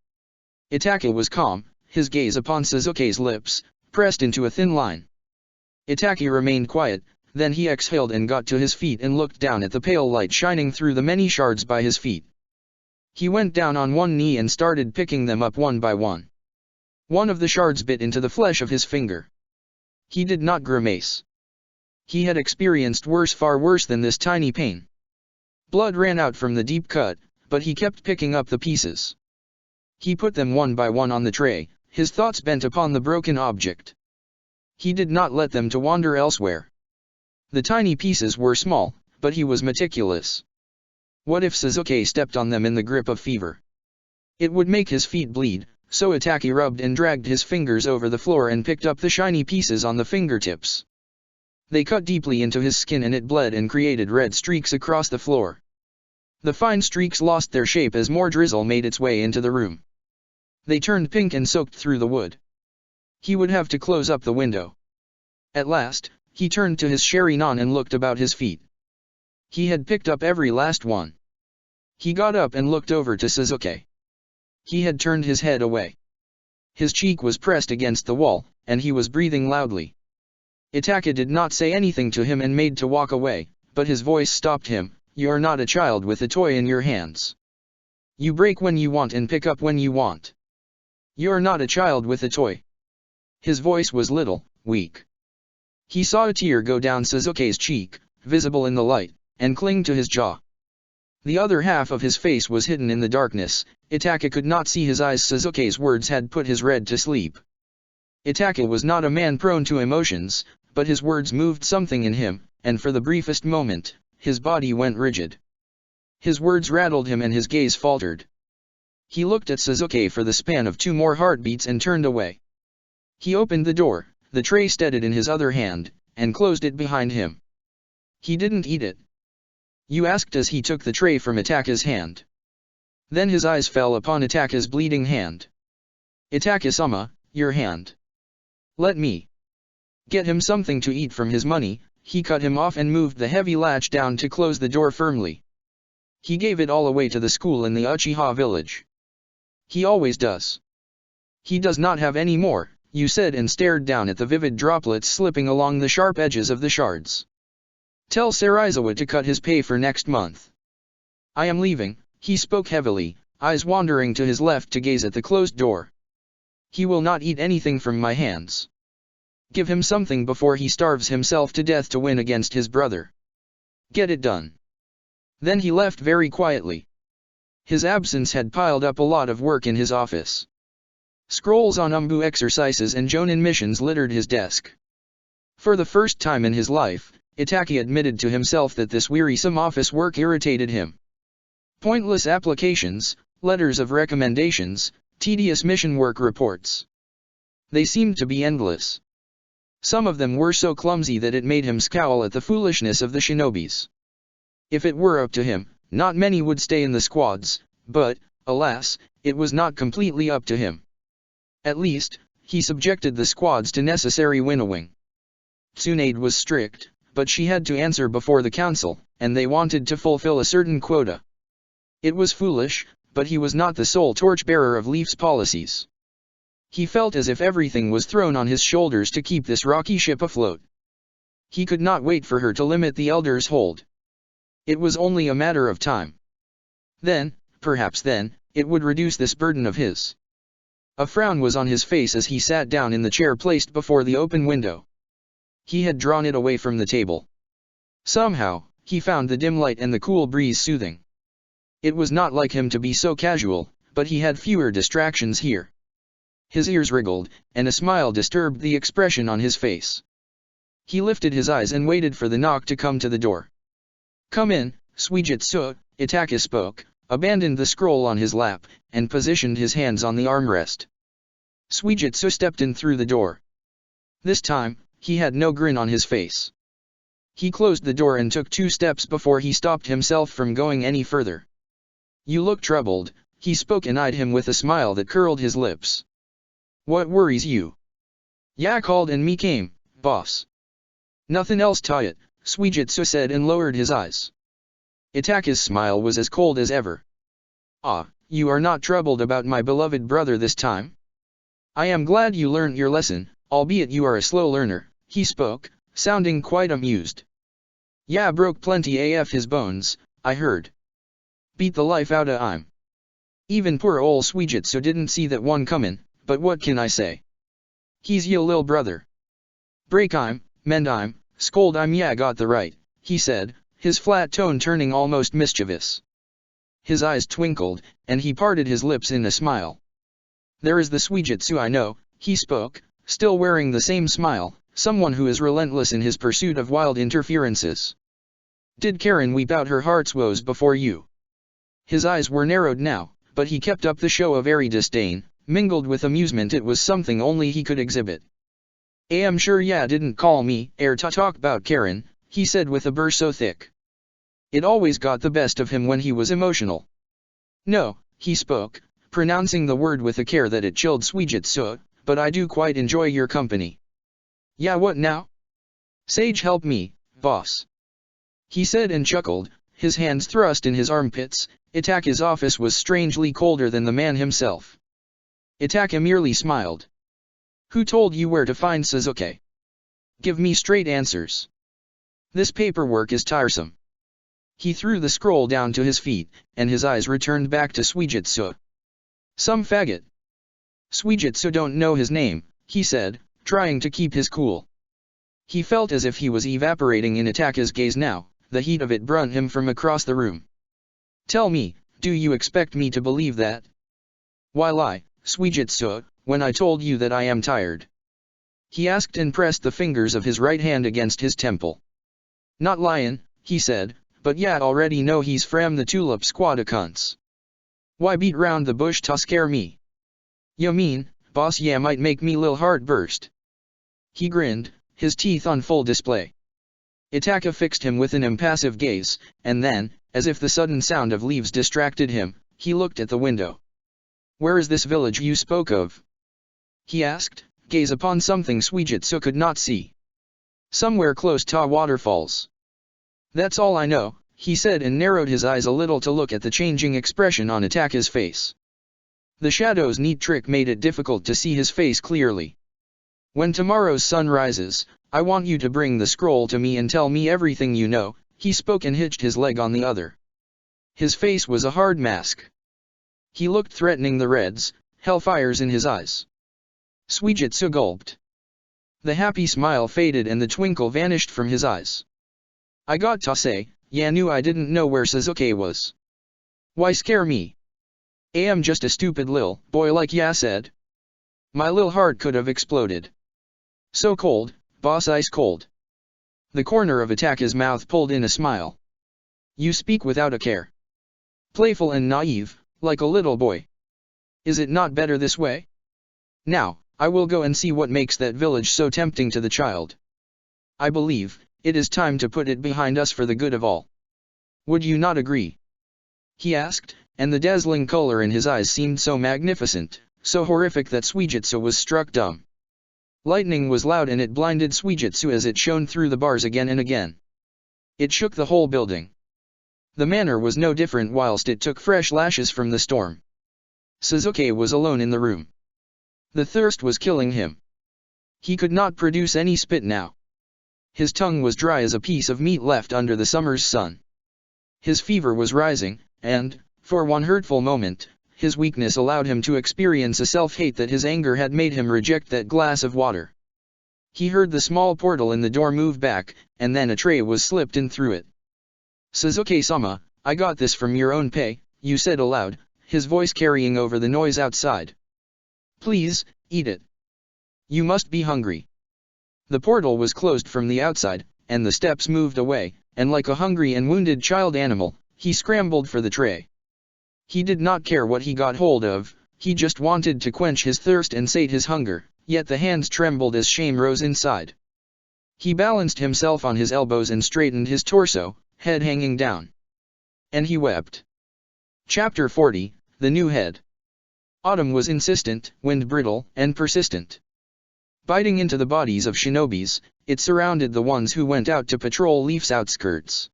Itachi was calm, his gaze upon Sasuke's lips, pressed into a thin line. Itachi remained quiet, then he exhaled and got to his feet and looked down at the pale light shining through the many shards by his feet. He went down on one knee and started picking them up one by one. One of the shards bit into the flesh of his finger. He did not grimace. He had experienced worse, far worse than this tiny pain. Blood ran out from the deep cut, but he kept picking up the pieces. He put them one by one on the tray, his thoughts bent upon the broken object. He did not let them to wander elsewhere. The tiny pieces were small, but he was meticulous. What if Sasuke stepped on them in the grip of fever? It would make his feet bleed, so Itachi rubbed and dragged his fingers over the floor and picked up the shiny pieces on the fingertips. They cut deeply into his skin and it bled and created red streaks across the floor. The fine streaks lost their shape as more drizzle made its way into the room. They turned pink and soaked through the wood. He would have to close up the window. At last, he turned to his Sharingan and looked about his feet. He had picked up every last one. He got up and looked over to Sasuke. He had turned his head away. His cheek was pressed against the wall, and he was breathing loudly. Itachi did not say anything to him and made to walk away, but his voice stopped him. You're not a child with a toy in your hands. You break when you want and pick up when you want. You're not a child with a toy. His voice was little, weak. He saw a tear go down Sasuke's cheek, visible in the light, and cling to his jaw. The other half of his face was hidden in the darkness. Itachi could not see his eyes. Sasuke's words had put his red to sleep. Itachi was not a man prone to emotions, but his words moved something in him, and for the briefest moment, his body went rigid. His words rattled him and his gaze faltered. He looked at Sasuke for the span of 2 more heartbeats and turned away. He opened the door, the tray steadied in his other hand, and closed it behind him. He didn't eat it. You asked as he took the tray from Itachi's hand. Then his eyes fell upon Itachi's bleeding hand. Itachi-sama, your hand. Let me get him something to eat from his money. He cut him off and moved the heavy latch down to close the door firmly. He gave it all away to the school in the Uchiha village. He always does. He does not have any more, you said, and stared down at the vivid droplets slipping along the sharp edges of the shards. Tell Sarizawa to cut his pay for next month. I am leaving, he spoke heavily, eyes wandering to his left to gaze at the closed door. He will not eat anything from my hands. Give him something before he starves himself to death to win against his brother. Get it done. Then he left very quietly. His absence had piled up a lot of work in his office. Scrolls on Umbu exercises and Jonin missions littered his desk. For the first time in his life, Itachi admitted to himself that this wearisome office work irritated him. Pointless applications, letters of recommendations, tedious mission work reports. They seemed to be endless. Some of them were so clumsy that it made him scowl at the foolishness of the shinobis. If it were up to him, not many would stay in the squads, but, alas, it was not completely up to him. At least, he subjected the squads to necessary winnowing. Tsunade was strict, but she had to answer before the council, and they wanted to fulfill a certain quota. It was foolish, but he was not the sole torchbearer of Leaf's policies. He felt as if everything was thrown on his shoulders to keep this rocky ship afloat. He could not wait for her to limit the Elder's hold. It was only a matter of time. Then, perhaps then, it would reduce this burden of his. A frown was on his face as he sat down in the chair placed before the open window. He had drawn it away from the table. Somehow, he found the dim light and the cool breeze soothing. It was not like him to be so casual, but he had fewer distractions here. His ears wriggled, and a smile disturbed the expression on his face. He lifted his eyes and waited for the knock to come to the door. "Come in, Suijutsu," Itaka spoke, abandoned the scroll on his lap, and positioned his hands on the armrest. Suijutsu stepped in through the door. This time, he had no grin on his face. He closed the door and took 2 steps before he stopped himself from going any further. "You look troubled," he spoke and eyed him with a smile that curled his lips. "What worries you?" "Ya called and me came, boss." "Nothing else to it," Suijutsu said and lowered his eyes. Itaka's smile was as cold as ever. "Ah, you are not troubled about my beloved brother this time? I am glad you learned your lesson, albeit you are a slow learner," he spoke, sounding quite amused. "Ya broke plenty af his bones, I heard. Beat the life outta him. Even poor ol' Suijutsu didn't see that one comin', but what can I say? He's ya lil brother. Break him, mend him, scold him, ya got the right," he said, his flat tone turning almost mischievous. His eyes twinkled, and he parted his lips in a smile. "There is the Suijutsu I know," he spoke, still wearing the same smile, "someone who is relentless in his pursuit of wild interferences. Did Karen weep out her heart's woes before you?" His eyes were narrowed now, but he kept up the show of airy disdain, mingled with amusement. It was something only he could exhibit. "I'm sure ya didn't call me to talk about Karen," he said with a burr so thick. It always got the best of him when he was emotional. "No," he spoke, pronouncing the word with a care that it chilled Suijutsu, "but I do quite enjoy your company." "Yeah, what now?" "Sage help me, boss," he said and chuckled, his hands thrust in his armpits. Itaka's office was strangely colder than the man himself. Itaka merely smiled. "Who told you where to find Sasuke? Give me straight answers. This paperwork is tiresome." He threw the scroll down to his feet, and his eyes returned back to Suijutsu. "Some faggot. Suijutsu don't know his name," he said, trying to keep his cool. He felt as if he was evaporating in Itaka's gaze now, the heat of it burnt him from across the room. "Tell me, do you expect me to believe that? Why lie, Suijutsu, when I told you that I am tired?" he asked and pressed the fingers of his right hand against his temple. "Not lyin'," he said, "but ya already know he's fram the tulip squad of cunts. Why beat round the bush to scare me? Ya mean, boss, ya might make me lil heart burst." He grinned, his teeth on full display. Itaka fixed him with an impassive gaze, and then, as if the sudden sound of leaves distracted him, he looked at the window. "Where is this village you spoke of?" he asked, gaze upon something Suijutsu could not see. "Somewhere close to waterfalls." "That's all I know," he said and narrowed his eyes a little to look at the changing expression on Itaka's face. The shadow's neat trick made it difficult to see his face clearly. "When tomorrow's sun rises, I want you to bring the scroll to me and tell me everything you know," he spoke and hitched his leg on the other. His face was a hard mask. He looked threatening, the reds, hellfires in his eyes. Suijutsu gulped. The happy smile faded and the twinkle vanished from his eyes. "I got to say, ya knew I didn't know where Sasuke was. Why scare me? Am just a stupid lil boy like ya said." My lil heart could have exploded. "So cold, boss, ice cold." The corner of Itaka's mouth pulled in a smile. "You speak without a care. Playful and naive, like a little boy. Is it not better this way? Now, I will go and see what makes that village so tempting to the child. I believe, it is time to put it behind us for the good of all. Would you not agree?" he asked, and the dazzling color in his eyes seemed so magnificent, so horrific that Suijutsu was struck dumb. Lightning was loud and it blinded Suijutsu as it shone through the bars again and again. It shook the whole building. The manor was no different whilst it took fresh lashes from the storm. Sasuke was alone in the room. The thirst was killing him. He could not produce any spit now. His tongue was dry as a piece of meat left under the summer's sun. His fever was rising, and, for one hurtful moment, his weakness allowed him to experience a self-hate that his anger had made him reject that glass of water. He heard the small portal in the door move back, and then a tray was slipped in through it. "Sasuke-sama, I got this from your own pay," you said aloud, his voice carrying over the noise outside. "Please, eat it. You must be hungry." The portal was closed from the outside, and the steps moved away, and like a hungry and wounded child animal, he scrambled for the tray. He did not care what he got hold of, he just wanted to quench his thirst and sate his hunger, yet the hands trembled as shame rose inside. He balanced himself on his elbows and straightened his torso, head hanging down. And he wept. Chapter 40, The New Head. Autumn was insistent, wind brittle, and persistent. Biting into the bodies of shinobis, it surrounded the ones who went out to patrol Leaf's outskirts.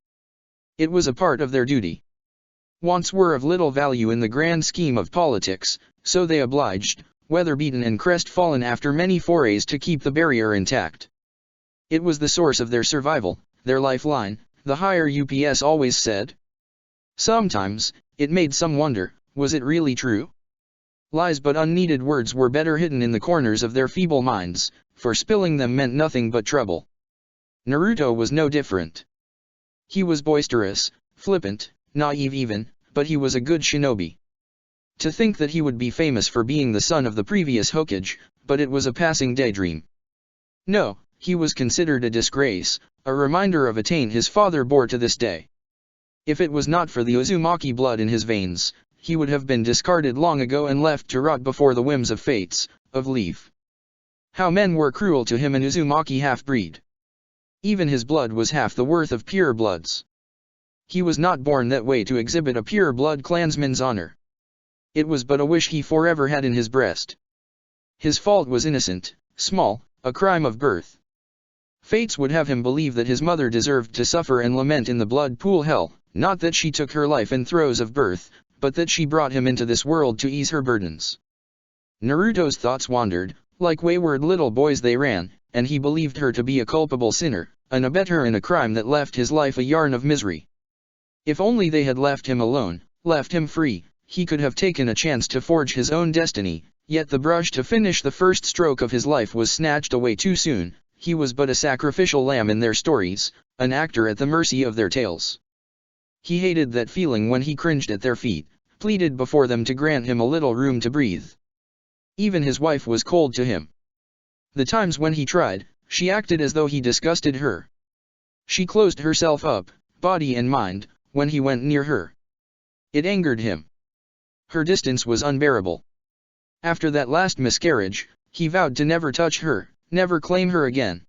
It was a part of their duty. Wants were of little value in the grand scheme of politics, so they obliged, weather-beaten and crestfallen after many forays to keep the barrier intact. It was the source of their survival, their lifeline, the higher UPS always said. Sometimes, it made some wonder, was it really true? Lies but unneeded words were better hidden in the corners of their feeble minds, for spilling them meant nothing but trouble. Naruto was no different. He was boisterous, flippant, naive even, but he was a good shinobi. To think that he would be famous for being the son of the previous Hokage, but it was a passing daydream. No, he was considered a disgrace, a reminder of a taint his father bore to this day. If it was not for the Uzumaki blood in his veins, he would have been discarded long ago and left to rot before the whims of fates, of Leaf. How men were cruel to him, an Uzumaki half-breed. Even his blood was half the worth of pure bloods. He was not born that way to exhibit a pure-blood clansman's honor. It was but a wish he forever had in his breast. His fault was innocent, small, a crime of birth. Fates would have him believe that his mother deserved to suffer and lament in the blood pool hell, not that she took her life in throes of birth, but that she brought him into this world to ease her burdens. Naruto's thoughts wandered, like wayward little boys they ran, and he believed her to be a culpable sinner, an abettor in a crime that left his life a yarn of misery. If only they had left him alone, left him free, he could have taken a chance to forge his own destiny, yet the brush to finish the first stroke of his life was snatched away too soon. He was but a sacrificial lamb in their stories, an actor at the mercy of their tales. He hated that feeling when he cringed at their feet, pleaded before them to grant him a little room to breathe. Even his wife was cold to him. The times when he tried, she acted as though he disgusted her. She closed herself up, body and mind, when he went near her. It angered him. Her distance was unbearable. After that last miscarriage, he vowed to never touch her, never claim her again.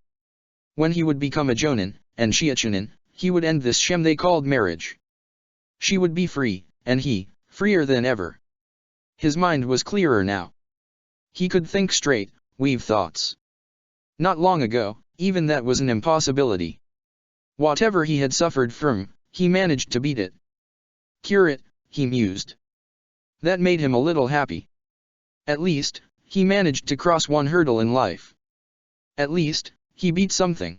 When he would become a jonin, and she a chunin, he would end this shem they called marriage. She would be free, and he, freer than ever. His mind was clearer now. He could think straight, weave thoughts. Not long ago, even that was an impossibility. Whatever he had suffered from, he managed to beat it. Cure it, he mused. That made him a little happy. At least, he managed to cross one hurdle in life. At least, he beat something.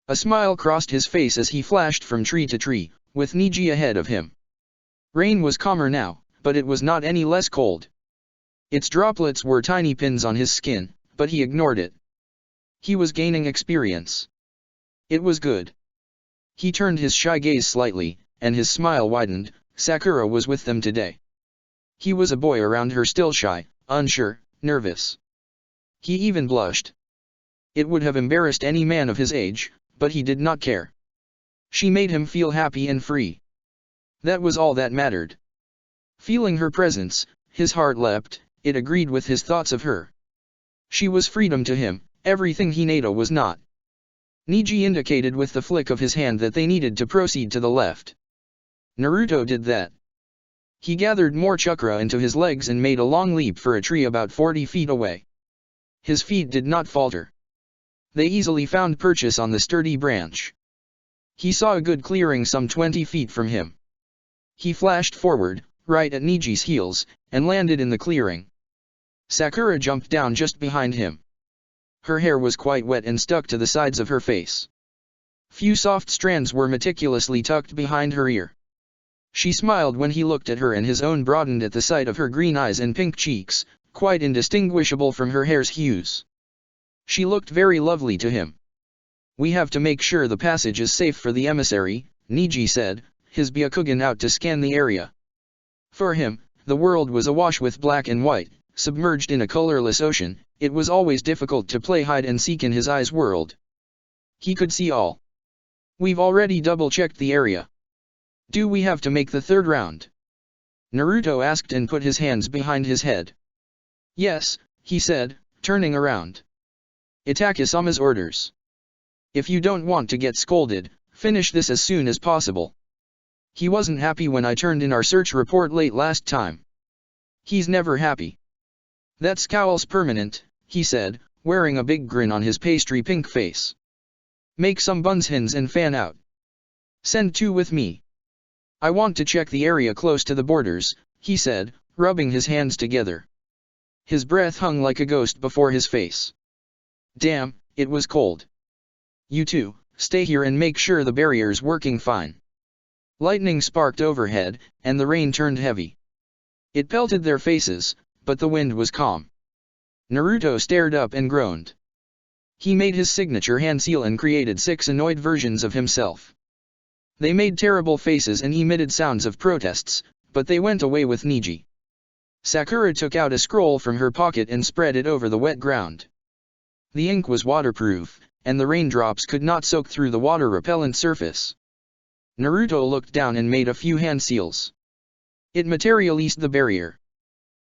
A smile crossed his face as he flashed from tree to tree, with Niji ahead of him. Rain was calmer now, but it was not any less cold. Its droplets were tiny pins on his skin, but he ignored it. He was gaining experience. It was good. He turned his shy gaze slightly, and his smile widened. Sakura was with them today. He was a boy around her, still shy, unsure, nervous. He even blushed. It would have embarrassed any man of his age, but he did not care. She made him feel happy and free. That was all that mattered. Feeling her presence, his heart leapt, it agreed with his thoughts of her. She was freedom to him, everything Hinata was not. Niji indicated with the flick of his hand that they needed to proceed to the left. Naruto did that. He gathered more chakra into his legs and made a long leap for a tree about 40 feet away. His feet did not falter. They easily found purchase on the sturdy branch. He saw a good clearing some 20 feet from him. He flashed forward, right at Niji's heels, and landed in the clearing. Sakura jumped down just behind him. Her hair was quite wet and stuck to the sides of her face. Few soft strands were meticulously tucked behind her ear. She smiled when he looked at her, and his own broadened at the sight of her green eyes and pink cheeks, quite indistinguishable from her hair's hues. She looked very lovely to him. "We have to make sure the passage is safe for the emissary," Niji said, his Byakugan out to scan the area. For him, the world was awash with black and white, submerged in a colorless ocean. It was always difficult to play hide and seek in his eyes world. He could see all. "We've already double-checked the area. Do we have to make the third round?" Naruto asked and put his hands behind his head. "Yes," he said, turning around. "Itakasama's orders. If you don't want to get scolded, finish this as soon as possible. He wasn't happy when I turned in our search report late last time. He's never happy. That scowl's permanent," he said, wearing a big grin on his pastry pink face. "Make some bunshins and fan out. Send 2 with me. I want to check the area close to the borders," he said, rubbing his hands together. His breath hung like a ghost before his face. Damn, it was cold. "You two, stay here and make sure the barrier's working fine." Lightning sparked overhead, and the rain turned heavy. It pelted their faces, but the wind was calm. Naruto stared up and groaned. He made his signature hand seal and created 6 annoyed versions of himself. They made terrible faces and emitted sounds of protests, but they went away with Niji. Sakura took out a scroll from her pocket and spread it over the wet ground. The ink was waterproof, and the raindrops could not soak through the water-repellent surface. Naruto looked down and made a few hand seals. It materialized the barrier.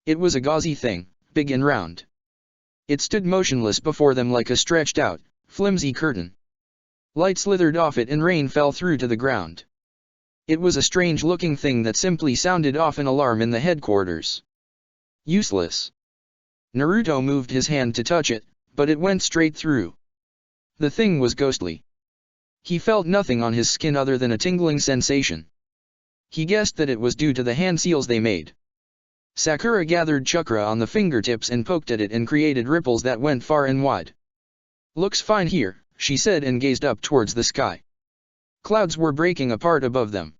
It was a gauzy thing, big and round. It stood motionless before them like a stretched-out, flimsy curtain. Light slithered off it and rain fell through to the ground. It was a strange-looking thing that simply sounded off an alarm in the headquarters. Useless. Naruto moved his hand to touch it, but it went straight through. The thing was ghostly. He felt nothing on his skin other than a tingling sensation. He guessed that it was due to the hand seals they made. Sakura gathered chakra on the fingertips and poked at it and created ripples that went far and wide. "Looks fine here," she said and gazed up towards the sky. Clouds were breaking apart above them.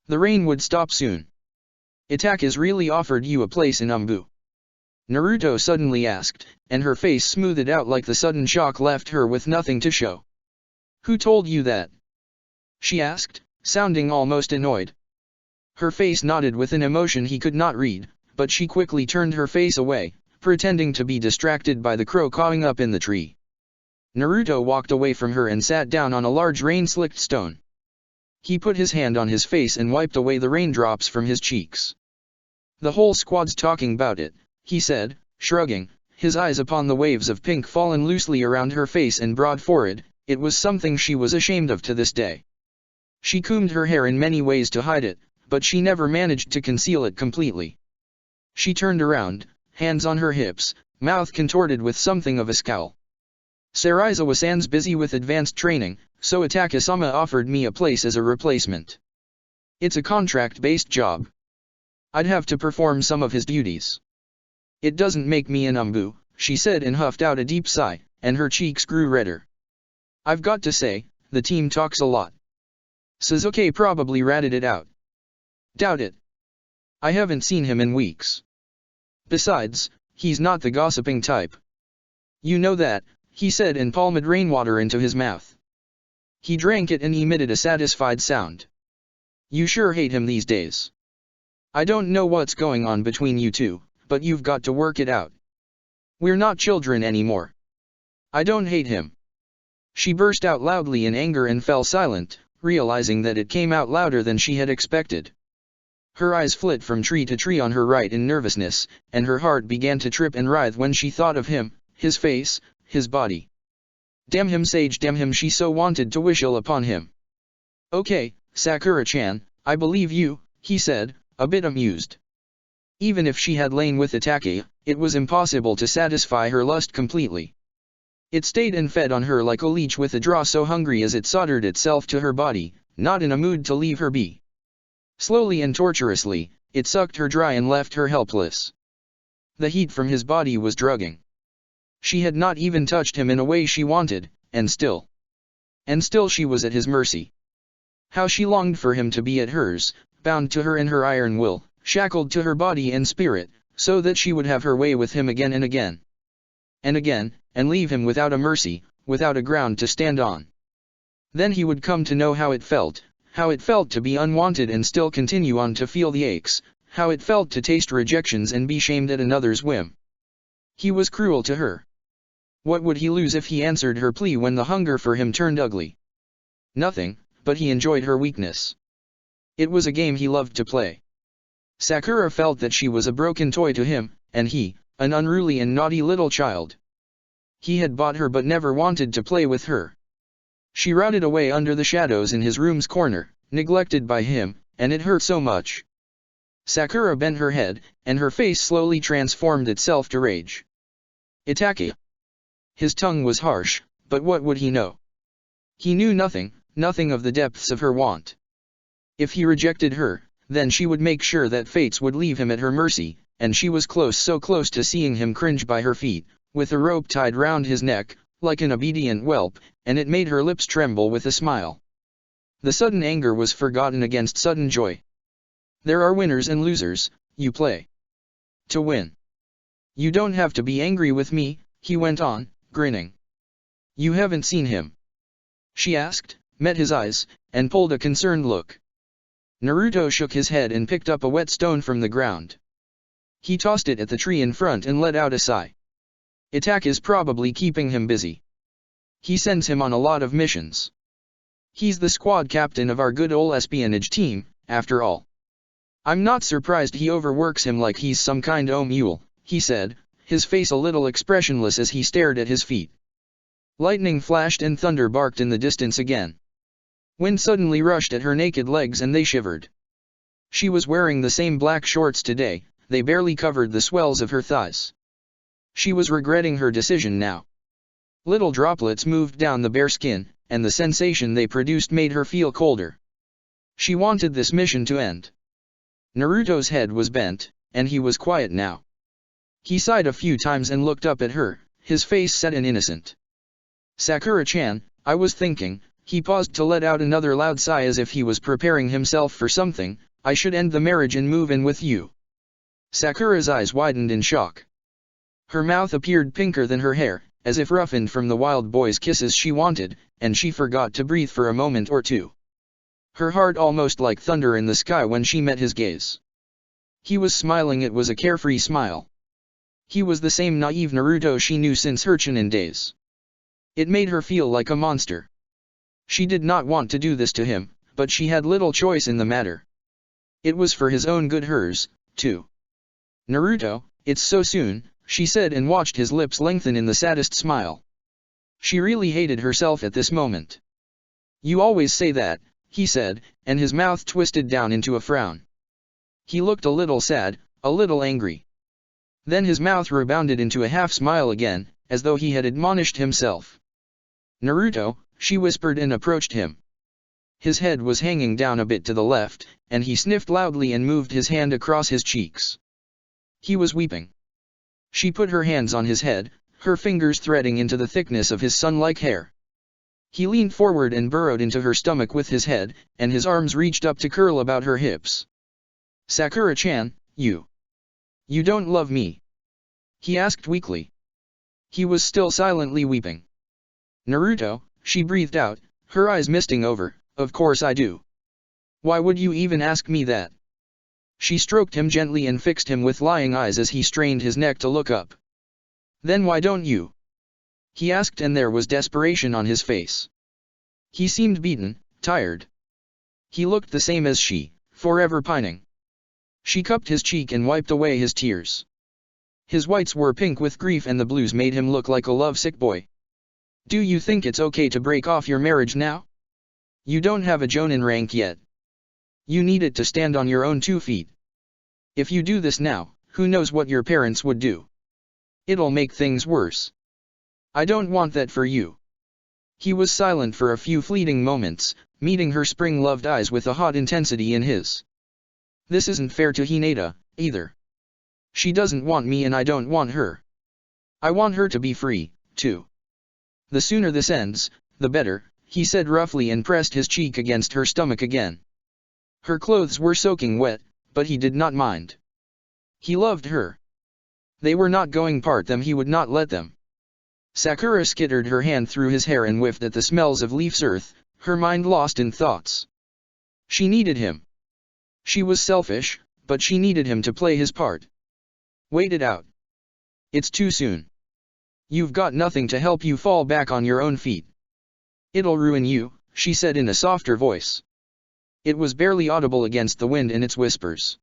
The rain would stop soon. "Itachi really offered you a place in Umbu?" Naruto suddenly asked, and her face smoothed out like the sudden shock left her with nothing to show. "Who told you that?" she asked, sounding almost annoyed. Her face nodded with an emotion he could not read, but she quickly turned her face away, pretending to be distracted by the crow cawing up in the tree. Naruto walked away from her and sat down on a large rain-slicked stone. He put his hand on his face and wiped away the raindrops from his cheeks. "The whole squad's talking about it," he said, shrugging, his eyes upon the waves of pink fallen loosely around her face and broad forehead. It was something she was ashamed of to this day. She combed her hair in many ways to hide it, but she never managed to conceal it completely. She turned around, hands on her hips, mouth contorted with something of a scowl. "Sarizawa-san's busy with advanced training, so Itachi-sama offered me a place as a replacement. It's a contract-based job. I'd have to perform some of his duties. It doesn't make me an umbu," she said and huffed out a deep sigh, and her cheeks grew redder. "I've got to say, the team talks a lot. Sasuke probably ratted it out." "Doubt it. I haven't seen him in weeks. Besides, he's not the gossiping type." "You know that," he said and palmed rainwater into his mouth. He drank it and emitted a satisfied sound. "You sure hate him these days. I don't know what's going on between you two, but you've got to work it out. We're not children anymore. I don't hate him." She burst out loudly in anger and fell silent, realizing that it came out louder than she had expected. Her eyes flit from tree to tree on her right in nervousness, and her heart began to trip and writhe when she thought of him, his face, his body. Damn him Sage, damn him, she so wanted to wish ill upon him. "Okay, Sakura-chan, I believe you," he said, a bit amused. Even if she had lain with Itake, it was impossible to satisfy her lust completely. It stayed and fed on her like a leech with a draw so hungry as it soldered itself to her body, not in a mood to leave her be. Slowly and tortuously, it sucked her dry and left her helpless. The heat from his body was drugging. She had not even touched him in a way she wanted, and still she was at his mercy. How she longed for him to be at hers, bound to her in her iron will, shackled to her body and spirit, so that she would have her way with him again and again. And again, and leave him without a mercy, without a ground to stand on. Then he would come to know how it felt to be unwanted and still continue on to feel the aches, how it felt to taste rejections and be shamed at another's whim. He was cruel to her. What would he lose if he answered her plea when the hunger for him turned ugly? Nothing, but he enjoyed her weakness. It was a game he loved to play. Sakura felt that she was a broken toy to him, and he, an unruly and naughty little child. He had bought her but never wanted to play with her. She rotted away under the shadows in his room's corner, neglected by him, and it hurt so much. Sakura bent her head, and her face slowly transformed itself to rage. Itake. His tongue was harsh, but what would he know? He knew nothing of the depths of her want. If he rejected her, then she would make sure that fates would leave him at her mercy, and she was so close to seeing him cringe by her feet, with a rope tied round his neck, like an obedient whelp, and it made her lips tremble with a smile. The sudden anger was forgotten against sudden joy. There are winners and losers, you play to win. You don't have to be angry with me, he went on, grinning. You haven't seen him? She asked, met his eyes, and pulled a concerned look. Naruto shook his head and picked up a wet stone from the ground. He tossed it at the tree in front and let out a sigh. Itake is probably keeping him busy. He sends him on a lot of missions. He's the squad captain of our good ol' espionage team, after all. I'm not surprised he overworks him like he's some kind o' mule, he said, his face a little expressionless as he stared at his feet. Lightning flashed and thunder barked in the distance again. Wind suddenly rushed at her naked legs and they shivered. She was wearing the same black shorts today, they barely covered the swells of her thighs. She was regretting her decision now. Little droplets moved down the bare skin, and the sensation they produced made her feel colder. She wanted this mission to end. Naruto's head was bent, and he was quiet now. He sighed a few times and looked up at her, his face set and innocent. Sakura-chan, I was thinking, he paused to let out another loud sigh as if he was preparing himself for something, I should end the marriage and move in with you. Sakura's eyes widened in shock. Her mouth appeared pinker than her hair, as if roughened from the wild boy's kisses she wanted, and she forgot to breathe for a moment or two. Her heart almost like thunder in the sky when she met his gaze. He was smiling, it was a carefree smile. He was the same naive Naruto she knew since her Chunin days. It made her feel like a monster. She did not want to do this to him, but she had little choice in the matter. It was for his own good, hers, too. Naruto, it's so soon, she said and watched his lips lengthen in the saddest smile. She really hated herself at this moment. You always say that, he said, and his mouth twisted down into a frown. He looked a little sad, a little angry. Then his mouth rebounded into a half-smile again, as though he had admonished himself. Naruto, she whispered and approached him. His head was hanging down a bit to the left, and he sniffed loudly and moved his hand across his cheeks. He was weeping. She put her hands on his head, her fingers threading into the thickness of his sun-like hair. He leaned forward and burrowed into her stomach with his head, and his arms reached up to curl about her hips. Sakura-chan, you don't love me? He asked weakly. He was still silently weeping. Naruto, she breathed out, her eyes misting over, of course I do. Why would you even ask me that? She stroked him gently and fixed him with lying eyes as he strained his neck to look up. Then why don't you? He asked, and there was desperation on his face. He seemed beaten, tired. He looked the same as she, forever pining. She cupped his cheek and wiped away his tears. His whites were pink with grief and the blues made him look like a lovesick boy. Do you think it's okay to break off your marriage now? You don't have a Jonin rank yet. You need it to stand on your own 2 feet. If you do this now, who knows what your parents would do? It'll make things worse. I don't want that for you. He was silent for a few fleeting moments, meeting her spring-loved eyes with a hot intensity in his. This isn't fair to Hinata, either. She doesn't want me and I don't want her. I want her to be free, too. The sooner this ends, the better, he said roughly and pressed his cheek against her stomach again. Her clothes were soaking wet, but he did not mind. He loved her. They were not going part them, he would not let them. Sakura skittered her hand through his hair and whiffed at the smells of leaves earth, her mind lost in thoughts. She needed him. She was selfish, but she needed him to play his part. Wait it out. It's too soon. You've got nothing to help you fall back on your own feet. It'll ruin you, she said in a softer voice. It was barely audible against the wind in its whispers.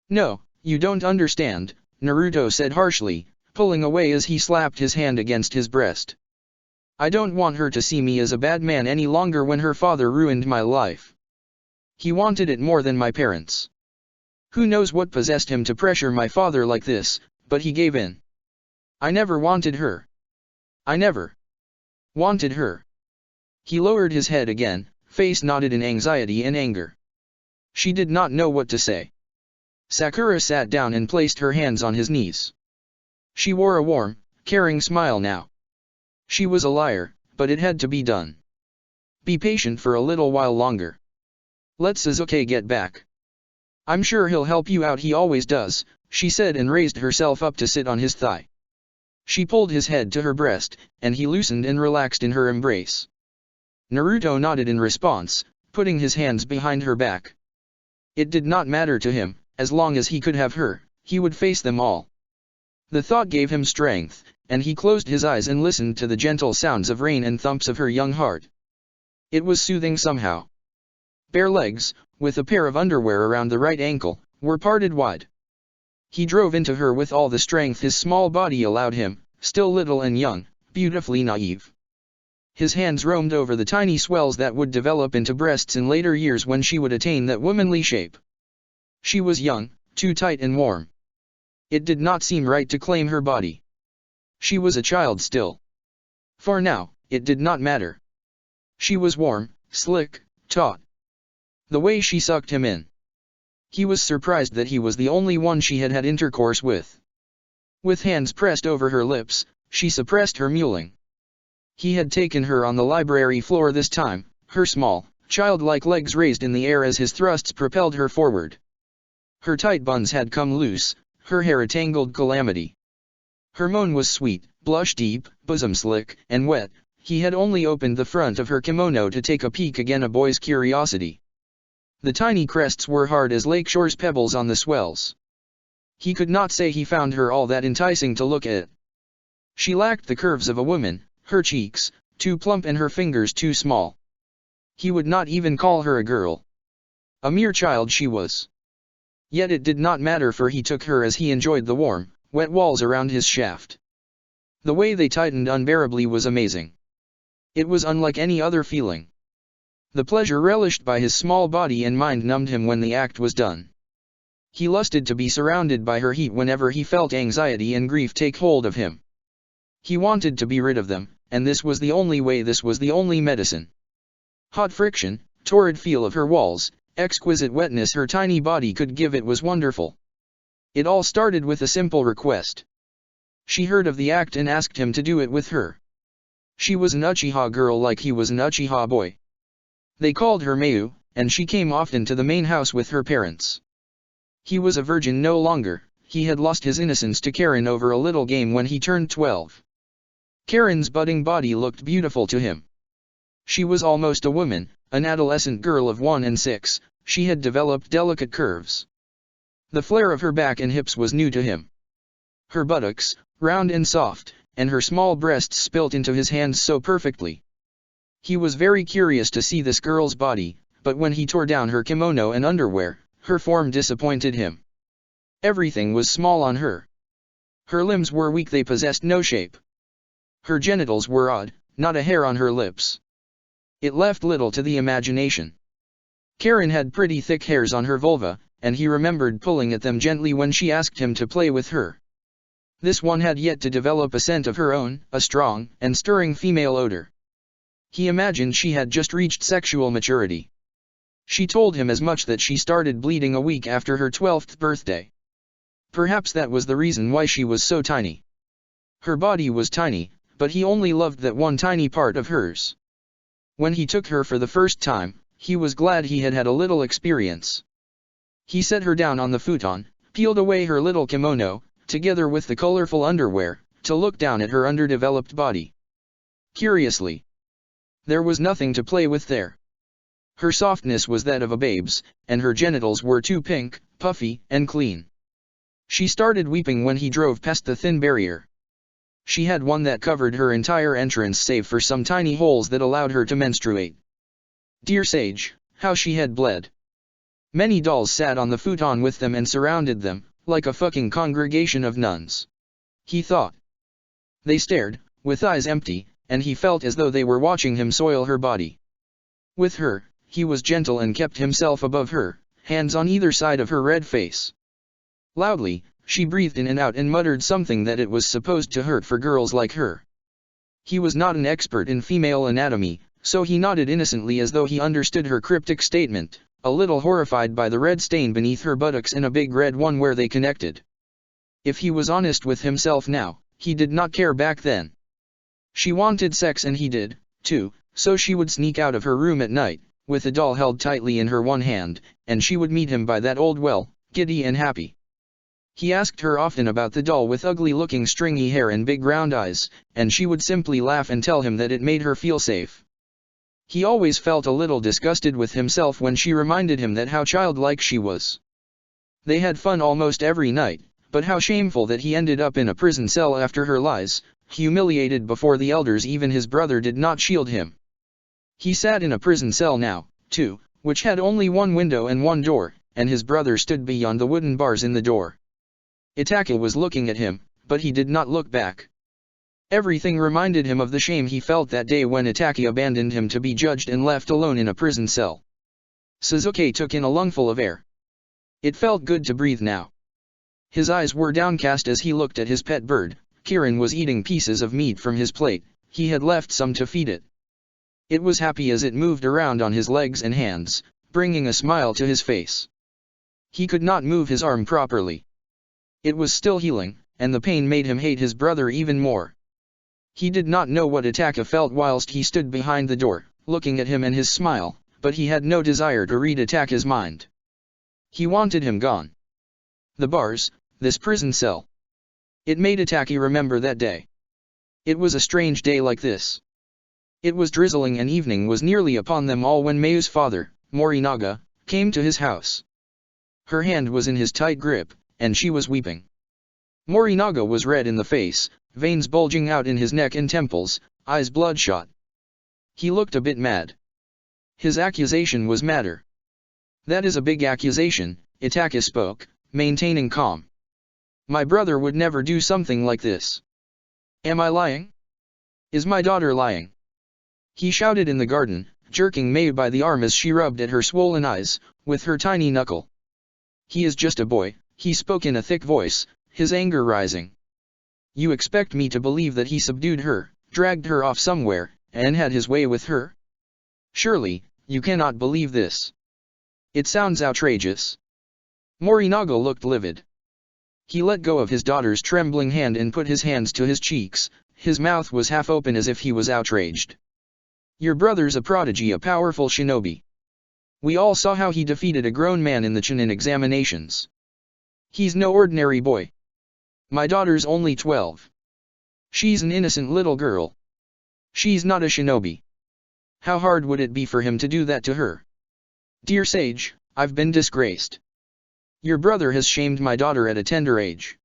No, you don't understand, Naruto said harshly, pulling away as he slapped his hand against his breast. I don't want her to see me as a bad man any longer when her father ruined my life. He wanted it more than my parents. Who knows what possessed him to pressure my father like this, but he gave in. I never wanted her. I never wanted her. He lowered his head again, face knotted in anxiety and anger. She did not know what to say. Sakura sat down and placed her hands on his knees. She wore a warm, caring smile now. She was a liar, but it had to be done. Be patient for a little while longer. Let Sasuke get back. I'm sure he'll help you out, he always does, she said and raised herself up to sit on his thigh. She pulled his head to her breast, and he loosened and relaxed in her embrace. Naruto nodded in response, putting his hands behind her back. It did not matter to him, as long as he could have her, he would face them all. The thought gave him strength, and he closed his eyes and listened to the gentle sounds of rain and thumps of her young heart. It was soothing somehow. Bare legs, with a pair of underwear around the right ankle, were parted wide. He drove into her with all the strength his small body allowed him, still little and young, beautifully naive. His hands roamed over the tiny swells that would develop into breasts in later years when she would attain that womanly shape. She was young, too tight and warm. It did not seem right to claim her body. She was a child still. For now, it did not matter. She was warm, slick, taut. The way she sucked him in. He was surprised that he was the only one she had had intercourse with. With hands pressed over her lips, she suppressed her mewling. He had taken her on the library floor this time, her small, childlike legs raised in the air as his thrusts propelled her forward. Her tight buns had come loose, her hair a tangled calamity. Her moan was sweet, blush deep, bosom slick and wet. He had only opened the front of her kimono to take a peek again, a boy's curiosity. The tiny crests were hard as lakeshore's pebbles on the swells. He could not say he found her all that enticing to look at. She lacked the curves of a woman, her cheeks, too plump and her fingers too small. He would not even call her a girl. A mere child she was. Yet it did not matter, for he took her as he enjoyed the warm, wet walls around his shaft. The way they tightened unbearably was amazing. It was unlike any other feeling. The pleasure relished by his small body and mind numbed him when the act was done. He lusted to be surrounded by her heat whenever he felt anxiety and grief take hold of him. He wanted to be rid of them, and this was the only way, this was the only medicine. Hot friction, torrid feel of her walls, exquisite wetness her tiny body could give, it was wonderful. It all started with a simple request. She heard of the act and asked him to do it with her. She was an Uchiha girl like he was an Uchiha boy. They called her Mayu, and she came often to the main house with her parents. He was a virgin no longer, he had lost his innocence to Karen over a little game when he turned 12. Karen's budding body looked beautiful to him. She was almost a woman, an adolescent girl of 1 and 6, she had developed delicate curves. The flare of her back and hips was new to him. Her buttocks, round and soft, and her small breasts spilt into his hands so perfectly. He was very curious to see this girl's body, but when he tore down her kimono and underwear, her form disappointed him. Everything was small on her. Her limbs were weak, they possessed no shape. Her genitals were odd, not a hair on her lips. It left little to the imagination. Karen had pretty thick hairs on her vulva, and he remembered pulling at them gently when she asked him to play with her. This one had yet to develop a scent of her own, a strong and stirring female odor. He imagined she had just reached sexual maturity. She told him as much that she started bleeding a week after her 12th birthday. Perhaps that was the reason why she was so tiny. Her body was tiny, but he only loved that one tiny part of hers. When he took her for the first time, he was glad he had had a little experience. He set her down on the futon, peeled away her little kimono, together with the colorful underwear, to look down at her underdeveloped body. Curiously, there was nothing to play with there. Her softness was that of a babe's, and her genitals were too pink, puffy, and clean. She started weeping when he drove past the thin barrier. She had one that covered her entire entrance save for some tiny holes that allowed her to menstruate. Dear Sage, how she had bled. Many dolls sat on the futon with them and surrounded them, like a fucking congregation of nuns. He thought. They stared, with eyes empty, and he felt as though they were watching him soil her body. With her, he was gentle and kept himself above her, hands on either side of her red face. Loudly, she breathed in and out and muttered something that it was supposed to hurt for girls like her. He was not an expert in female anatomy, so he nodded innocently as though he understood her cryptic statement, a little horrified by the red stain beneath her buttocks and a big red one where they connected. If he was honest with himself now, he did not care back then. She wanted sex and he did, too, so she would sneak out of her room at night, with the doll held tightly in her one hand, and she would meet him by that old well, giddy and happy. He asked her often about the doll with ugly-looking stringy hair and big round eyes, and she would simply laugh and tell him that it made her feel safe. He always felt a little disgusted with himself when she reminded him that how childlike she was. They had fun almost every night, but how shameful that he ended up in a prison cell after her lies, humiliated before the elders. Even his brother did not shield him. He sat in a prison cell now, too, which had only one window and one door, and his brother stood beyond the wooden bars in the door. Itaka was looking at him, but he did not look back. Everything reminded him of the shame he felt that day when Itaka abandoned him to be judged and left alone in a prison cell. Suzuki took in a lungful of air. It felt good to breathe now. His eyes were downcast as he looked at his pet bird. Kirin was eating pieces of meat from his plate. He had left some to feed it. It was happy as it moved around on his legs and hands, bringing a smile to his face. He could not move his arm properly. It was still healing, and the pain made him hate his brother even more. He did not know what Itaka felt whilst he stood behind the door, looking at him and his smile, but he had no desire to read Itaka's mind. He wanted him gone. The bars, this prison cell. It made Itaka remember that day. It was a strange day like this. It was drizzling and evening was nearly upon them all when Mayu's father, Morinaga, came to his house. Her hand was in his tight grip, and she was weeping. Morinaga was red in the face, veins bulging out in his neck and temples, eyes bloodshot. He looked a bit mad. His accusation was madder. That is a big accusation, Itaka spoke, maintaining calm. My brother would never do something like this. Am I lying? Is my daughter lying? He shouted in the garden, jerking Mayu by the arm as she rubbed at her swollen eyes, with her tiny knuckle. He is just a boy, he spoke in a thick voice, his anger rising. You expect me to believe that he subdued her, dragged her off somewhere, and had his way with her? Surely, you cannot believe this. It sounds outrageous. Morinaga looked livid. He let go of his daughter's trembling hand and put his hands to his cheeks. His mouth was half open as if he was outraged. Your brother's a prodigy, a powerful shinobi. We all saw how he defeated a grown man in the Chunin examinations. He's no ordinary boy. My daughter's only 12. She's an innocent little girl. She's not a shinobi. How hard would it be for him to do that to her? Dear Sage, I've been disgraced. Your brother has shamed my daughter at a tender age.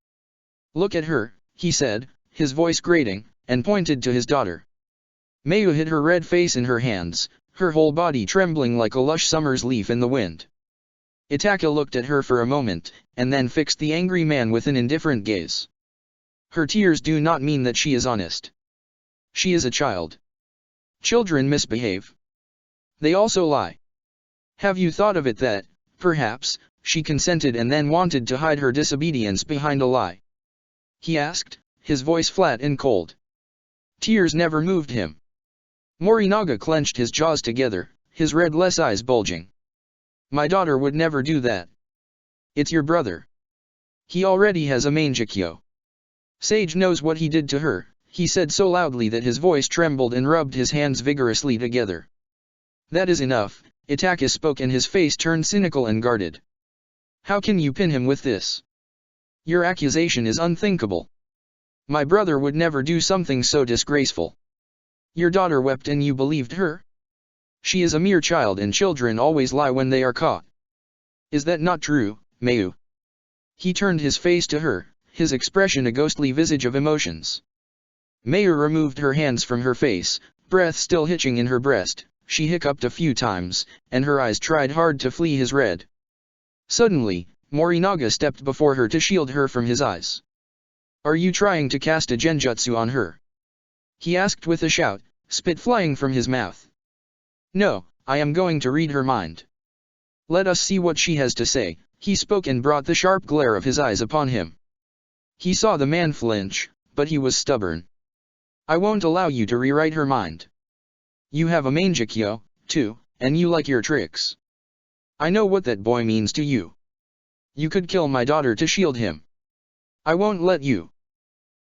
Look at her, he said, his voice grating, and pointed to his daughter. Mayu hid her red face in her hands, her whole body trembling like a lush summer's leaf in the wind. Itaka looked at her for a moment, and then fixed the angry man with an indifferent gaze. Her tears do not mean that she is honest. She is a child. Children misbehave. They also lie. Have you thought of it that, perhaps, she consented and then wanted to hide her disobedience behind a lie? He asked, his voice flat and cold. Tears never moved him. Morinaga clenched his jaws together, his redless eyes bulging. My daughter would never do that. It's your brother. He already has a mangekyo. Sage knows what he did to her, he said so loudly that his voice trembled and rubbed his hands vigorously together. That is enough, Itachi spoke and his face turned cynical and guarded. How can you pin him with this? Your accusation is unthinkable. My brother would never do something so disgraceful. Your daughter wept and you believed her? She is a mere child and children always lie when they are caught. Is that not true, Mayu? He turned his face to her, his expression a ghostly visage of emotions. Mayu removed her hands from her face, breath still hitching in her breast, she hiccuped a few times, and her eyes tried hard to flee his red. Suddenly, Morinaga stepped before her to shield her from his eyes. Are you trying to cast a genjutsu on her? He asked with a shout, spit flying from his mouth. No, I am going to read her mind. Let us see what she has to say, he spoke and brought the sharp glare of his eyes upon him. He saw the man flinch, but he was stubborn. I won't allow you to rewrite her mind. You have a mangekyo, too, and you like your tricks. I know what that boy means to you. You could kill my daughter to shield him. I won't let you.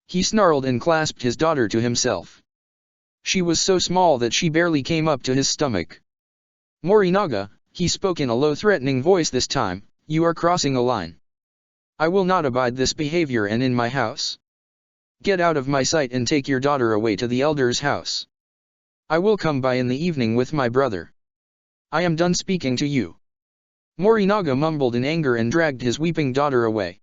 He snarled and clasped his daughter to himself. She was so small that she barely came up to his stomach. Morinaga, he spoke in a low threatening voice this time, you are crossing a line. I will not abide this behavior and in my house. Get out of my sight and take your daughter away to the elder's house. I will come by in the evening with my brother. I am done speaking to you. Morinaga mumbled in anger and dragged his weeping daughter away.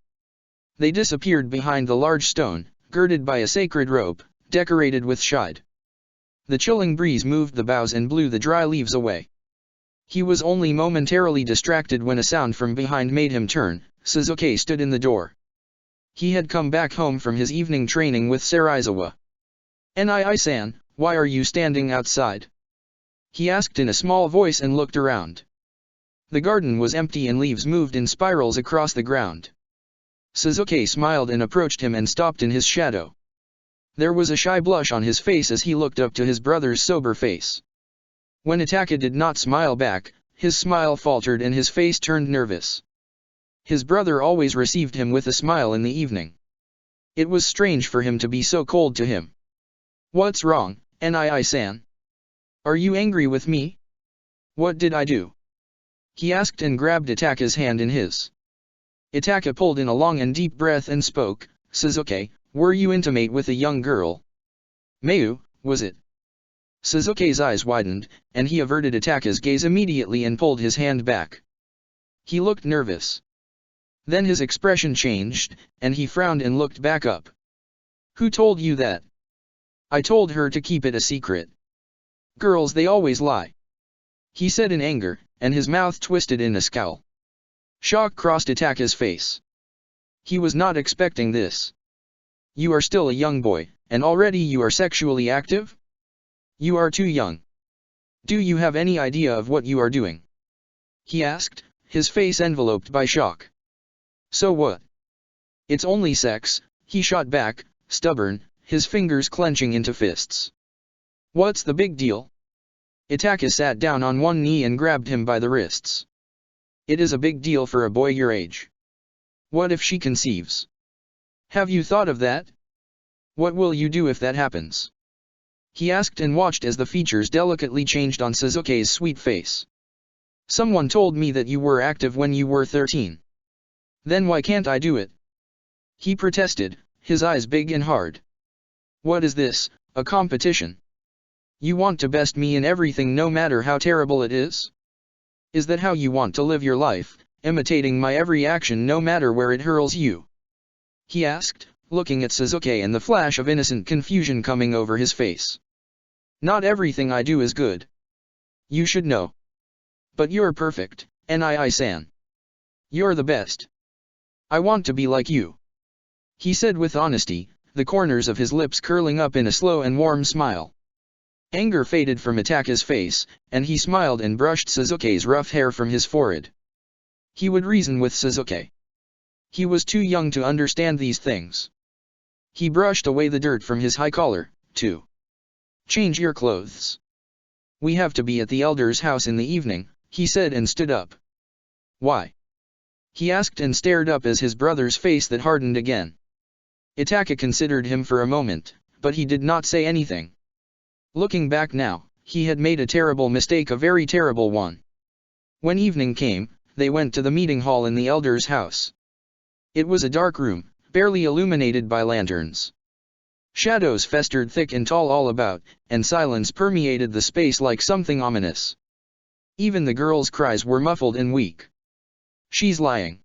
They disappeared behind the large stone, girded by a sacred rope, decorated with shide. The chilling breeze moved the boughs and blew the dry leaves away. He was only momentarily distracted when a sound from behind made him turn. Suzuki stood in the door. He had come back home from his evening training with Saraizawa. Nii-san, why are you standing outside? He asked in a small voice and looked around. The garden was empty and leaves moved in spirals across the ground. Suzuki smiled and approached him and stopped in his shadow. There was a shy blush on his face as he looked up to his brother's sober face. When Itachi did not smile back, his smile faltered and his face turned nervous. His brother always received him with a smile in the evening. It was strange for him to be so cold to him. What's wrong, Nii-san? Are you angry with me? What did I do? He asked and grabbed Itachi's hand in his. Itachi pulled in a long and deep breath and spoke, Suzuki, were you intimate with a young girl? Mayu, was it? Suzuki's eyes widened, and he averted Itachi's gaze immediately and pulled his hand back. He looked nervous. Then his expression changed, and he frowned and looked back up. Who told you that? I told her to keep it a secret. Girls, they always lie. He said in anger, and his mouth twisted in a scowl. Shock crossed Itachi's face. He was not expecting this. You are still a young boy, and already you are sexually active? You are too young. Do you have any idea of what you are doing? He asked, his face enveloped by shock. So what? It's only sex, he shot back, stubborn, his fingers clenching into fists. What's the big deal? Itachi sat down on one knee and grabbed him by the wrists. It is a big deal for a boy your age. What if she conceives? Have you thought of that? What will you do if that happens? He asked and watched as the features delicately changed on Suzuki's sweet face. Someone told me that you were active when you were 13. Then why can't I do it? He protested, his eyes big and hard. What is this, a competition? You want to best me in everything no matter how terrible it is? Is that how you want to live your life, imitating my every action no matter where it hurls you? He asked, looking at Suzuki and the flash of innocent confusion coming over his face. Not everything I do is good. You should know. But you're perfect, Nii-san. You're the best. I want to be like you. He said with honesty, the corners of his lips curling up in a slow and warm smile. Anger faded from Itachi's face, and he smiled and brushed Suzuki's rough hair from his forehead. He would reason with Sasuke. He was too young to understand these things. He brushed away the dirt from his high collar, too. Change your clothes. We have to be at the elder's house in the evening, he said and stood up. Why? He asked and stared up as his brother's face that hardened again. Itaka considered him for a moment, but he did not say anything. Looking back now, he had made a terrible mistake, a very terrible one. When evening came, they went to the meeting hall in the elder's house. It was a dark room, barely illuminated by lanterns. Shadows festered thick and tall all about, and silence permeated the space like something ominous. Even the girls' cries were muffled and weak. She's lying.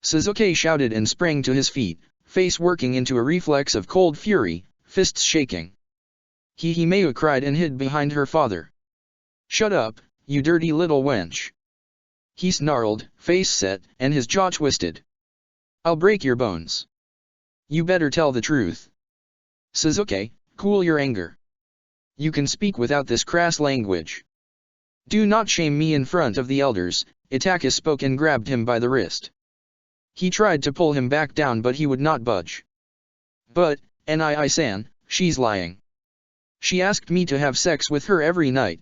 Sasuke shouted and sprang to his feet, face working into a reflex of cold fury, fists shaking. Himeu cried and hid behind her father. Shut up, you dirty little wench. He snarled, face set, and his jaw twisted. I'll break your bones. You better tell the truth. Sasuke, cool your anger. You can speak without this crass language. Do not shame me in front of the elders, Itaka spoke and grabbed him by the wrist. He tried to pull him back down but he would not budge. But, Nii-san, she's lying. She asked me to have sex with her every night.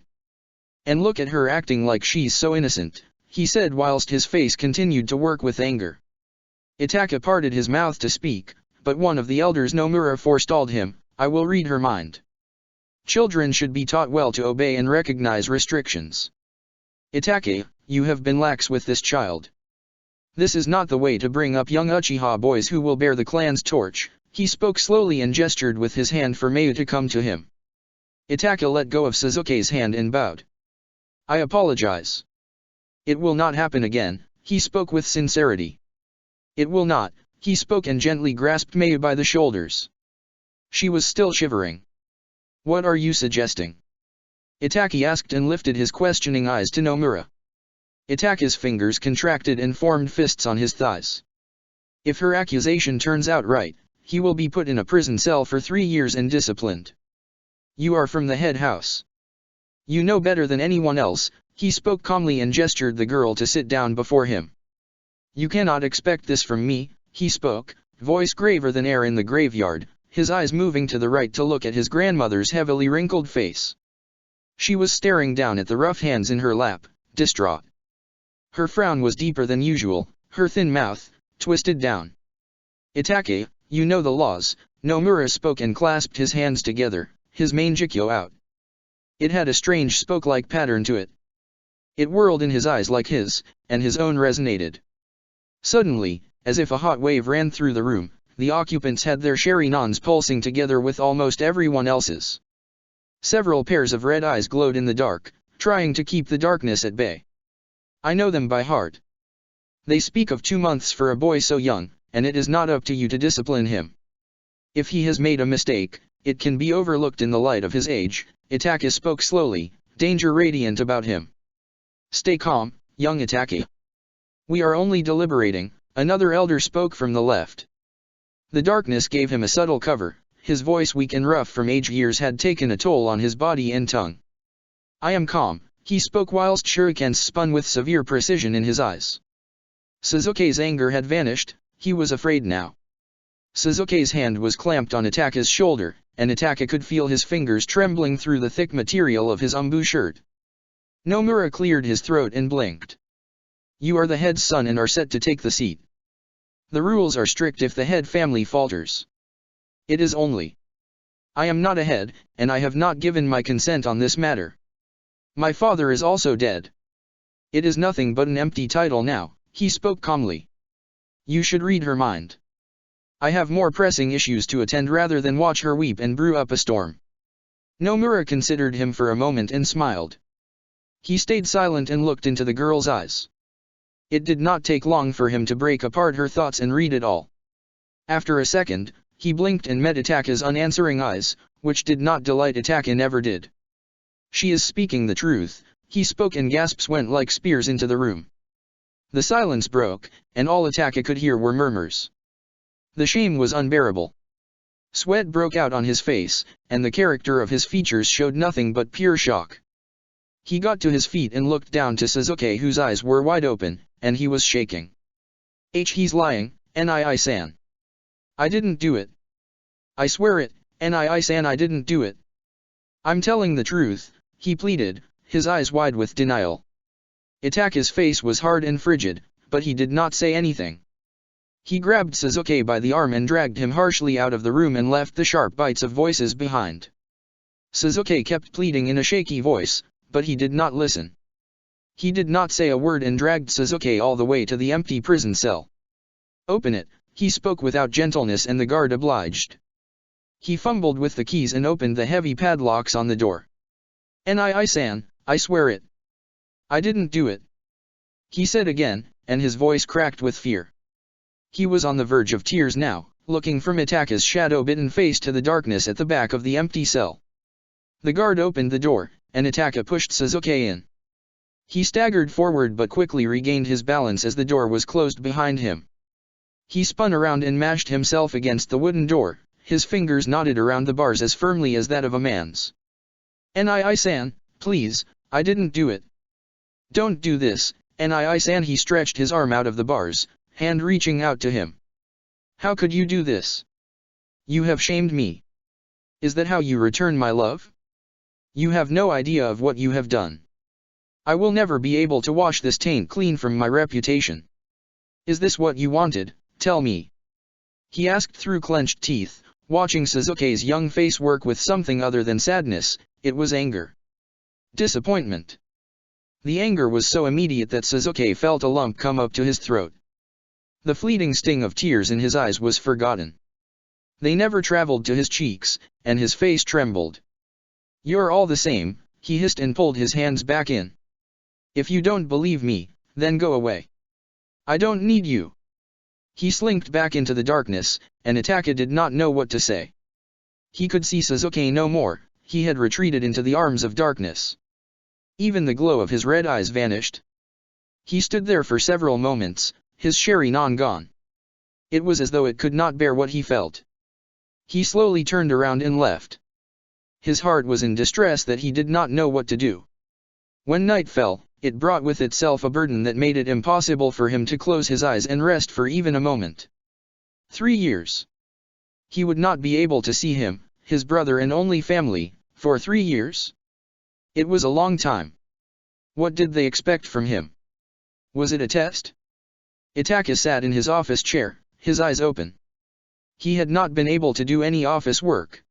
And look at her acting like she's so innocent, he said whilst his face continued to work with anger. Itaka parted his mouth to speak, but one of the elders Nomura forestalled him. I will read her mind. Children should be taught well to obey and recognize restrictions. Itaka, you have been lax with this child. This is not the way to bring up young Uchiha boys who will bear the clan's torch. He spoke slowly and gestured with his hand for Mayu to come to him. Itaka let go of Sasuke's hand and bowed. I apologize. It will not happen again, he spoke with sincerity. It will not, he spoke and gently grasped Mayu by the shoulders. She was still shivering. What are you suggesting? Itaka asked and lifted his questioning eyes to Nomura. Itaka's fingers contracted and formed fists on his thighs. If her accusation turns out right, he will be put in a prison cell for 3 years and disciplined. You are from the head house. You know better than anyone else, he spoke calmly and gestured the girl to sit down before him. You cannot expect this from me, he spoke, voice graver than air in the graveyard, his eyes moving to the right to look at his grandmother's heavily wrinkled face. She was staring down at the rough hands in her lap, distraught. Her frown was deeper than usual, her thin mouth, twisted down. Itaka, you know the laws, Nomura spoke and clasped his hands together, his manjikyo out. It had a strange spoke-like pattern to it. It whirled in his eyes like his, and his own resonated. Suddenly, as if a hot wave ran through the room, the occupants had their sharinans pulsing together with almost everyone else's. Several pairs of red eyes glowed in the dark, trying to keep the darkness at bay. I know them by heart. They speak of 2 months for a boy so young, and it is not up to you to discipline him. If he has made a mistake, it can be overlooked in the light of his age, Itaka spoke slowly, danger radiant about him. Stay calm, young Itaka. We are only deliberating, another elder spoke from the left. The darkness gave him a subtle cover, his voice weak and rough from age years had taken a toll on his body and tongue. I am calm, he spoke whilst shurikens spun with severe precision in his eyes. Sasuke's anger had vanished, he was afraid now. Sasuke's hand was clamped on Itaka's shoulder, and Itaka could feel his fingers trembling through the thick material of his umbu shirt. Nomura cleared his throat and blinked. You are the head's son and are set to take the seat. The rules are strict if the head family falters. It is only. I am not a head, and I have not given my consent on this matter. My father is also dead. It is nothing but an empty title now, he spoke calmly. You should read her mind. I have more pressing issues to attend rather than watch her weep and brew up a storm. Nomura considered him for a moment and smiled. He stayed silent and looked into the girl's eyes. It did not take long for him to break apart her thoughts and read it all. After a second, he blinked and met Itaka's unanswering eyes, which did not delight Itaka never did. She is speaking the truth, he spoke and gasps went like spears into the room. The silence broke, and all Itaka could hear were murmurs. The shame was unbearable. Sweat broke out on his face, and the character of his features showed nothing but pure shock. He got to his feet and looked down to Sasuke whose eyes were wide open, and he was shaking. He's lying, Nii-san. I didn't do it. I swear it, Nii-san, I didn't do it. I'm telling the truth, he pleaded, his eyes wide with denial. Itaka's face was hard and frigid, but he did not say anything. He grabbed Sasuke by the arm and dragged him harshly out of the room and left the sharp bites of voices behind. Sasuke kept pleading in a shaky voice, but he did not listen. He did not say a word and dragged Sasuke all the way to the empty prison cell. Open it, he spoke without gentleness, and the guard obliged. He fumbled with the keys and opened the heavy padlocks on the door. Nii-san, I swear it. I didn't do it. He said again, and his voice cracked with fear. He was on the verge of tears now, looking from Itaka's shadow-bitten face to the darkness at the back of the empty cell. The guard opened the door, and Itaka pushed Sasuke in. He staggered forward but quickly regained his balance as the door was closed behind him. He spun around and mashed himself against the wooden door, his fingers knotted around the bars as firmly as that of a man's. Nii-san, please, I didn't do it. Don't do this, Nii-san. He stretched his arm out of the bars, hand reaching out to him. How could you do this? You have shamed me. Is that how you return my love? You have no idea of what you have done. I will never be able to wash this taint clean from my reputation. Is this what you wanted? Tell me. He asked through clenched teeth, watching Sasuke's young face work with something other than sadness. It was anger. Disappointment. The anger was so immediate that Sasuke felt a lump come up to his throat. The fleeting sting of tears in his eyes was forgotten. They never traveled to his cheeks, and his face trembled. You're all the same, he hissed and pulled his hands back in. If you don't believe me, then go away. I don't need you. He slinked back into the darkness, and Itaka did not know what to say. He could see Sasuke no more, he had retreated into the arms of darkness. Even the glow of his red eyes vanished. He stood there for several moments, his Sharingan gone. It was as though it could not bear what he felt. He slowly turned around and left. His heart was in distress that he did not know what to do. When night fell, it brought with itself a burden that made it impossible for him to close his eyes and rest for even a moment. 3 years. He would not be able to see him, his brother and only family, for 3 years? It was a long time. What did they expect from him? Was it a test? Itaka sat in his office chair, his eyes open. He had not been able to do any office work.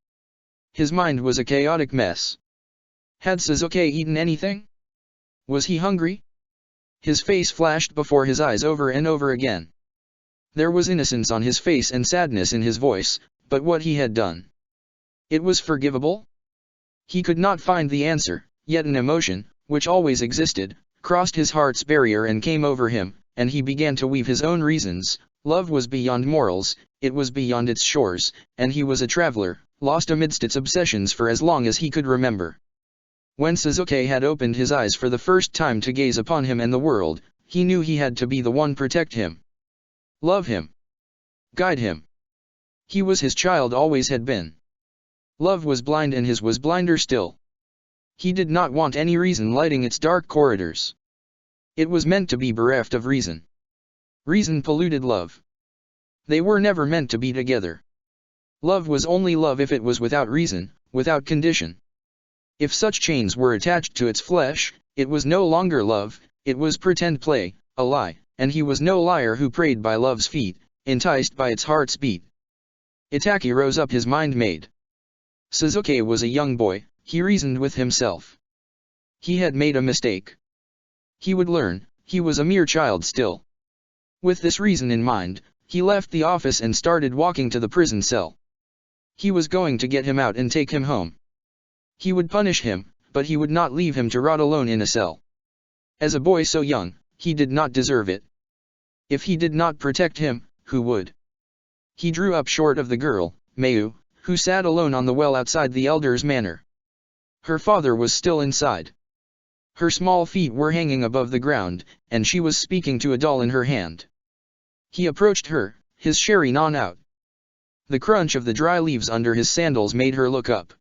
His mind was a chaotic mess. Had Sasuke eaten anything? Was he hungry? His face flashed before his eyes over and over again. There was innocence on his face and sadness in his voice, but what he had done. It was forgivable? He could not find the answer, yet an emotion, which always existed, crossed his heart's barrier and came over him, and he began to weave his own reasons. Love was beyond morals, it was beyond its shores, and he was a traveler, lost amidst its obsessions for as long as he could remember. When Sasuke had opened his eyes for the first time to gaze upon him and the world, he knew he had to be the one protect him. Love him. Guide him. He was his child, always had been. Love was blind and his was blinder still. He did not want any reason lighting its dark corridors. It was meant to be bereft of reason. Reason polluted love. They were never meant to be together. Love was only love if it was without reason, without condition. If such chains were attached to its flesh, it was no longer love, it was pretend play, a lie, and he was no liar who prayed by love's feet, enticed by its heart's beat. Itaka rose up, his mind made. Sasuke was a young boy, he reasoned with himself. He had made a mistake. He would learn, he was a mere child still. With this reason in mind, he left the office and started walking to the prison cell. He was going to get him out and take him home. He would punish him, but he would not leave him to rot alone in a cell. As a boy so young, he did not deserve it. If he did not protect him, who would? He drew up short of the girl, Mayu, who sat alone on the well outside the elder's manor. Her father was still inside. Her small feet were hanging above the ground, and she was speaking to a doll in her hand. He approached her, his Sharingan out. The crunch of the dry leaves under his sandals made her look up.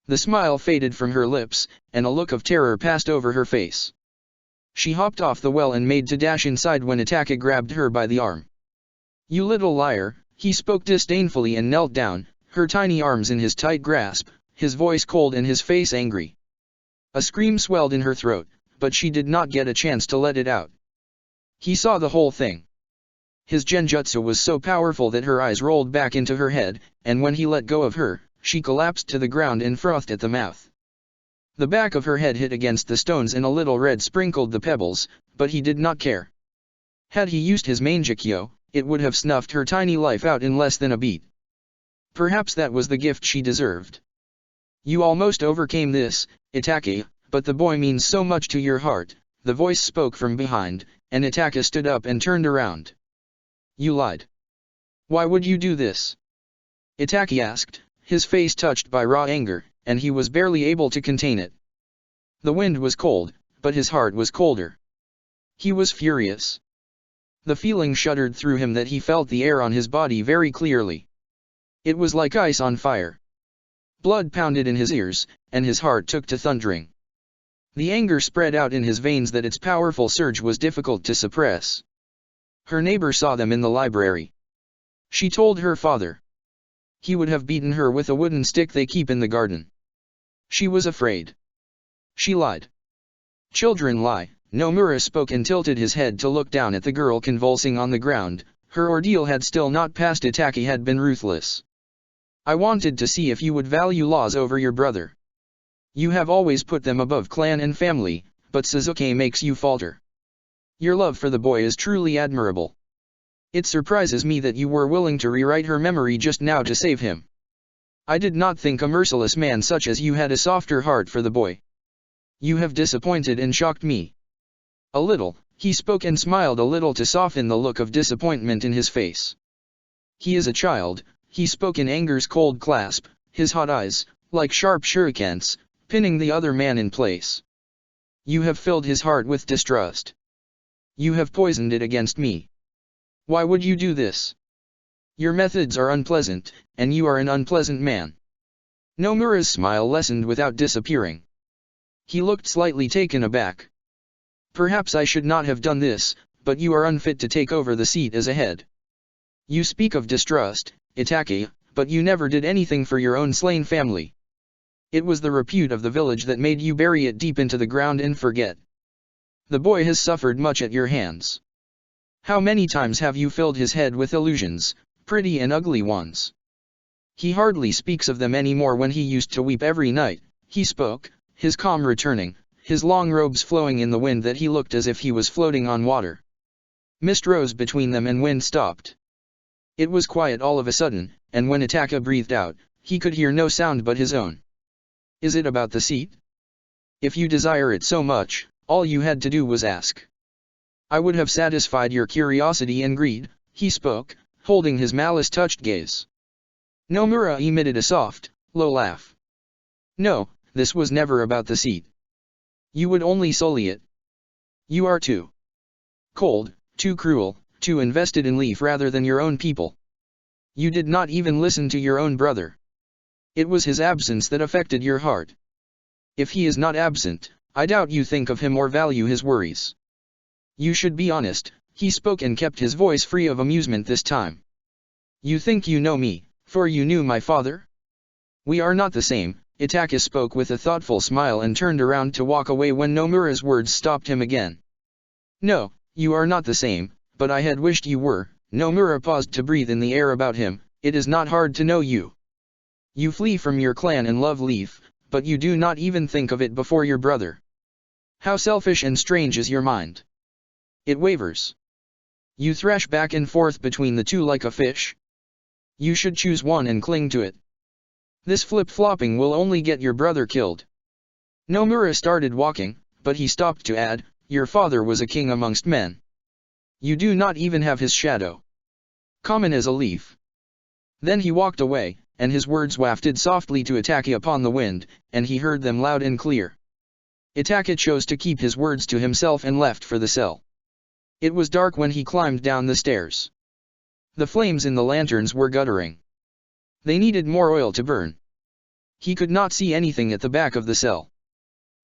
The smile faded from her lips, and a look of terror passed over her face. She hopped off the well and made to dash inside when Itaka grabbed her by the arm. "You little liar," he spoke disdainfully and knelt down, her tiny arms in his tight grasp, his voice cold and his face angry. A scream swelled in her throat, but she did not get a chance to let it out. He saw the whole thing. His genjutsu was so powerful that her eyes rolled back into her head, and when he let go of her, she collapsed to the ground and frothed at the mouth. The back of her head hit against the stones and a little red sprinkled the pebbles, but he did not care. Had he used his Manjikyo, it would have snuffed her tiny life out in less than a beat. Perhaps that was the gift she deserved. "You almost overcame this, Itaka, but the boy means so much to your heart," the voice spoke from behind, and Itaka stood up and turned around. "You lied. Why would you do this?" Itaka asked, his face touched by raw anger, and he was barely able to contain it. The wind was cold, but his heart was colder. He was furious. The feeling shuddered through him that he felt the air on his body very clearly. It was like ice on fire. Blood pounded in his ears, and his heart took to thundering. The anger spread out in his veins that its powerful surge was difficult to suppress. Her neighbor saw them in the library. She told her father. He would have beaten her with a wooden stick they keep in the garden. She was afraid. She lied. "Children lie," Nomura spoke and tilted his head to look down at the girl convulsing on the ground. Her ordeal had still not passed. Itaka had been ruthless. "I wanted to see if you would value laws over your brother. You have always put them above clan and family, but Suzuki makes you falter. Your love for the boy is truly admirable. It surprises me that you were willing to rewrite her memory just now to save him. I did not think a merciless man such as you had a softer heart for the boy. You have disappointed and shocked me." A little, he spoke and smiled a little to soften the look of disappointment in his face. "He is a child," he spoke in anger's cold clasp, his hot eyes, like sharp shurikens, pinning the other man in place. "You have filled his heart with distrust. You have poisoned it against me. Why would you do this? Your methods are unpleasant, and you are an unpleasant man." Nomura's smile lessened without disappearing. He looked slightly taken aback. "Perhaps I should not have done this, but you are unfit to take over the seat as a head. You speak of distrust, Itaka, but you never did anything for your own slain family. It was the repute of the village that made you bury it deep into the ground and forget. The boy has suffered much at your hands. How many times have you filled his head with illusions, pretty and ugly ones? He hardly speaks of them anymore when he used to weep every night," he spoke, his calm returning, his long robes flowing in the wind that he looked as if he was floating on water. Mist rose between them and wind stopped. It was quiet all of a sudden, and when Itaka breathed out, he could hear no sound but his own. "Is it about the seat? If you desire it so much, all you had to do was ask. I would have satisfied your curiosity and greed," he spoke, holding his malice-touched gaze. Nomura emitted a soft, low laugh. "No, this was never about the seat. You would only sully it. You are too cold, too cruel, too invested in Leaf rather than your own people. You did not even listen to your own brother. It was his absence that affected your heart. If he is not absent, I doubt you think of him or value his worries. You should be honest," he spoke and kept his voice free of amusement this time. "You think you know me, for you knew my father? We are not the same." Itaka spoke with a thoughtful smile and turned around to walk away when Nomura's words stopped him again. "No, you are not the same, but I had wished you were." Nomura paused to breathe in the air about him. "It is not hard to know you. You flee from your clan and love Leaf, but you do not even think of it before your brother. How selfish and strange is your mind. It wavers. You thrash back and forth between the two like a fish. You should choose one and cling to it. This flip-flopping will only get your brother killed." Nomura started walking, but he stopped to add, "Your father was a king amongst men. You do not even have his shadow. Common as a leaf." Then he walked away, and his words wafted softly to Itaka upon the wind, and he heard them loud and clear. Itaka chose to keep his words to himself and left for the cell. It was dark when he climbed down the stairs. The flames in the lanterns were guttering. They needed more oil to burn. He could not see anything at the back of the cell.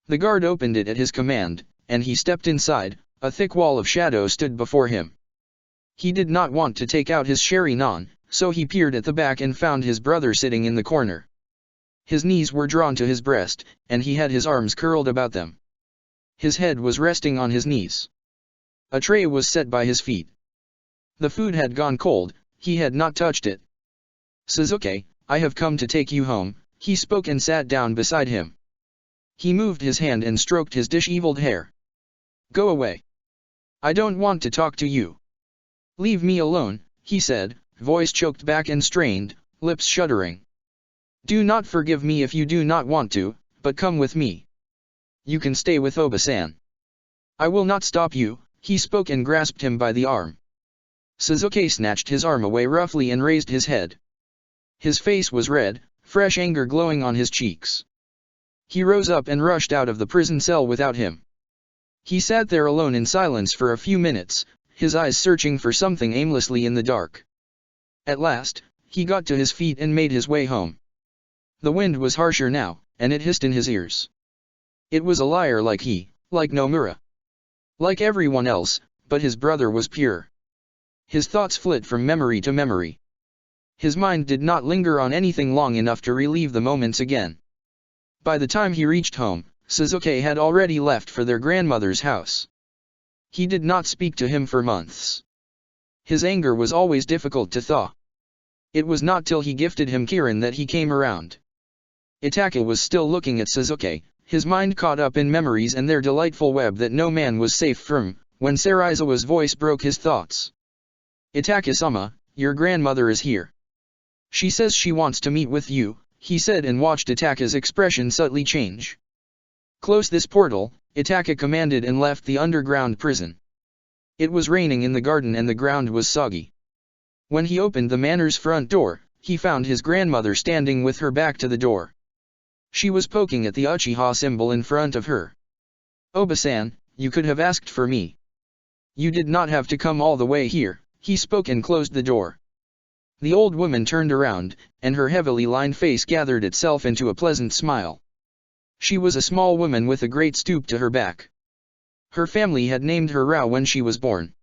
The guard opened it at his command, and he stepped inside. A thick wall of shadow stood before him. He did not want to take out his sherry non, so he peered at the back and found his brother sitting in the corner. His knees were drawn to his breast, and he had his arms curled about them. His head was resting on his knees. A tray was set by his feet. The food had gone cold, he had not touched it. "Sasuke, I have come to take you home," he spoke and sat down beside him. He moved his hand and stroked his disheveled hair. "Go away. I don't want to talk to you. Leave me alone," he said, voice choked back and strained, lips shuddering. "Do not forgive me if you do not want to, but come with me. You can stay with Oba-san. I will not stop you," he spoke and grasped him by the arm. Sasuke snatched his arm away roughly and raised his head. His face was red, fresh anger glowing on his cheeks. He rose up and rushed out of the prison cell without him. He sat there alone in silence for a few minutes, his eyes searching for something aimlessly in the dark. At last, he got to his feet and made his way home. The wind was harsher now, and it hissed in his ears. It was a liar like he, like Nomura. Like everyone else, but his brother was pure. His thoughts flit from memory to memory. His mind did not linger on anything long enough to relieve the moments again. By the time he reached home, Sasuke had already left for their grandmother's house. He did not speak to him for months. His anger was always difficult to thaw. It was not till he gifted him Kirin that he came around. Itachi was still looking at Sasuke, his mind caught up in memories and their delightful web that no man was safe from, when Sarizawa's voice broke his thoughts. "Itachi-sama, your grandmother is here. She says she wants to meet with you," he said and watched Itachi's expression subtly change. "Close this portal," Itachi commanded and left the underground prison. It was raining in the garden and the ground was soggy. When he opened the manor's front door, he found his grandmother standing with her back to the door. She was poking at the Uchiha symbol in front of her. "Oba-san, you could have asked for me. You did not have to come all the way here," he spoke and closed the door. The old woman turned around, and her heavily lined face gathered itself into a pleasant smile. She was a small woman with a great stoop to her back. Her family had named her Rao when she was born.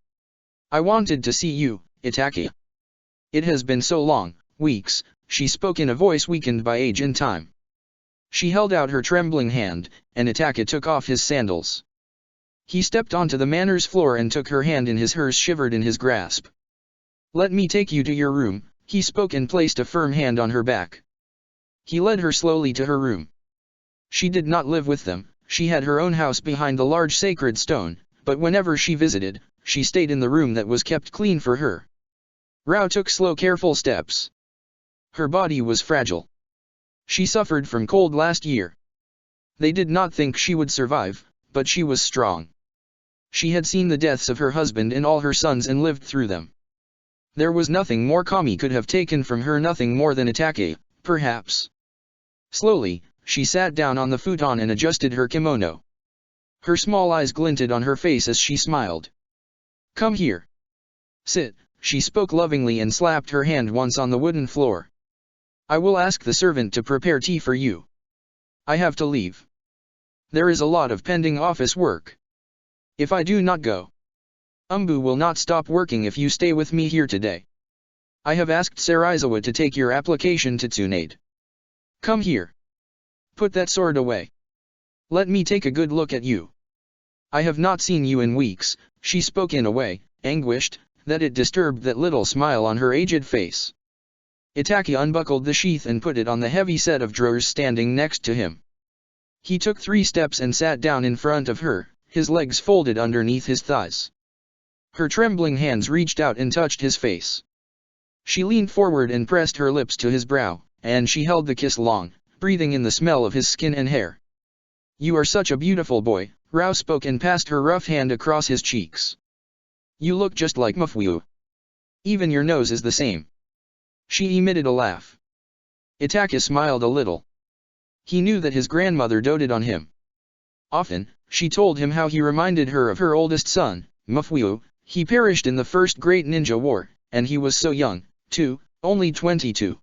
"I wanted to see you, Itachi. It has been so long, weeks," she spoke in a voice weakened by age and time. She held out her trembling hand, and Itachi took off his sandals. He stepped onto the manor's floor and took her hand in his. Hers shivered in his grasp. "Let me take you to your room," he spoke and placed a firm hand on her back. He led her slowly to her room. She did not live with them, she had her own house behind the large sacred stone, but whenever she visited, she stayed in the room that was kept clean for her. Rao took slow careful steps. Her body was fragile. She suffered from cold last year. They did not think she would survive, but she was strong. She had seen the deaths of her husband and all her sons and lived through them. There was nothing more Kami could have taken from her, nothing more than Itachi, perhaps. Slowly, she sat down on the futon and adjusted her kimono. Her small eyes glinted on her face as she smiled. "Come here. Sit," she spoke lovingly and slapped her hand once on the wooden floor. "I will ask the servant to prepare tea for you. I have to leave. There is a lot of pending office work. If I do not go, Umbu will not stop working if you stay with me here today. I have asked Sarizawa to take your application to Tsunade. Come here. Put that sword away. Let me take a good look at you. I have not seen you in weeks," she spoke in a way, anguished, that it disturbed that little smile on her aged face. Itachi unbuckled the sheath and put it on the heavy set of drawers standing next to him. He took 3 steps and sat down in front of her, his legs folded underneath his thighs. Her trembling hands reached out and touched his face. She leaned forward and pressed her lips to his brow, and she held the kiss long, breathing in the smell of his skin and hair. "You are such a beautiful boy," Rao spoke and passed her rough hand across his cheeks. "You look just like Mafuyu. Even your nose is the same." She emitted a laugh. Itachi smiled a little. He knew that his grandmother doted on him. Often, she told him how he reminded her of her oldest son, Mafuyu. He perished in the first great ninja war, and he was so young, too, only 22.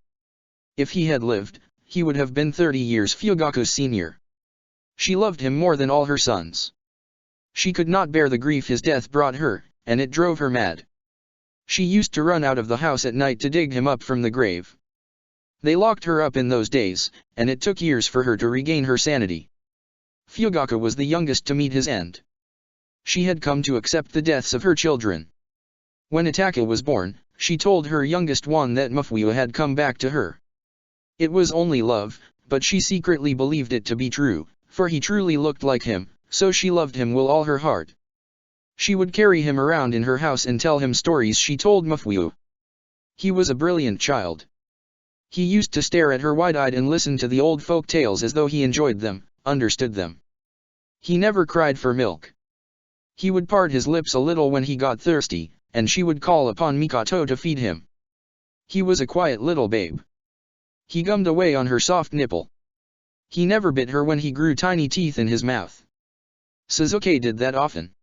If he had lived, he would have been 30 years Fugaku's senior. She loved him more than all her sons. She could not bear the grief his death brought her, and it drove her mad. She used to run out of the house at night to dig him up from the grave. They locked her up in those days, and it took years for her to regain her sanity. Fuyugaka was the youngest to meet his end. She had come to accept the deaths of her children. When Itaka was born, she told her youngest one that Mafuyu had come back to her. It was only love, but she secretly believed it to be true, for he truly looked like him, so she loved him with all her heart. She would carry him around in her house and tell him stories she told Mafuyu. He was a brilliant child. He used to stare at her wide-eyed and listen to the old folk tales as though he enjoyed them, understood them. He never cried for milk. He would part his lips a little when he got thirsty, and she would call upon Mikoto to feed him. He was a quiet little babe. He gummed away on her soft nipple. He never bit her when he grew tiny teeth in his mouth. Suzuki did that often.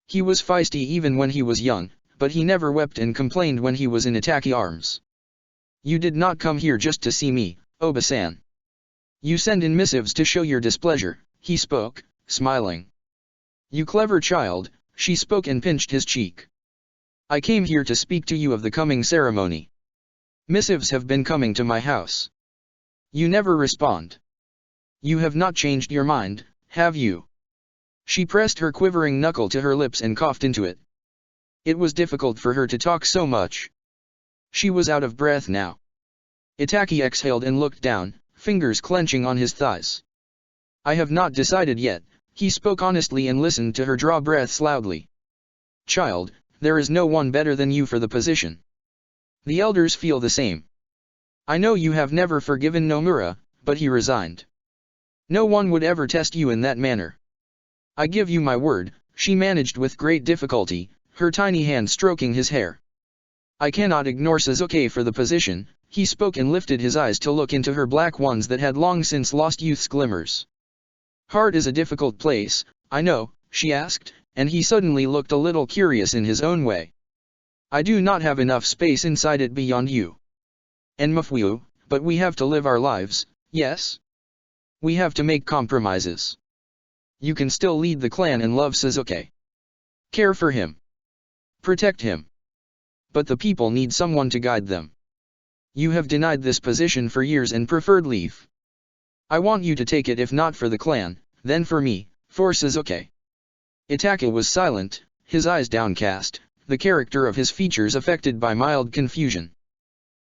He was feisty even when he was young, but he never wept and complained when he was in Itaki arms. You did not come here just to see me, Oba-san. You send in missives to show your displeasure, he spoke, smiling. You clever child, she spoke and pinched his cheek. I came here to speak to you of the coming ceremony. Missives have been coming to my house. You never respond. You have not changed your mind, have you? She pressed her quivering knuckle to her lips and coughed into it. It was difficult for her to talk so much. She was out of breath now. Itaki exhaled and looked down, fingers clenching on his thighs. I have not decided yet, he spoke honestly and listened to her draw breaths loudly. Child, there is no one better than you for the position. The elders feel the same. I know you have never forgiven Nomura, but he resigned. No one would ever test you in that manner. I give you my word, she managed with great difficulty, her tiny hand stroking his hair. I cannot ignore Suzuki for the position, he spoke and lifted his eyes to look into her black ones that had long since lost youth's glimmers. Heart is a difficult place, I know, she asked, and he suddenly looked a little curious in his own way. I do not have enough space inside it beyond you. And Mafuyu, but we have to live our lives, yes? We have to make compromises. You can still lead the clan and love Suzuki. Care for him. Protect him. But the people need someone to guide them. You have denied this position for years and preferred leave. I want you to take it if not for the clan, then for me, for Suzuki. Itaka was silent, his eyes downcast, the character of his features affected by mild confusion.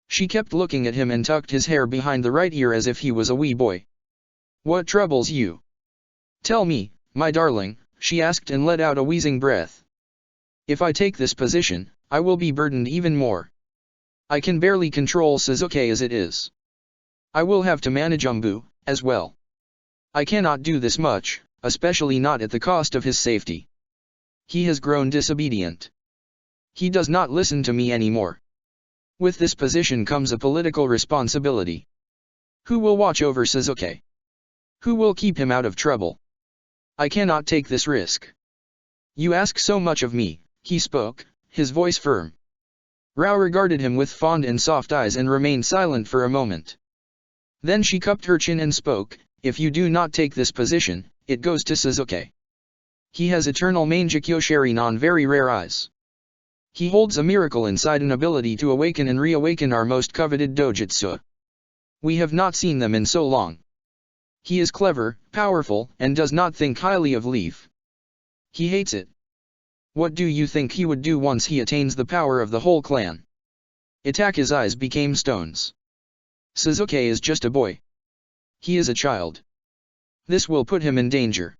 She kept looking at him and tucked his hair behind the right ear as if he was a wee boy. What troubles you? Tell me, my darling, she asked and let out a wheezing breath. If I take this position, I will be burdened even more. I can barely control Suzuki as it is. I will have to manage Umbu, as well. I cannot do this much, especially not at the cost of his safety. He has grown disobedient. He does not listen to me anymore. With this position comes a political responsibility. Who will watch over Suzuki? Who will keep him out of trouble? I cannot take this risk. You ask so much of me, he spoke, his voice firm. Rao regarded him with fond and soft eyes and remained silent for a moment. Then she cupped her chin and spoke, if you do not take this position, it goes to Suzuki. He has eternal Mangekyo Sharinon very rare eyes. He holds a miracle inside an ability to awaken and reawaken our most coveted dojutsu. We have not seen them in so long. He is clever, powerful, and does not think highly of leaf. He hates it. What do you think he would do once he attains the power of the whole clan? Itaka's eyes became stones. Suzuki is just a boy. He is a child. This will put him in danger.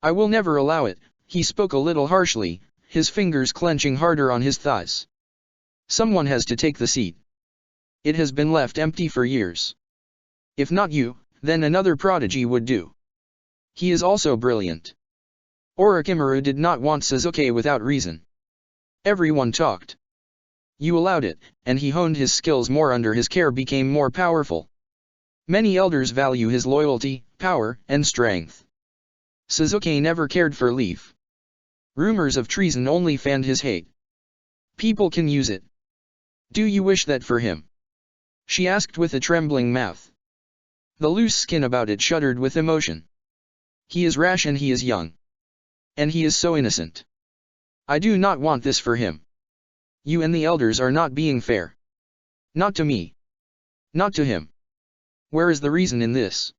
I will never allow it, he spoke a little harshly, his fingers clenching harder on his thighs. Someone has to take the seat. It has been left empty for years. If not you, then another prodigy would do. He is also brilliant. Orochimaru did not want Suzuki without reason. Everyone talked. You allowed it, and he honed his skills more under his care, became more powerful. Many elders value his loyalty, power, and strength. Suzuki never cared for leaf. Rumors of treason only fanned his hate. People can use it. Do you wish that for him? She asked with a trembling mouth. The loose skin about it shuddered with emotion. He is rash and he is young. And he is so innocent. I do not want this for him. You and the elders are not being fair. Not to me. Not to him. Where is the reason in this?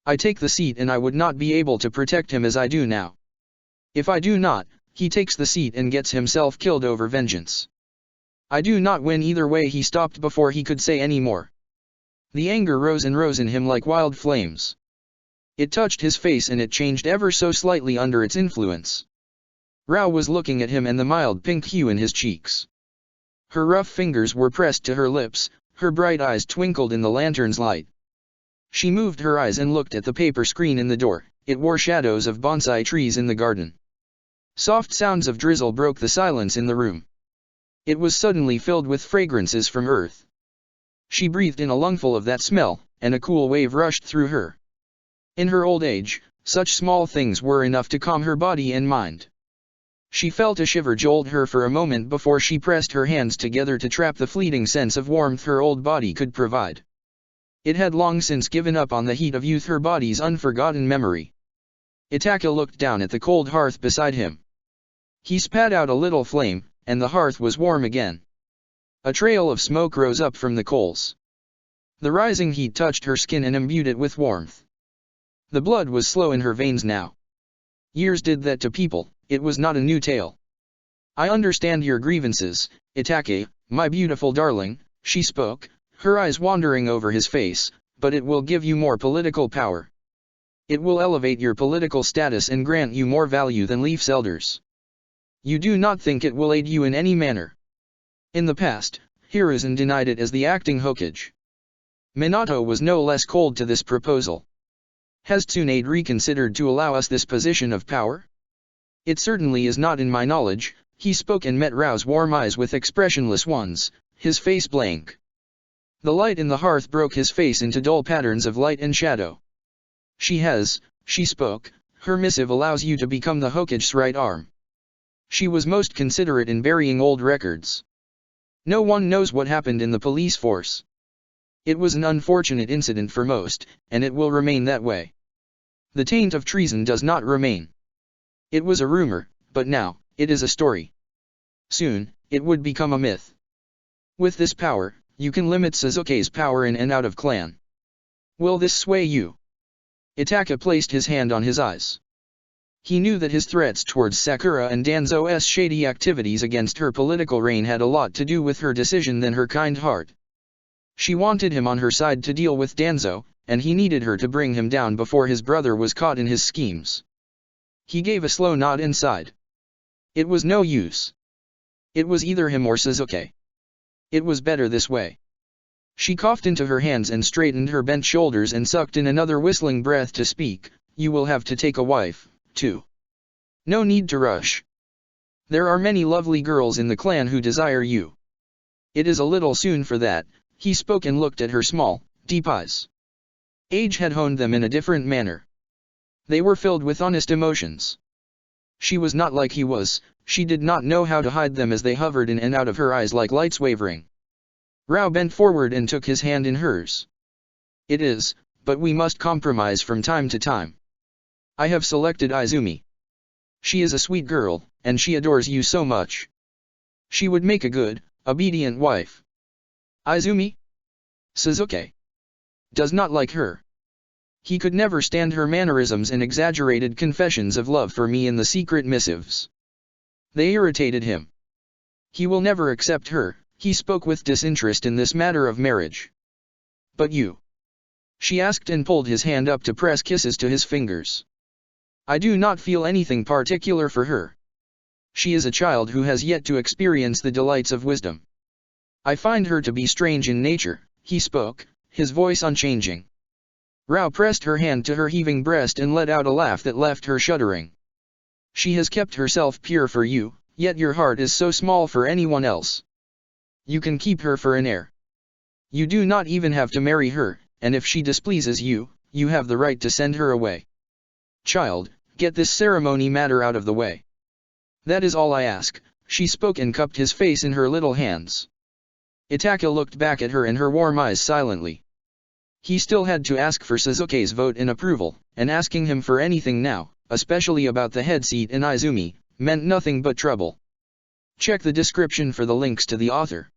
I take the seat and I would not be able to protect him as I do now. If I do not, he takes the seat and gets himself killed over vengeance. I do not win either way. He stopped before he could say any more. The anger rose and rose in him like wild flames. It touched his face and it changed ever so slightly under its influence. Rao was looking at him and the mild pink hue in his cheeks. Her rough fingers were pressed to her lips, her bright eyes twinkled in the lantern's light. She moved her eyes and looked at the paper screen in the door. It wore shadows of bonsai trees in the garden. Soft sounds of drizzle broke the silence in the room. It was suddenly filled with fragrances from earth. She breathed in a lungful of that smell, and a cool wave rushed through her. In her old age, such small things were enough to calm her body and mind. She felt a shiver jolt her for a moment before she pressed her hands together to trap the fleeting sense of warmth her old body could provide. It had long since given up on the heat of youth, her body's unforgotten memory. Itaka looked down at the cold hearth beside him. He spat out a little flame, and the hearth was warm again. A trail of smoke rose up from the coals. The rising heat touched her skin and imbued it with warmth. The blood was slow in her veins now. Years did that to people, it was not a new tale. I understand your grievances, Itake, my beautiful darling, she spoke, her eyes wandering over his face, but it will give you more political power. It will elevate your political status and grant you more value than Leaf's elders. You do not think it will aid you in any manner. In the past, Hiruzen denied it as the acting Hokage. Minato was no less cold to this proposal. Has Tsunade reconsidered to allow us this position of power? It certainly is not in my knowledge. He spoke and met Rao's warm eyes with expressionless ones, his face blank. The light in the hearth broke his face into dull patterns of light and shadow. She spoke, her missive allows you to become the Hokage's right arm. She was most considerate in burying old records. No one knows what happened in the police force. It was an unfortunate incident for most, and it will remain that way. The taint of treason does not remain. It was a rumor, but now, it is a story. Soon, it would become a myth. With this power, you can limit Sasuke's power in and out of clan. Will this sway you? Itaka placed his hand on his eyes. He knew that his threats towards Sakura and Danzo's shady activities against her political reign had a lot to do with her decision than her kind heart. She wanted him on her side to deal with Danzo, and he needed her to bring him down before his brother was caught in his schemes. He gave a slow nod inside. It was no use. It was either him or Sasuke. It was better this way. She coughed into her hands and straightened her bent shoulders and sucked in another whistling breath to speak. You will have to take a wife, too. No need to rush. There are many lovely girls in the clan who desire you. It is a little soon for that, he spoke and looked at her small, deep eyes. Age had honed them in a different manner. They were filled with honest emotions. She was not like he was, she did not know how to hide them as they hovered in and out of her eyes like lights wavering. Rao bent forward and took his hand in hers. It is, but we must compromise from time to time. I have selected Izumi. She is a sweet girl, and she adores you so much. She would make a good, obedient wife. Izumi? Sasuke does not like her. He could never stand her mannerisms and exaggerated confessions of love for me in the secret missives. They irritated him. He will never accept her, he spoke with disinterest in this matter of marriage. But you? She asked and pulled his hand up to press kisses to his fingers. I do not feel anything particular for her. She is a child who has yet to experience the delights of wisdom. I find her to be strange in nature, he spoke, his voice unchanging. Rao pressed her hand to her heaving breast and let out a laugh that left her shuddering. She has kept herself pure for you, yet your heart is so small for anyone else. You can keep her for an heir. You do not even have to marry her, and if she displeases you, you have the right to send her away. Child, get this ceremony matter out of the way. That is all I ask, she spoke and cupped his face in her little hands. Itaka looked back at her and her warm eyes silently. He still had to ask for Sasuke's vote in approval, and asking him for anything now, especially about the head seat in Izumi, meant nothing but trouble. Check the description for the links to the author.